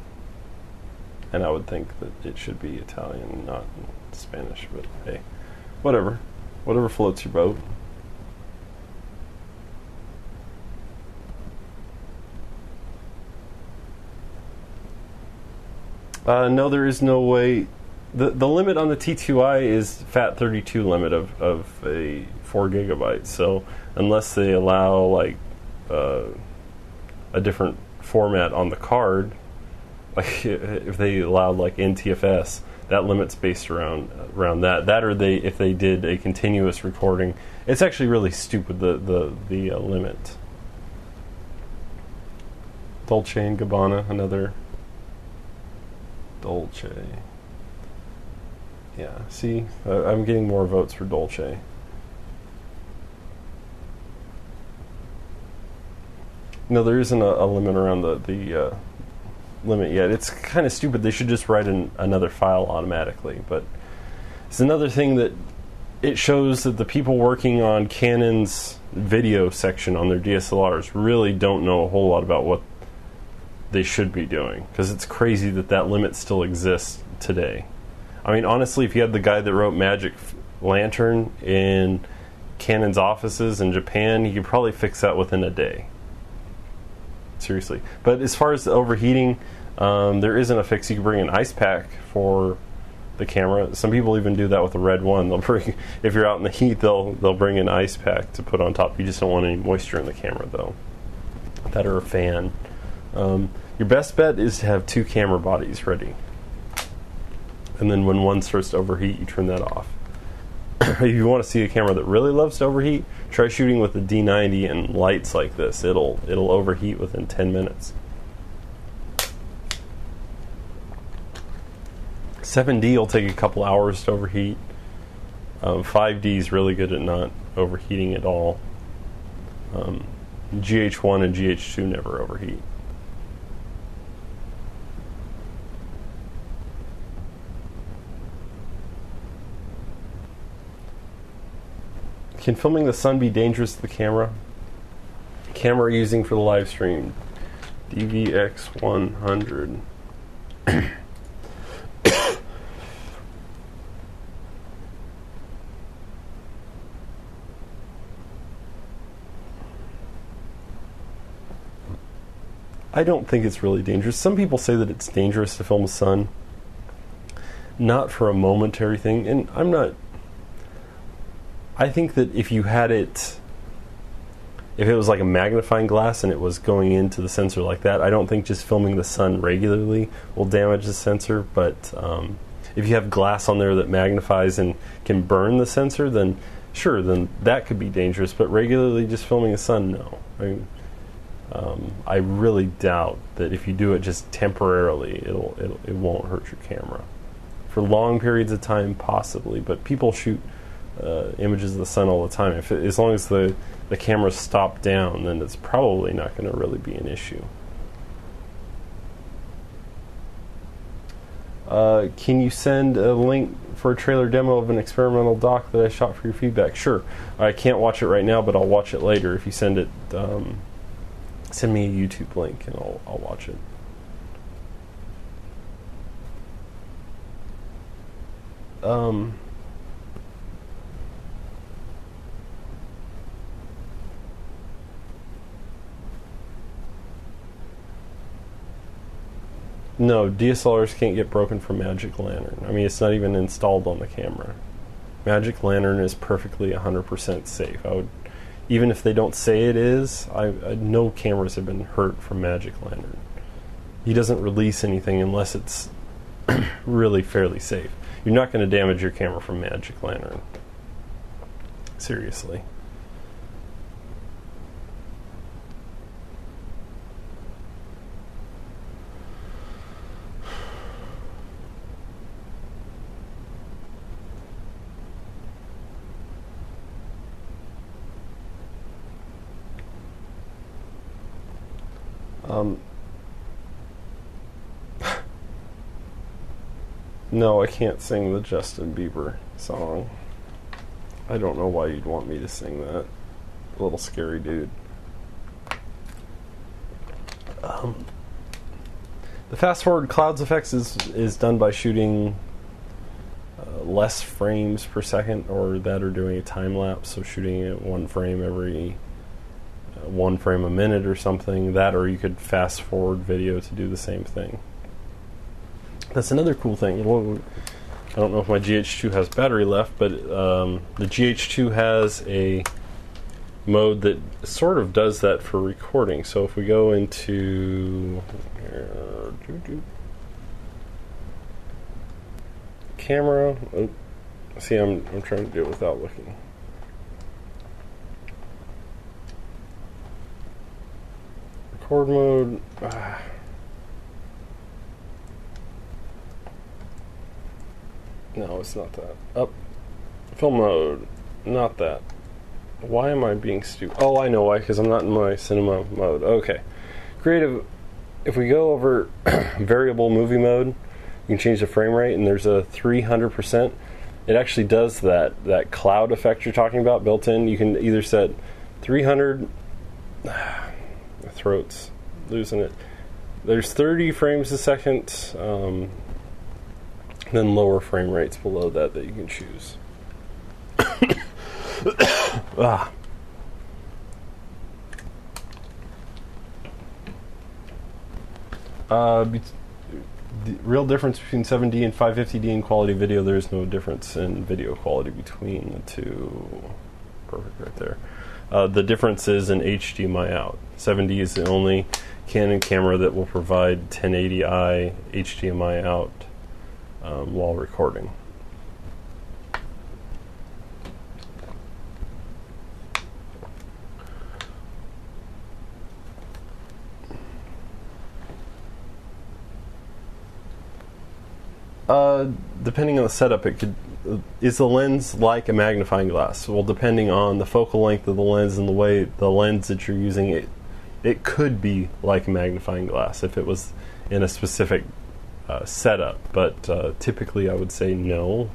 And I would think that it should be Italian, not Spanish. But hey, whatever. Whatever floats your boat. No, there is no way. The limit on the T2i is FAT32 limit of a 4 gigabytes. So unless they allow like a different format on the card, like if they allowed like NTFS, that limit's based around that. That or if they did a continuous recording, it's actually really stupid the limit. Dolce and Gabbana, another Dolce. Yeah, see, I'm getting more votes for Dolce. No, there isn't a limit around the limit yet. It's kind of stupid. They should just write another file automatically. But it's another thing that it shows that the people working on Canon's video section on their DSLRs really don't know a whole lot about what they should be doing. Because it's crazy that limit still exists today. I mean, honestly, if you had the guy that wrote Magic Lantern in Canon's offices in Japan, he could probably fix that within a day. Seriously. But as far as the overheating, there isn't a fix. You can bring an ice pack for the camera. Some people even do that with the Red One. They'll bring, if you're out in the heat, they'll bring an ice pack to put on top. You just don't want any moisture in the camera, though. That or a fan. Your best bet is to have 2 camera bodies ready. And then when one starts to overheat, you turn that off. If you want to see a camera that really loves to overheat, try shooting with the D90 and lights like this. It'll overheat within 10 minutes. 7D will take a couple hours to overheat. 5D is really good at not overheating at all. GH1 and GH2 never overheat. Can filming the sun be dangerous to the camera? Camera using for the live stream, DVX100. I don't think it's really dangerous. Some people say that it's dangerous to film the sun, not for a momentary thing, and I'm not. I think that if you had it, if it was like a magnifying glass and it was going into the sensor like that, I don't think just filming the sun regularly will damage the sensor. But if you have glass on there that magnifies and can burn the sensor, then sure, then that could be dangerous. But regularly just filming the sun, no. I really doubt that if you do it just temporarily, it won't hurt your camera. For long periods of time, possibly, but people shoot images of the sun all the time. As long as the camera's stopped down, then it's probably not going to really be an issue. Can you send a link for a trailer demo of an experimental doc that I shot for your feedback? Sure. I can't watch it right now, but I'll watch it later. If you send it, send me a YouTube link and I'll watch it. No, DSLRs can't get broken from Magic Lantern. I mean, it's not even installed on the camera. Magic Lantern is perfectly 100% safe. Even if they don't say it is, no cameras have been hurt from Magic Lantern. He doesn't release anything unless it's really fairly safe. You're not going to damage your camera from Magic Lantern. Seriously. No, I can't sing the Justin Bieber song. I don't know why you'd want me to sing that. Little scary dude. The fast forward clouds effects is done by shooting less frames per second, or doing a time lapse, so shooting it one frame every 1 frame a minute or something. That, or you could fast forward video to do the same thing. That's another cool thing. Well, I don't know if my GH2 has battery left, but the GH2 has a mode that sort of does that for recording. So if we go into camera, see, I'm trying to do it without looking. Record mode. No, it's not that. Up. Film mode. Not that. Why am I being stupid? Oh, I know why, because I'm not in my cinema mode. Okay. Creative. If we go over variable movie mode, you can change the frame rate, and there's a 300%. It actually does that cloud effect you're talking about built in. You can either set 300. My throat's losing it. There's 30 frames a second. Then lower frame rates below that you can choose. The real difference between 7D and 550D in quality video, there is no difference in video quality between the two. Perfect right there. The difference is in HDMI out. 7D is the only Canon camera that will provide 1080i HDMI out. while recording. Depending on the setup, is the lens like a magnifying glass? Well, depending on the focal length of the lens and the way the lens that you're using, it could be like a magnifying glass if it was in a specific setup, but typically I would say no.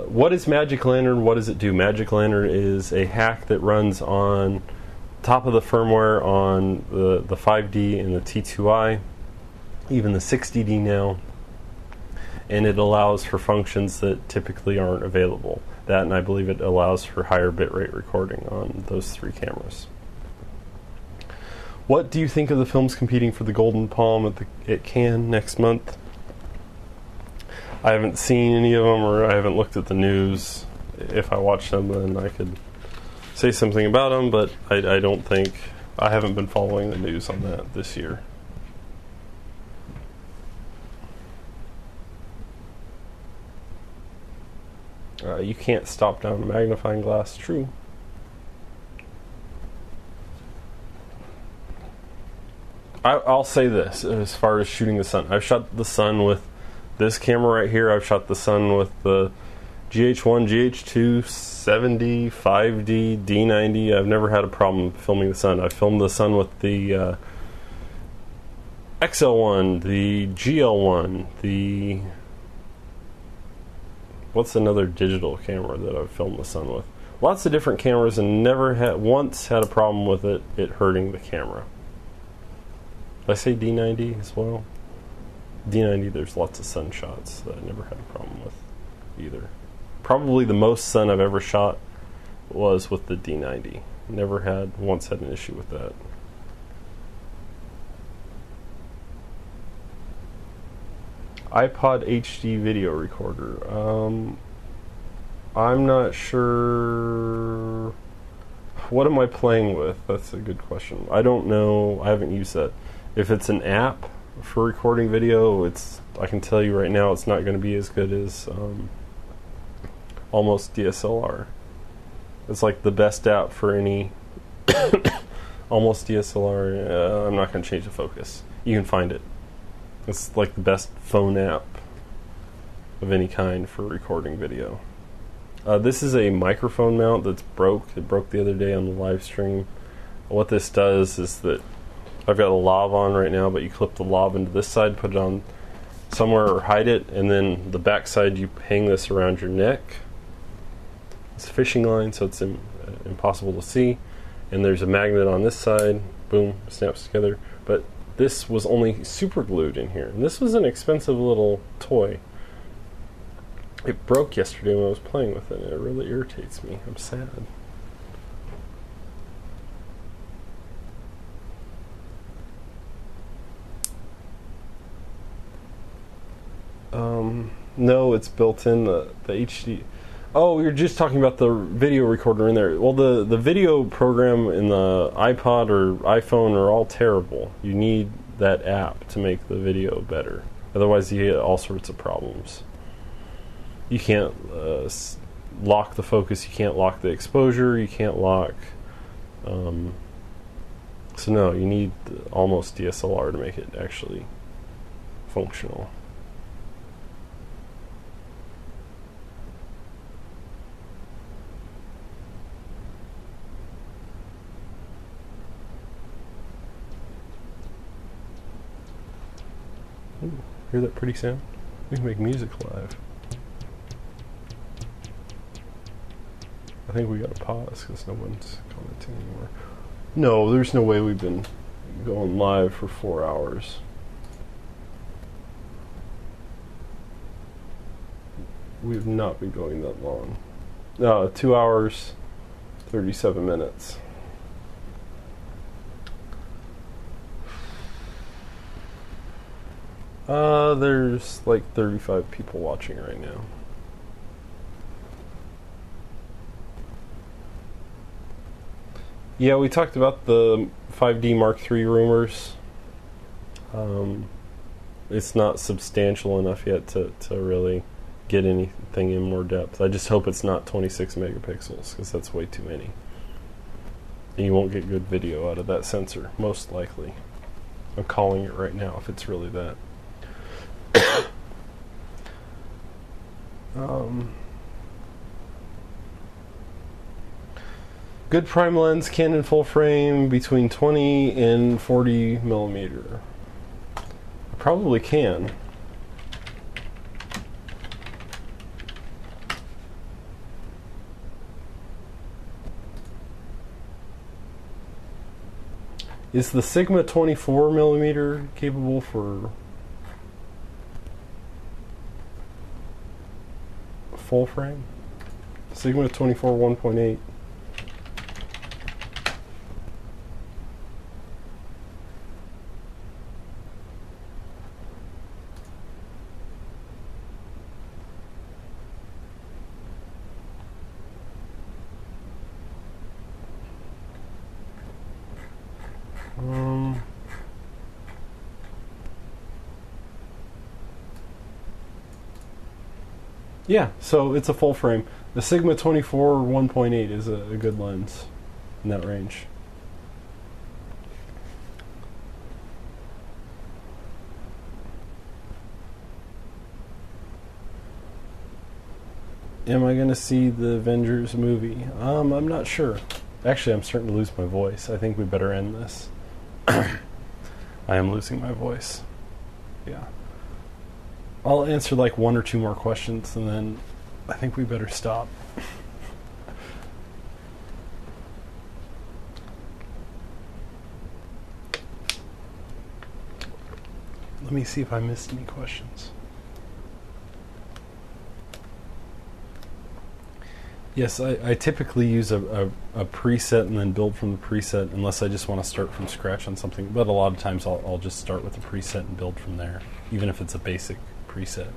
What is Magic Lantern? What does it do? Magic Lantern is a hack that runs on top of the firmware on the 5D and the T2i, even the 60D now, and it allows for functions that typically aren't available. That, and I believe it allows for higher bitrate recording on those 3 cameras. What do you think of the films competing for the Golden Palm at Cannes next month? I haven't seen any of them, or I haven't looked at the news. If I watched them, then I could say something about them, but I don't think, I haven't been following the news on that this year. You can't stop down a magnifying glass. True. I'll say this as far as shooting the sun. I've shot the sun with this camera right here. I've shot the sun with the GH1, GH2, 7D, 5D, D90. I've never had a problem filming the sun. I've filmed the sun with the XL1, the GL1, the... What's another digital camera that I've filmed the sun with? Lots of different cameras, and never once had a problem with it hurting the camera. Did I say D90 as well? D90, there's lots of sun shots that I never had a problem with either. Probably the most sun I've ever shot was with the D90. Once had an issue with that. iPod HD video recorder. I'm not sure. What am I playing with? That's a good question. I don't know. I haven't used that. If it's an app for recording video, I can tell you right now it's not going to be as good as Almost DSLR. It's like the best app for any Almost DSLR. I'm not going to change the focus. You can find it. It's like the best phone app of any kind for recording video. This is a microphone mount that's broke. It broke the other day on the live stream. What this does is that I've got a lav on right now, but you clip the lav into this side, put it on somewhere or hide it, and then the back side you hang this around your neck. It's a fishing line, so it's impossible to see. And there's a magnet on this side. Boom, snaps together. But this was only super glued in here. And this was an expensive little toy. It broke yesterday when I was playing with it. It really irritates me. I'm sad. No, it's built in the HD. Oh, you're just talking about the video recorder in there. Well, the video program in the iPod or iPhone are all terrible. You need that app to make the video better. Otherwise, you get all sorts of problems. You can't lock the focus. You can't lock the exposure. You can't lock... so no, you need Almost DSLR to make it actually functional. Ooh, hear that pretty sound? We can make music live. I think we gotta pause because no one's commenting anymore. No, there's no way we've been going live for 4 hours. We have not been going that long. No, 2 hours, 37 minutes. There's like 35 people watching right now. Yeah, we talked about the 5D Mark III rumors. It's not substantial enough yet to really get anything in more depth. I just hope it's not 26 megapixels, because that's way too many. And you won't get good video out of that sensor, most likely. I'm calling it right now if it's really that. Good prime lens, Canon full frame between 20 and 40 millimeter. I probably can. Is the Sigma 24 millimeter capable for full frame? Sigma 24 1.8. Yeah, so it's a full frame. The Sigma 24 1.8 is a good lens in that range. Am I going to see the Avengers movie? I'm not sure. Actually, I'm starting to lose my voice. I think we better end this. I am losing my voice. Yeah. I'll answer like one or two more questions, and then I think we better stop. Let me see if I missed any questions. Yes, I typically use a preset and then build from the preset, unless I just want to start from scratch on something. But a lot of times I'll just start with a preset and build from there, even if it's a basic preset.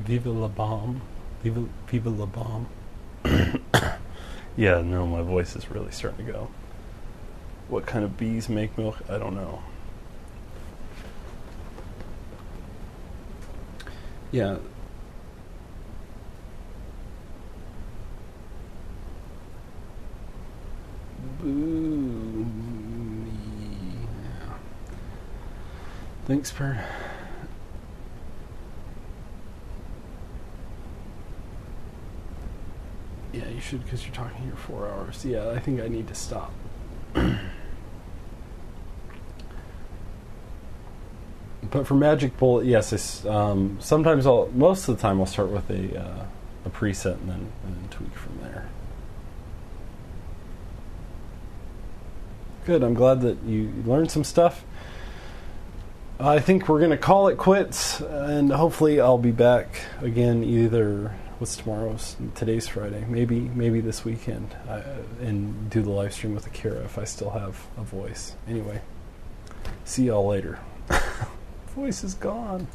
Viva la bomb. Viva la bomb. Yeah, no, my voice is really starting to go. What kind of bees make milk? I don't know. Yeah. Boo me. Yeah. Thanks for... Yeah, you should, because you're talking here 4 hours. Yeah, I think I need to stop. But for Magic Bullet, yes, sometimes most of the time I'll start with a preset and then tweak from there. Good, I'm glad that you learned some stuff. I think we're going to call it quits, and hopefully I'll be back again either... What's tomorrow's? Today's Friday. Maybe this weekend, and do the live stream with Akira if I still have a voice. Anyway, see y'all later. Voice is gone.